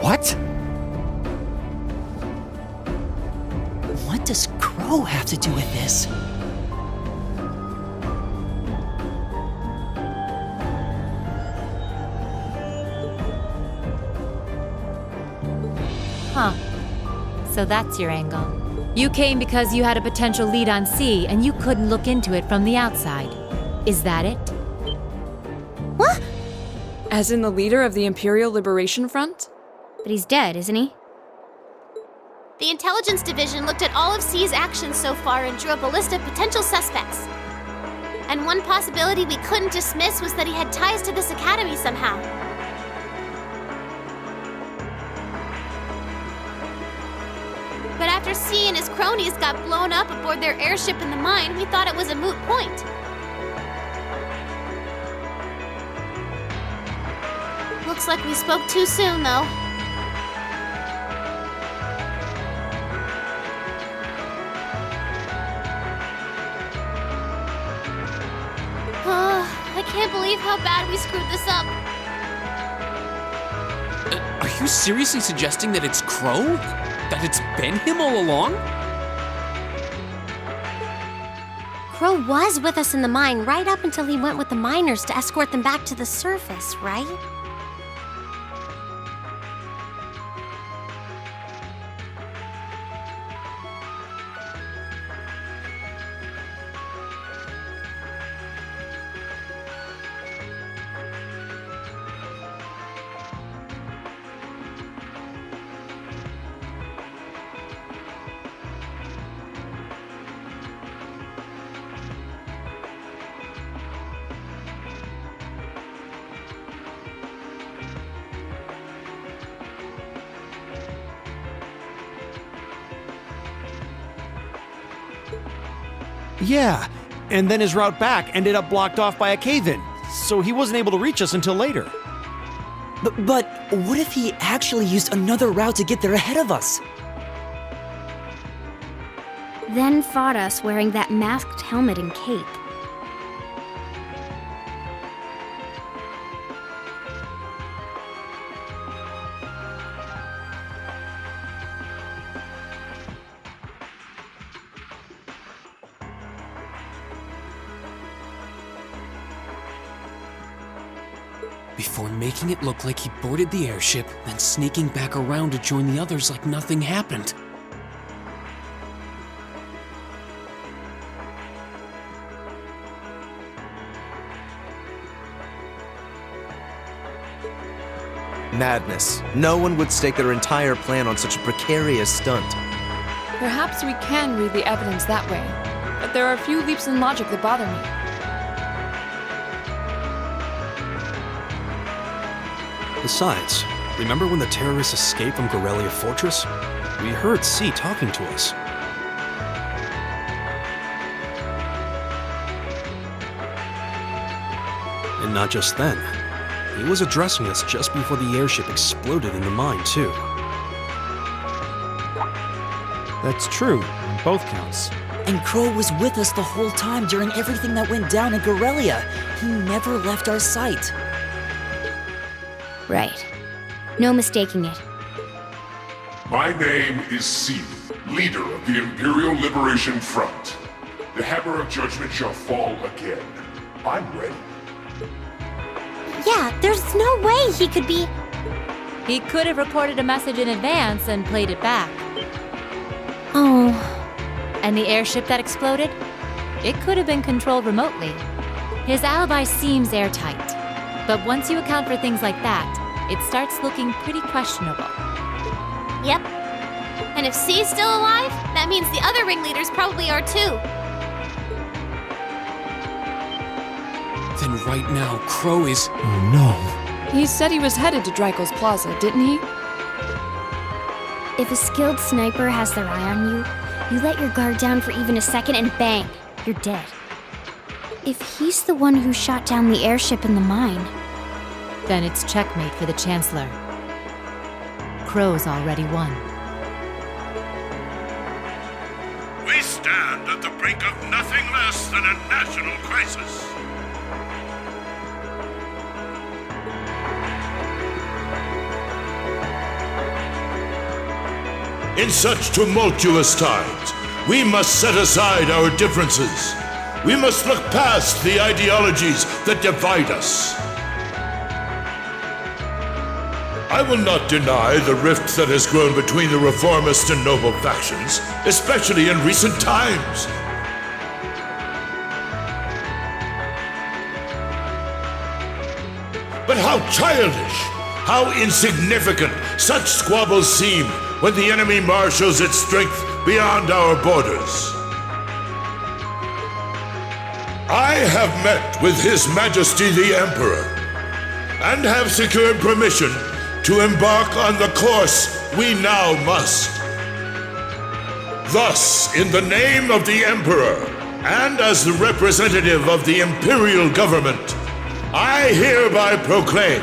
What? What does Crow have to do with this? Huh. So that's your angle. You came because you had a potential lead on C and you couldn't look into it from the outside. Is that it? What? As in the leader of the Imperial Liberation Front? But he's dead, isn't he? The Intelligence Division looked at all of C's actions so far and drew up a list of potential suspects. And one possibility we couldn't dismiss was that he had ties to this academy somehow. But after C and his cronies got blown up aboard their airship in the mine, we thought it was a moot point. Looks like we spoke too soon, though. I can't believe how bad we screwed this up. Are you seriously suggesting that it's Crow? That it's been him all along? Crow was with us in the mine right up until he went with the miners to escort them back to the surface, right? Yeah, and then his route back ended up blocked off by a cave-in, so he wasn't able to reach us until later. But what if he actually used another route to get there ahead of us? Then fought us wearing that masked helmet and cape. Before making it look like he boarded the airship, then sneaking back around to join the others like nothing happened. Madness. No one would stake their entire plan on such a precarious stunt. Perhaps we can read the evidence that way, but there are a few leaps in logic that bother me. Besides, remember when the terrorists escaped from Gorelia Fortress? We heard C talking to us. And not just then. He was addressing us just before the airship exploded in the mine, too. That's true, on both counts. And Crow was with us the whole time during everything that went down in Gorelia. He never left our sight. Right. No mistaking it. My name is C, leader of the Imperial Liberation Front. The hammer of judgment shall fall again. I'm ready. Yeah, there's no way he could be... He could have recorded a message in advance and played it back. Oh. And the airship that exploded? It could have been controlled remotely. His alibi seems airtight. But once you account for things like that, it starts looking pretty questionable. Yep. And if C's still alive, that means the other ringleaders probably are too. Then right now, Crow is... Oh no. He said he was headed to Drykel's Plaza, didn't he? If a skilled sniper has their eye on you, you let your guard down for even a second and bang, you're dead. If he's the one who shot down the airship in the mine... Then it's checkmate for the Chancellor. Crow's already won. We stand at the brink of nothing less than a national crisis. In such tumultuous times, we must set aside our differences. We must look past the ideologies that divide us. I will not deny the rift that has grown between the reformist and noble factions, especially in recent times. But how childish, how insignificant such squabbles seem when the enemy marshals its strength beyond our borders. I have met with His Majesty the Emperor, and have secured permission to embark on the course we now must. Thus, in the name of the Emperor, and as the representative of the Imperial Government, I hereby proclaim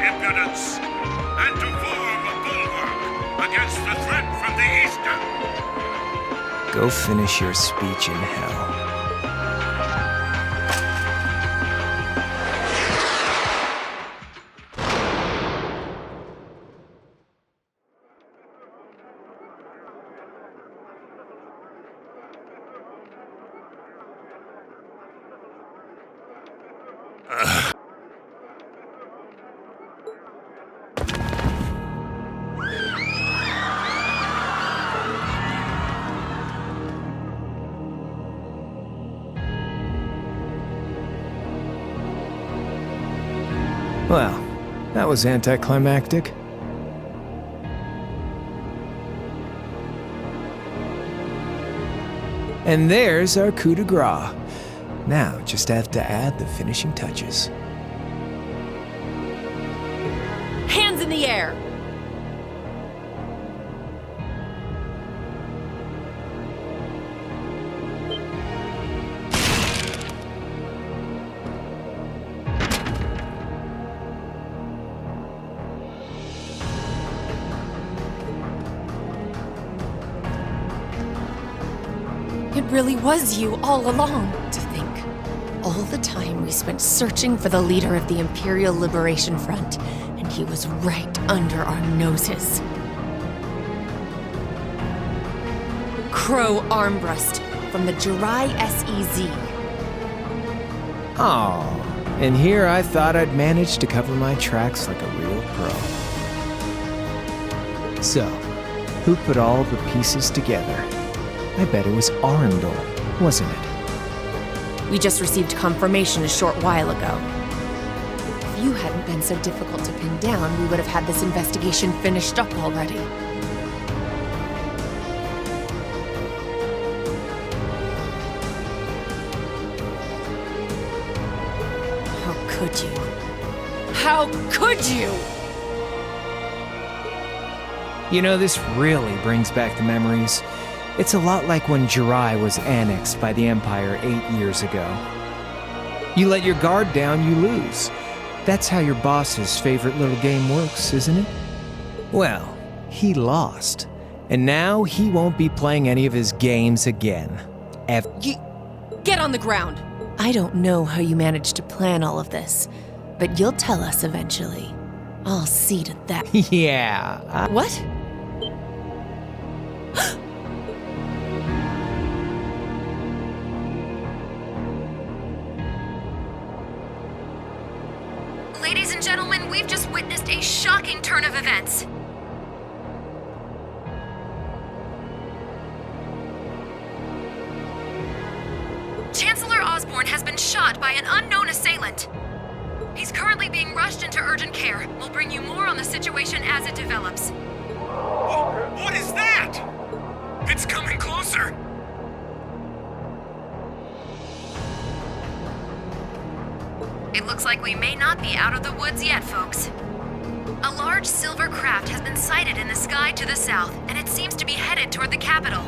impudence, and to form a bulwark against the threat from the eastern. Go finish your speech in hell. Well, that was anticlimactic. And there's our coup de grace. Now, just have to add the finishing touches. Hands in the air! It really was you all along. To think, all the time we spent searching for the leader of the Imperial Liberation Front, and he was right under our noses. Crow Armbrust from the Jirai SEZ. Aw, and here I thought I'd managed to cover my tracks like a real pro. So, who put all the pieces together? I bet it was Arundel, wasn't it? We just received confirmation a short while ago. If you hadn't been so difficult to pin down, we would have had this investigation finished up already. How could you? How could you? You know, this really brings back the memories. It's a lot like when Jirai was annexed by the Empire 8 years ago. You let your guard down, you lose. That's how your boss's favorite little game works, isn't it? Well, he lost. And now he won't be playing any of his games again. Get on the ground! I don't know how you managed to plan all of this, but you'll tell us eventually. I'll see to that. Yeah. What? Ladies and gentlemen, we've just witnessed a shocking turn of events. Chancellor Osborne has been shot by an unknown assailant. He's currently being rushed into urgent care. We'll bring you more on the situation as it develops. What is that? It's coming closer. It looks like we may not be out of the woods yet, folks. A large silver craft has been sighted in the sky to the south, and it seems to be headed toward the capital.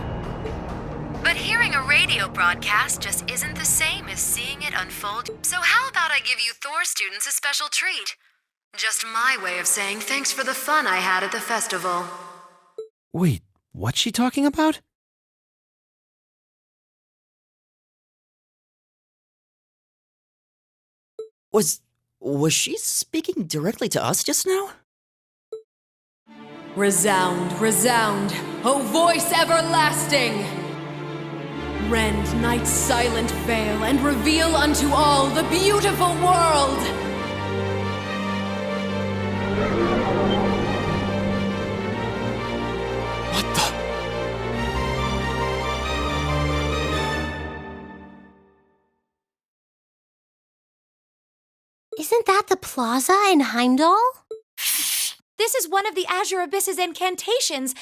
But hearing a radio broadcast just isn't the same as seeing it unfold. So how about I give you Thor students a special treat? Just my way of saying thanks for the fun I had at the festival. Wait, what's she talking about? Was she speaking directly to us just now? Resound, resound, O voice everlasting! Rend night's silent veil and reveal unto all the beautiful world! What the? Isn't that the plaza in Heimdall? This is one of the Azure Abyss's incantations.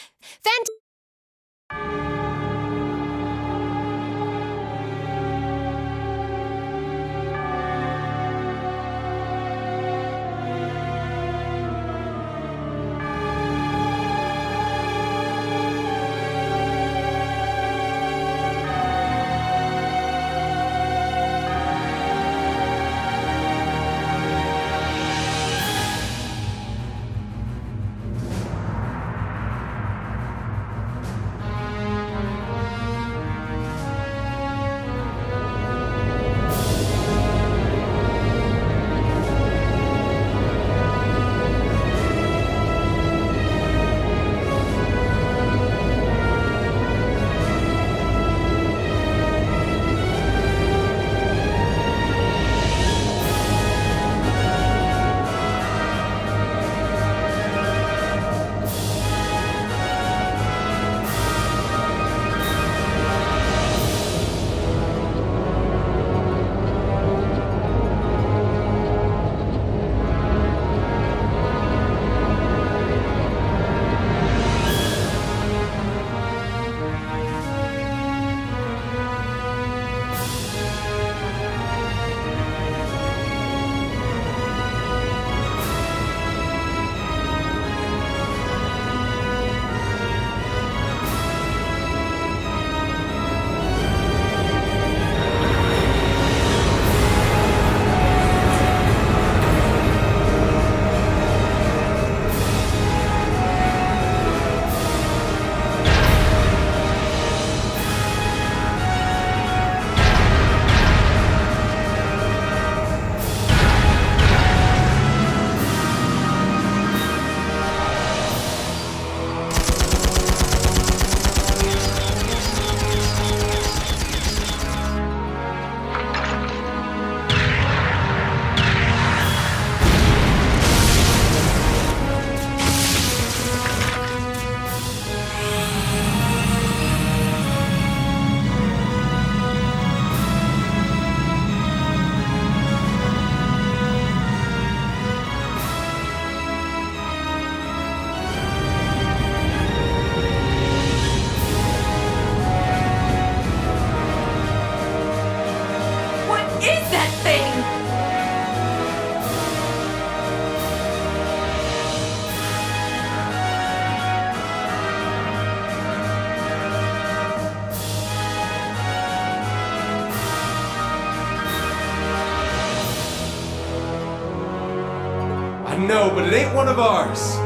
No, but it ain't one of ours.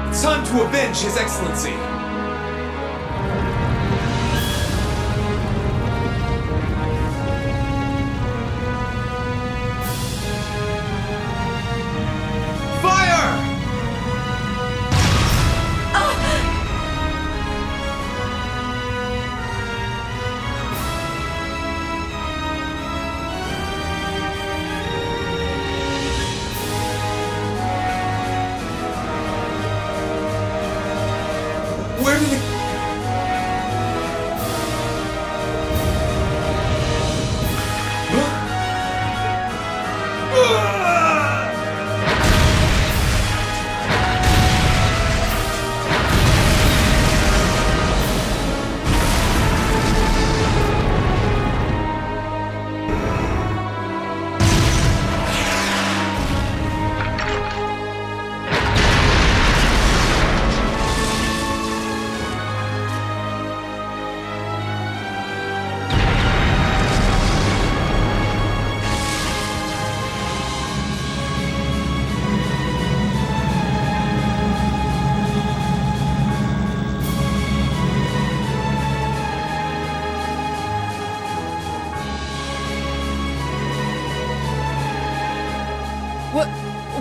It's time to avenge His Excellency. Where did it...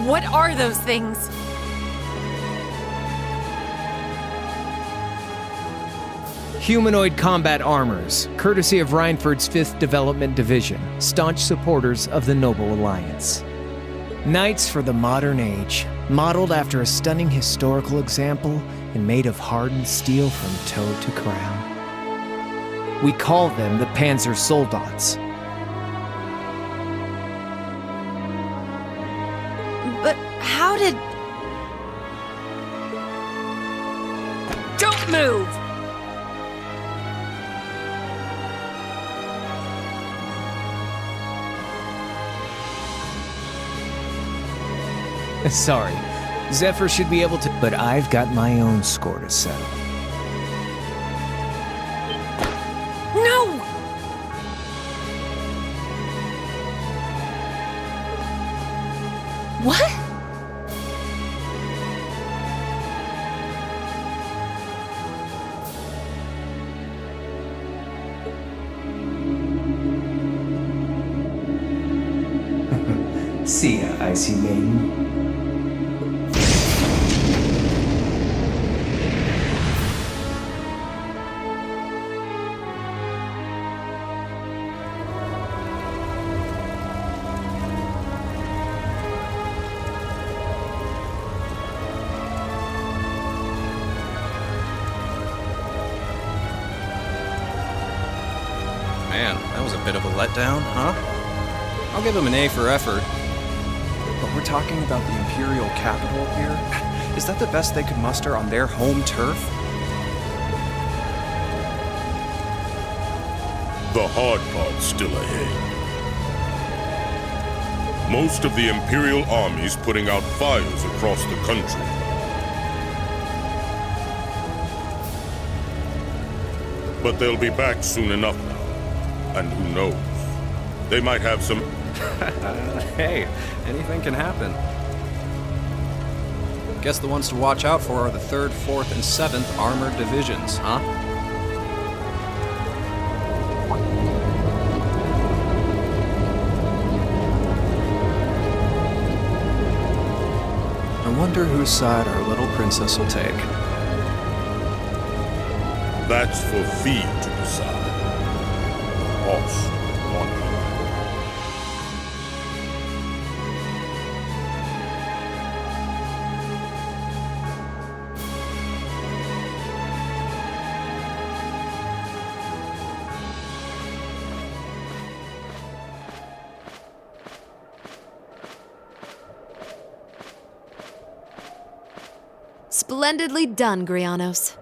What are those things? Humanoid combat armors, courtesy of Reinford's 5th Development Division, staunch supporters of the Noble Alliance. Knights for the modern age, modeled after a stunning historical example and made of hardened steel from toe to crown. We call them the Panzer Soldats. But how did... Don't move! Sorry, Zephyr should be able to, but I've got my own score to settle. No! What? See ya, Icy Maiden. Man, that was a bit of a letdown, huh? I'll give them an A for effort. But we're talking about the Imperial capital here? Is that the best they could muster on their home turf? The hard part's still ahead. Most of the Imperial army's putting out fires across the country. But they'll be back soon enough now. And who knows? They might have some... Hey, anything can happen. Guess the ones to watch out for are the 3rd, 4th, and 7th Armored Divisions, huh? I wonder whose side our little princess will take. That's for Fee to decide. The boss won her. Splendidly done, Grianos.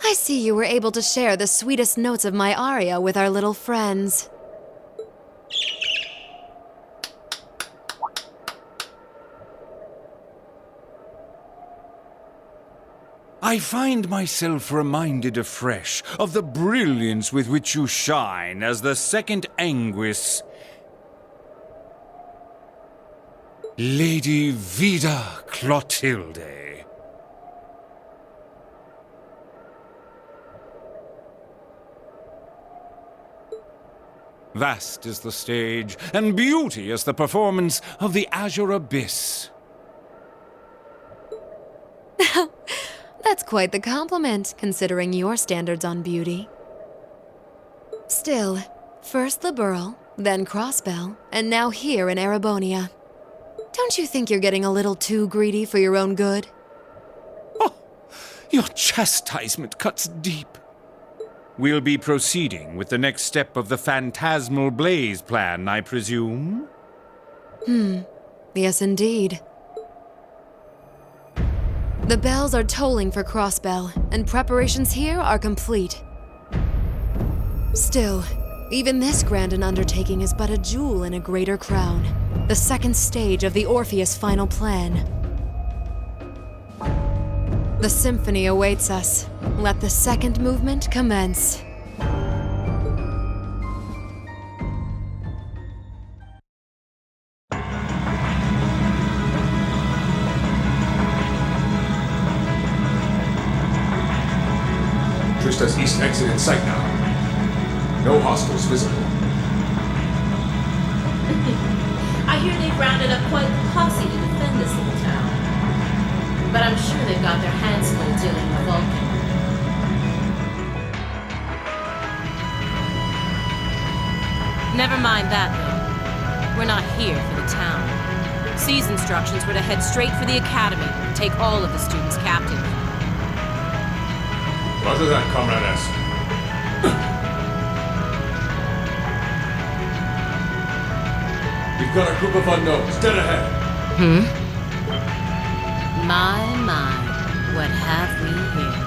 I see you were able to share the sweetest notes of my aria with our little friends. I I find myself reminded afresh of the brilliance with which you shine as the second Anguis. Lady Vida Clotilde. Vast is the stage, and beauteous the performance of the Azure Abyss. That's quite the compliment, considering your standards on beauty. Still, first the Burl, then Crossbell, and now here in Erebonia. Don't you think you're getting a little too greedy for your own good? Your chastisement cuts deep. We'll be proceeding with the next step of the Phantasmal Blaze plan, I presume? Yes, indeed. The bells are tolling for Crossbell, and preparations here are complete. Still, even this grand an undertaking is but a jewel in a greater crown, the second stage of the Orpheus final plan. The symphony awaits us. Let the second movement commence. Trista's east exit in sight now. No hostiles visible. I hear they've rounded up quite the posse to defend this little town. But I'm sure they've got their hands full dealing with Vulcan. Never mind that, though. We're not here for the town. C's instructions were to head straight for the academy and take all of the students captive. Roger that, Comrade S. We've got a group of unknowns dead ahead. My, what have we here?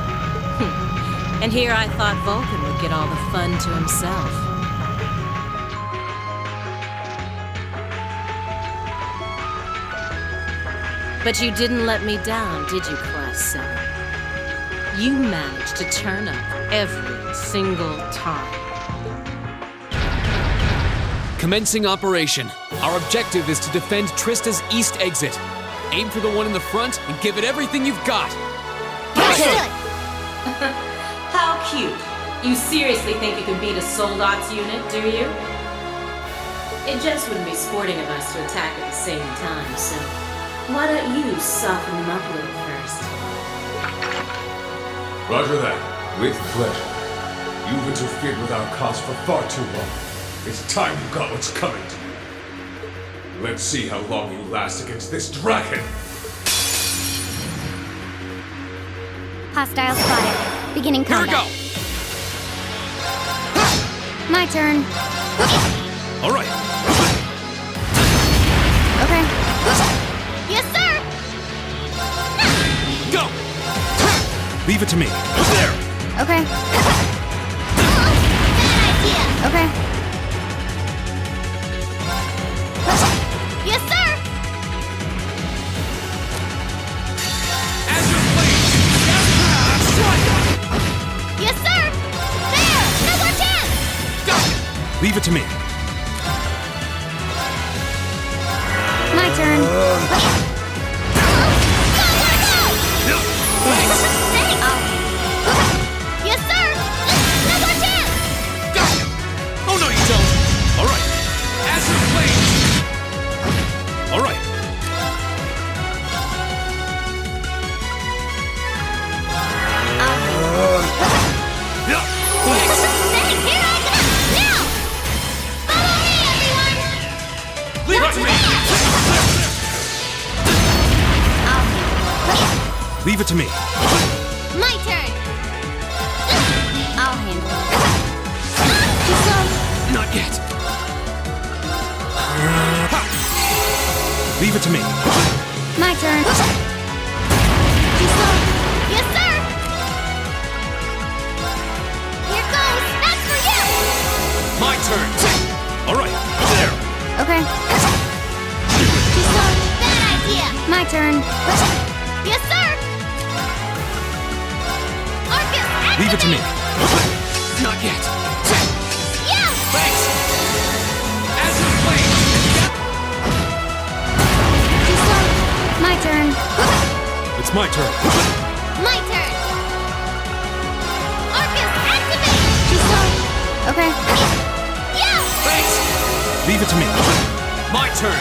And here I thought Vulcan would get all the fun to himself. But you didn't let me down, did you, Class 7? You managed to turn up every single time. Commencing operation. Our objective is to defend Trista's east exit. Aim for the one in the front and give it everything you've got. How cute. You seriously think you can beat a Soldot's unit, do you? It just wouldn't be sporting of us to attack at the same time, so why don't you soften them up a little first? Roger that. With pleasure. You've interfered with our cause for far too long. It's time you got what's coming to you. Let's see how long you last against this dragon. Hostile spotted. Beginning combat. Here we go! My turn. All right. Okay. Yes, sir! Go! Leave it to me. There! Okay. Okay. Yes, sir! Yes, sir! There! No more chance! Leave it to me. My turn. Thanks. Yes, sir! No more chance! Oh, no, you don't! All right. Azure Blade! All right. Thanks! Here I come! Now! Follow me, everyone! Leave it to me! Leave it to me. My turn! I'll handle it. Not yet. Leave it to me. My turn. Yes, sir! Here goes! That's for you! My turn. All right. There. Okay. Bad idea! My turn. Yes, sir! Leave it to me. Not yet. Yeah! Thanks! As you play! Too slow. My turn. It's my turn. My turn! Arcus, activate! Too slow. Okay. Yeah! Thanks! Leave it to me. My turn!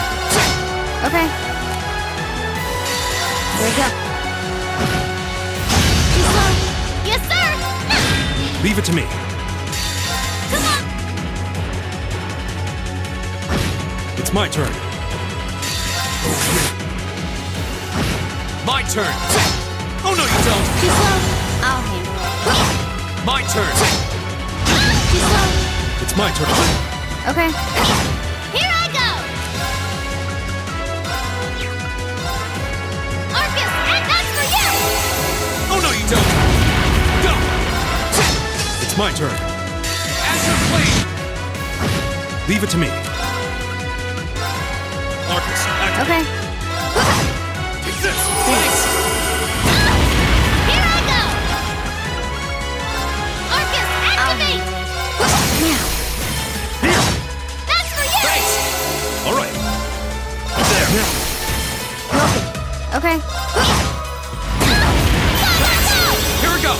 Okay. Here we go. Too slow. Yes, sir! Leave it to me. Come on! It's my turn. My turn! Oh no, you don't! Too slow. I'll handle it. My turn! Too slow. It's my turn. Okay. Here I go! Arcus, and that's for you! Oh no, you don't! Go! It's my turn. As you play! Leave it to me. Arcus, activate. Okay. Take this! Thanks! Here I go! Arcus, activate! Now. That's for you! Thanks! All right. There. Okay. Here we go!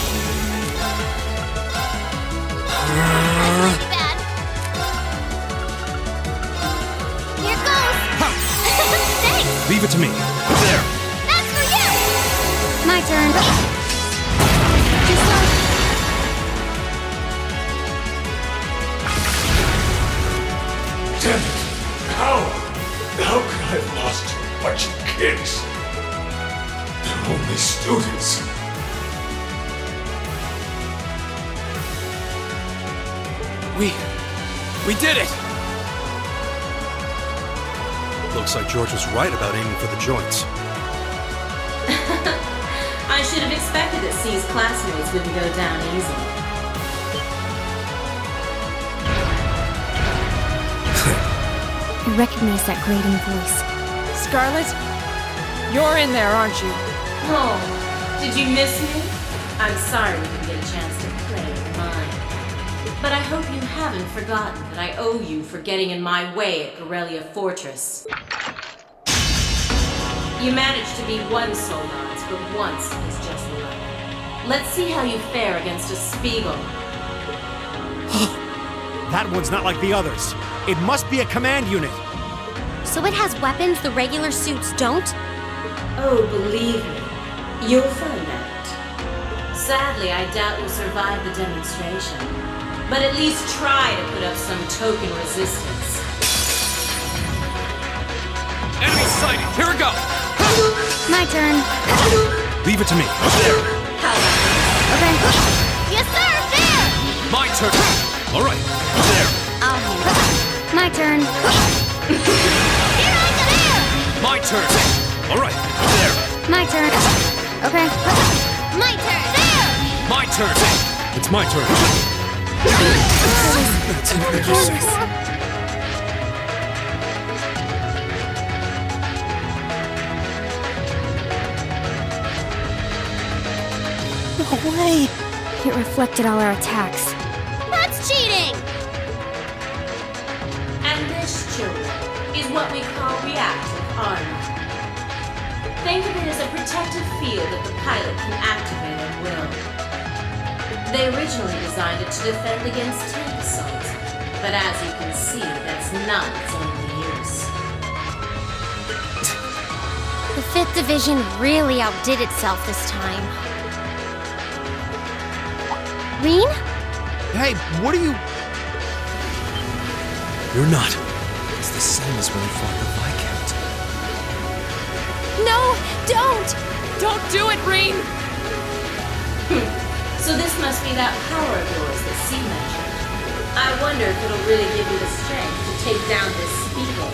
Bad. Here goes! Thanks! Leave it to me. There. That's for you! My turn. Too slow. Damn it! How could I have lost a bunch of kids? They're only students. We did it! Looks like George was right about aiming for the joints. I should have expected that C's classmates wouldn't go down easy. I recognize that grating voice. Scarlet, you're in there, aren't you? Oh, did you miss me? I'm sorry we didn't get a chance to play with mine. But I hope you haven't forgotten that I owe you for getting in my way at Corellia Fortress. You managed to be one Soldat, but once is just luck. Let's see how you fare against a Spiegel. That one's not like the others. It must be a command unit. So it has weapons the regular suits don't? Oh, believe me, you'll find out. Sadly, I doubt you'll survive the demonstration. But at least try to put up some token resistance. Enemy sighted! Here we go! My turn. Leave it to me. There. How about this? Okay. Yes, sir! There! My turn! All right. There. I'll handle it. My turn. Here I go! There! My turn! All right. There. My turn. Okay. My turn! There! My turn! It's my turn. That's embarrassing. No way. It reflected all our attacks. That's cheating! And this, children, is what we call reactive armor. Think of it as a protective field that the pilot can activate at will. They originally designed it to defend against tank assault, but as you can see, that's not its only use. The 5th Division really outdid itself this time. Reen? Hey, what are you... You're not. It's the same as when we fought the Viscount. No! Don't! Don't do it, Reen! So this must be that power of yours that C mentioned. I wonder if it'll really give you the strength to take down this Spiegel.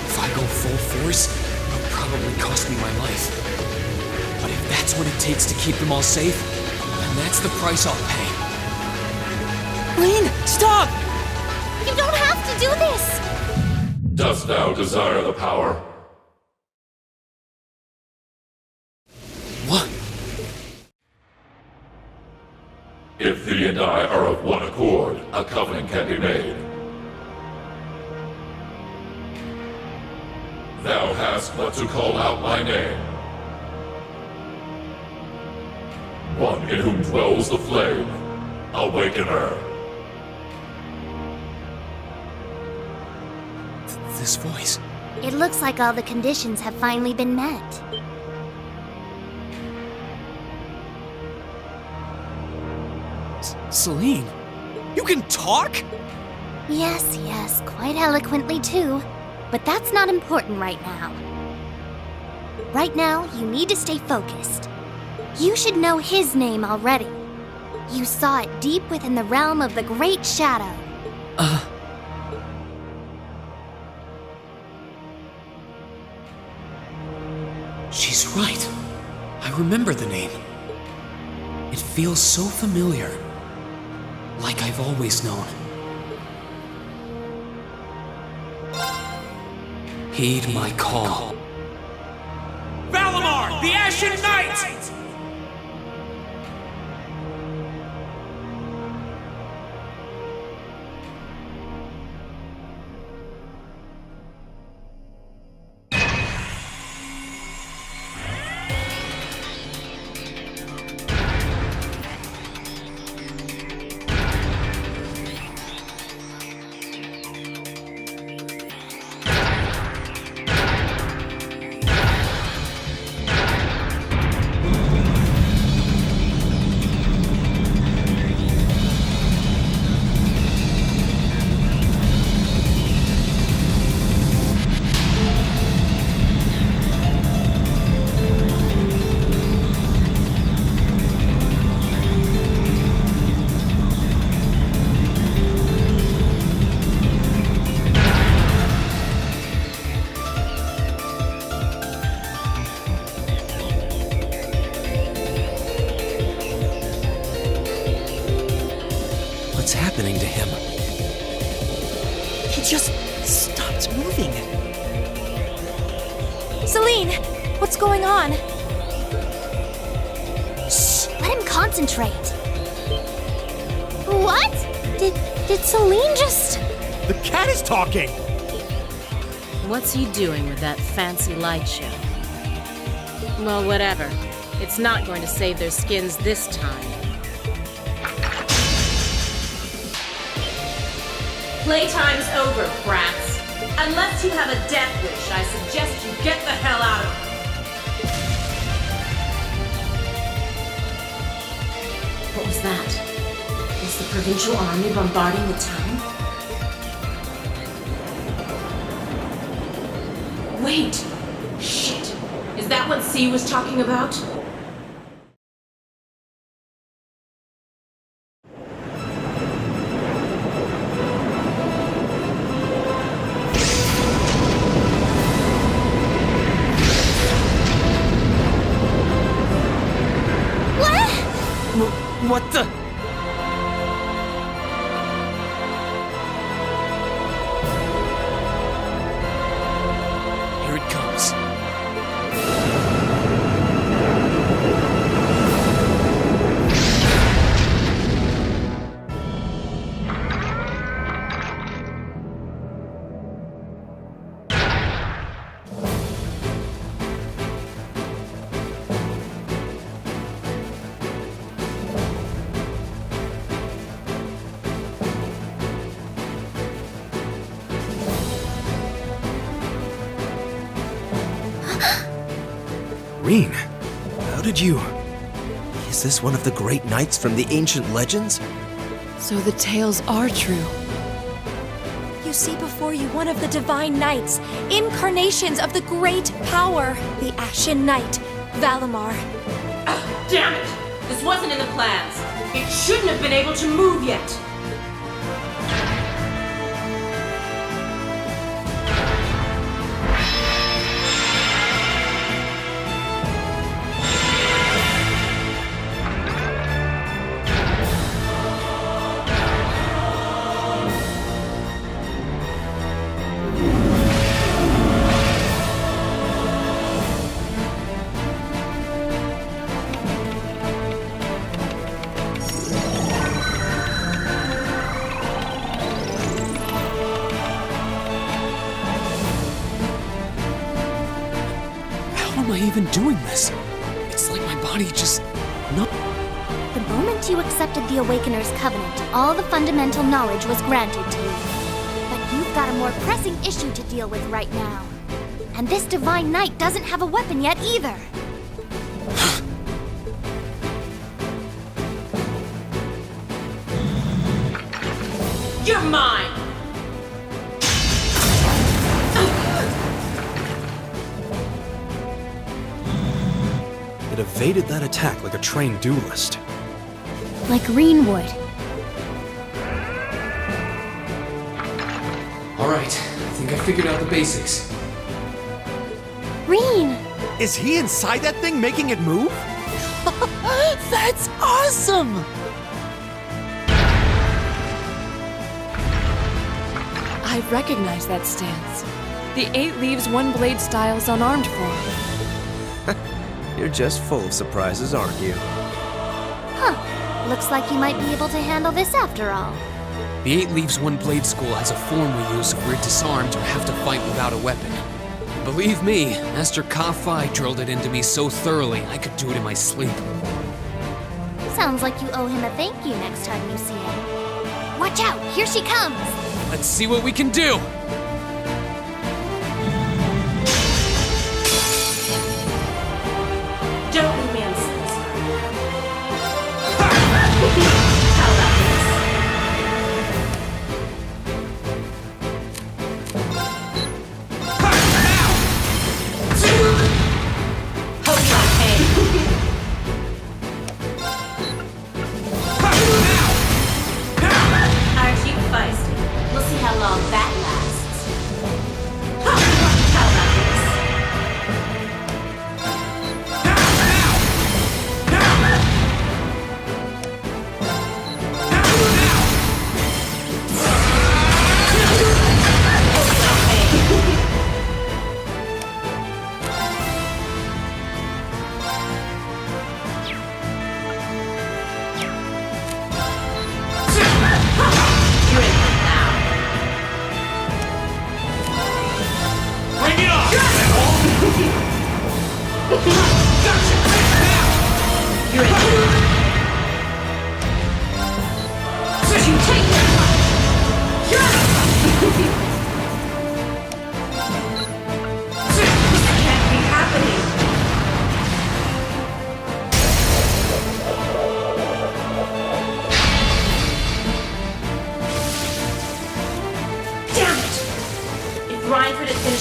If I go full force, it'll probably cost me my life. But if that's what it takes to keep them all safe, then that's the price I'll pay. Reen, stop! You don't have to do this! Dost thou desire the power? If thee and I are of one accord, a covenant can be made. Thou hast but to call out my name. One in whom dwells the flame, awakener. This voice. It looks like all the conditions have finally been met. Celine, you can talk? Yes, quite eloquently too. But that's not important right now. Right now, you need to stay focused. You should know his name already. You saw it deep within the realm of the Great Shadow. She's right. I remember the name. It feels so familiar. Like I've always known. Heed my call. Valimar, the Ashen Knight! What's happening to him? He just stopped moving. Celine, what's going on? Shh, let him concentrate. What? Did Celine just... The cat is talking! What's he doing with that fancy light show? Well, whatever. It's not going to save their skins this time. Playtime's over, brats. Unless you have a death wish, I suggest you get the hell out of here. What was that? Is the provincial army bombarding the town? Wait! Shit! Is that what C was talking about? What the? Here it comes. Rean, how did you... Is this one of the great knights from the ancient legends? So the tales are true. You see before you one of the divine knights, incarnations of the great power, the Ashen Knight, Valimar. Oh, damn it! This wasn't in the plans. It shouldn't have been able to move yet. even doing this? It's like my body just... no. The moment you accepted the Awakener's Covenant, all the fundamental knowledge was granted to you. But you've got a more pressing issue to deal with right now. And this Divine Knight doesn't have a weapon yet either. You're mine! It evaded that attack like a trained duelist. Like Reen would. Alright, I think I figured out the basics. Reen! Is he inside that thing making it move? That's awesome! I recognize that stance. The 8 leaves 1 blade style's unarmed form. You're just full of surprises, aren't you? Huh. Looks like you might be able to handle this after all. The 8 leaves 1 blade school has a form we use if we're disarmed or have to fight without a weapon. Believe me, Master Ka-Fi drilled it into me so thoroughly I could do it in my sleep. Sounds like you owe him a thank you next time you see him. Watch out, here she comes! Let's see what we can do! Don't leave me unsatisfied. How about this? Hope you're okay. Aren't you feisty? We'll see how long that lasts. How about this?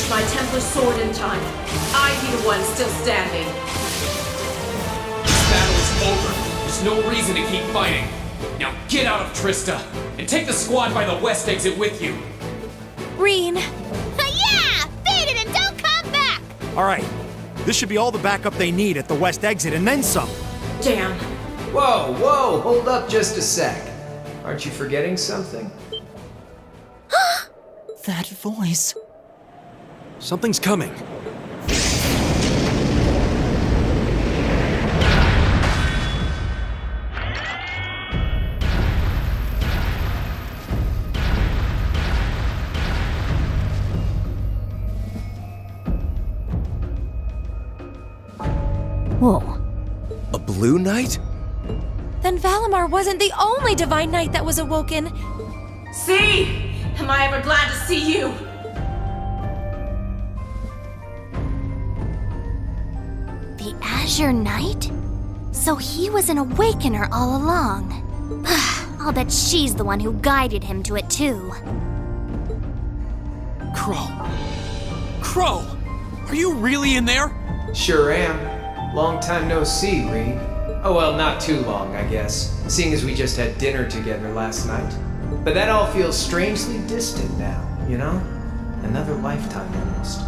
My Templar sword in time. I'd be the one still standing. This battle is over. There's no reason to keep fighting. Now get out of Trista, and take the squad by the west exit with you. Reen! Yeah! Beat it and don't come back! Alright, this should be all the backup they need at the west exit and then some. Damn. Whoa, whoa, hold up just a sec. Aren't you forgetting something? That voice. Something's coming. Whoa. A blue knight? Then Valimar wasn't the only Divine Knight that was awoken. See? Am I ever glad to see you? The Azure Knight? So he was an Awakener all along. I'll bet she's the one who guided him to it too. Crow. Crow! Are you really in there? Sure am. Long time no see, Reen. Oh well, not too long, I guess, seeing as we just had dinner together last night. But that all feels strangely distant now, you know? Another lifetime almost.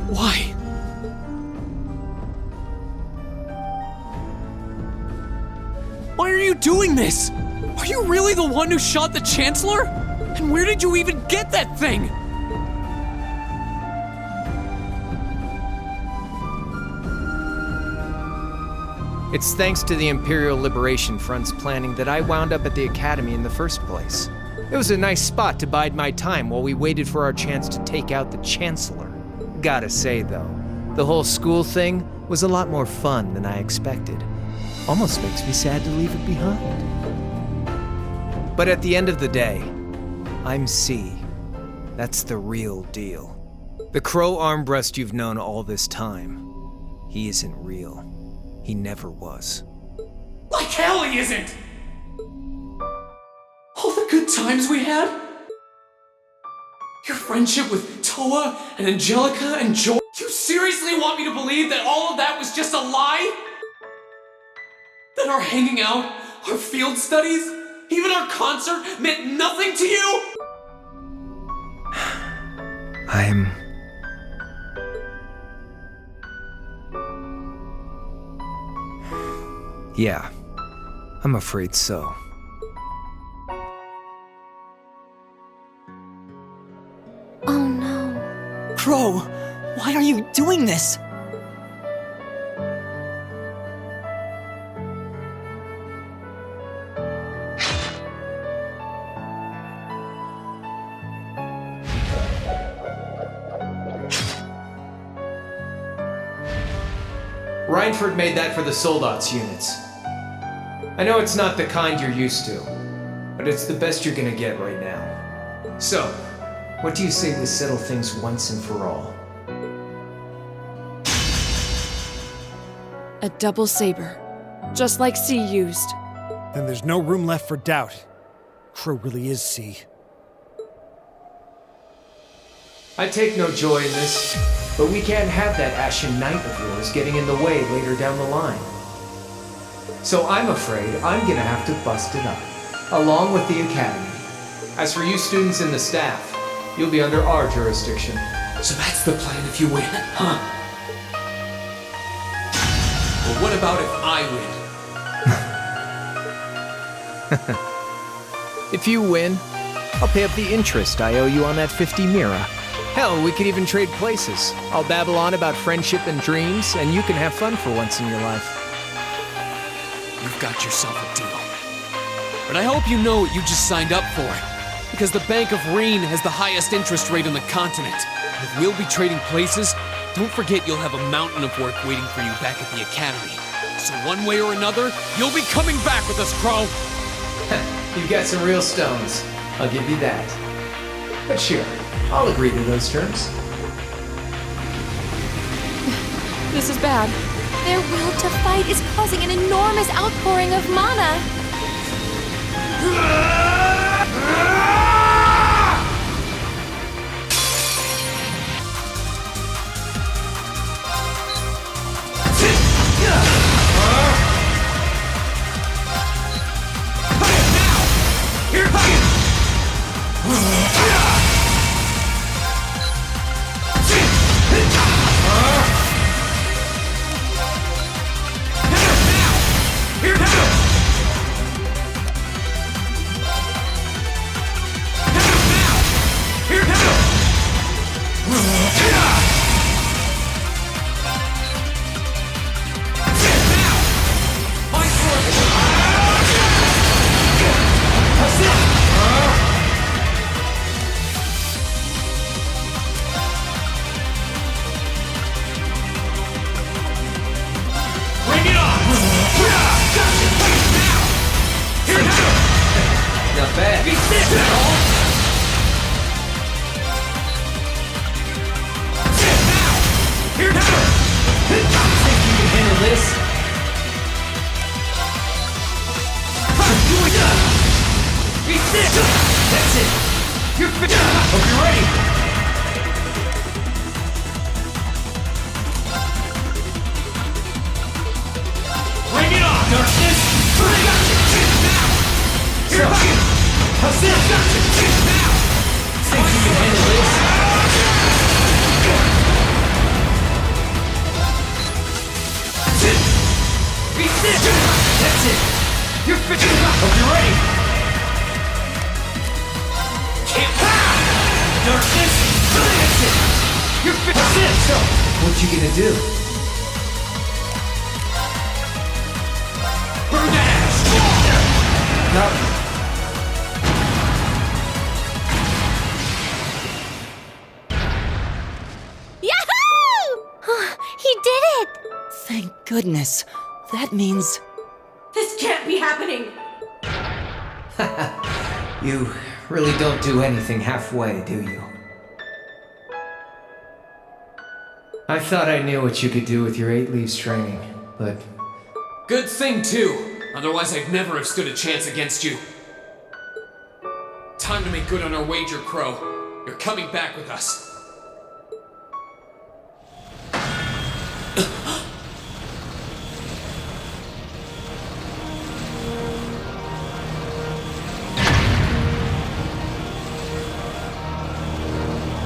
Why? Why are you doing this? Are you really the one who shot the Chancellor? And where did you even get that thing? It's thanks to the Imperial Liberation Front's planning that I wound up at the Academy in the first place. It was a nice spot to bide my time while we waited for our chance to take out the Chancellor. Gotta say, though, the whole school thing was a lot more fun than I expected. Almost makes me sad to leave it behind. But at the end of the day, I'm C. That's the real deal. The crow armbrust you've known all this time, he isn't real. He never was. Like hell he isn't! All the good times we had? Your friendship with Toa and Angelica and Joy. You seriously want me to believe that all of that was just a lie? That our hanging out, our field studies, even our concert meant nothing to you? Yeah, I'm afraid so. Oh no. Crow, why are you doing this? Reinford made that for the Soldats units. I know it's not the kind you're used to, but it's the best you're gonna get right now. So, what do you say we settle things once and for all? A double saber, just like C used. Then there's no room left for doubt. Crow really is C. I take no joy in this, but we can't have that Ashen Knight of yours getting in the way later down the line. So I'm afraid I'm gonna have to bust it up, along with the Academy. As for you students and the staff, you'll be under our jurisdiction. So that's the plan if you win, huh? Well, what about if I win? If you win, I'll pay up the interest I owe you on that 50 Mira. Hell, we could even trade places. I'll babble on about friendship and dreams, and you can have fun for once in your life. You've got yourself a deal. But I hope you know what you just signed up for. Because the Bank of Rain has the highest interest rate on the continent. And if we'll be trading places, don't forget you'll have a mountain of work waiting for you back at the Academy. So one way or another, you'll be coming back with us, Crow! You've got some real stones. I'll give you that. But sure, I'll agree to those terms. This is bad. Their will to fight is causing an enormous outpouring of mana. What you gonna do? Burn that ash! Nothing. Yahoo! He did it! goodness. That means... This can't be happening! You really don't do anything halfway, do you? I thought I knew what you could do with your 8 leaves training, but... Good thing, too. Otherwise, I'd never have stood a chance against you. Time to make good on our wager, Crow. You're coming back with us.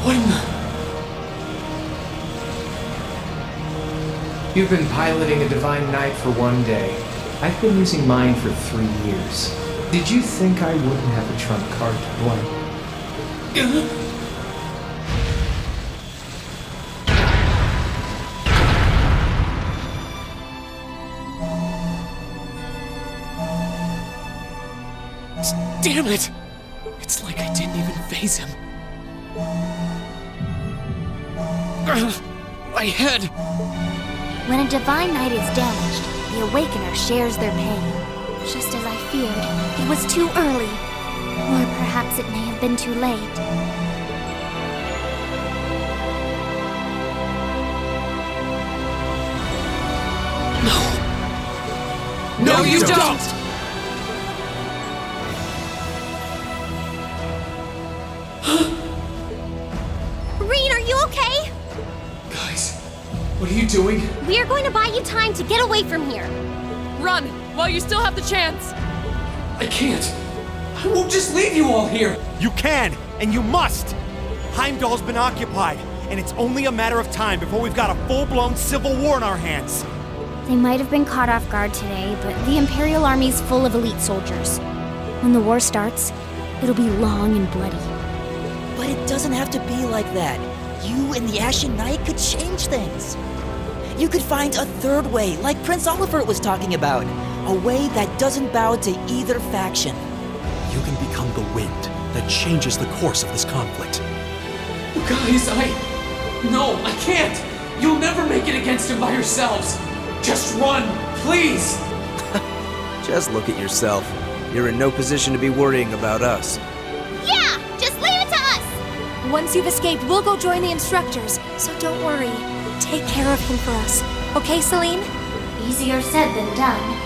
What in the... You've been piloting a Divine Knight for 1 day. I've been using mine for 3 years. Did you think I wouldn't have a trump card to play? Damn it! It's like I didn't even phase him. My head! When a Divine Knight is damaged, the Awakener shares their pain. Just as I feared, it was too early. Or perhaps it may have been too late. No, you don't! Rean, are you okay? Guys, what are you doing? We are going to buy you time to get away from here. Run, while you still have the chance. I can't. I won't just leave you all here. You can, and you must! Heimdall's been occupied, and it's only a matter of time before we've got a full-blown civil war in our hands. They might have been caught off guard today, but the Imperial Army's full of elite soldiers. When the war starts, it'll be long and bloody. But it doesn't have to be like that. You and the Ashen Knight could change things. You could find a third way, like Prince Oliver was talking about. A way that doesn't bow to either faction. You can become the wind that changes the course of this conflict. Guys, No, I can't! You'll never make it against him by yourselves! Just run, please! Just look at yourself. You're in no position to be worrying about us. Yeah! Just leave it to us! Once you've escaped, we'll go join the instructors, so don't worry. Take care of him for us. Okay, Celine? Easier said than done.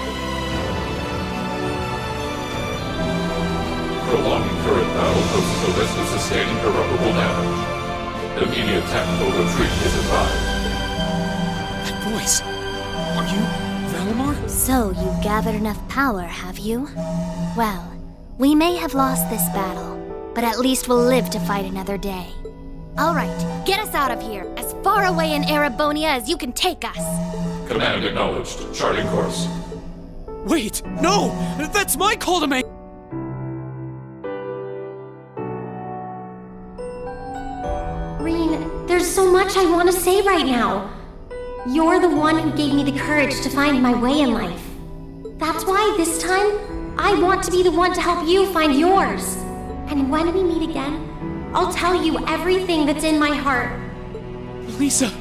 Prolonging current battle poses the risk of sustaining irreparable damage. Immediate tactical retreat is advised. That voice. Are you Valimar? So you've gathered enough power, have you? Well, we may have lost this battle, but at least we'll live to fight another day. All right, get us out of here, as far away in Erebonia as you can take us. Command acknowledged. Charting course. Wait, no! That's my call to make! Rean, there's so much I want to say right now. You're the one who gave me the courage to find my way in life. That's why this time, I want to be the one to help you find yours. And when we meet again, I'll tell you everything that's in my heart. Lisa,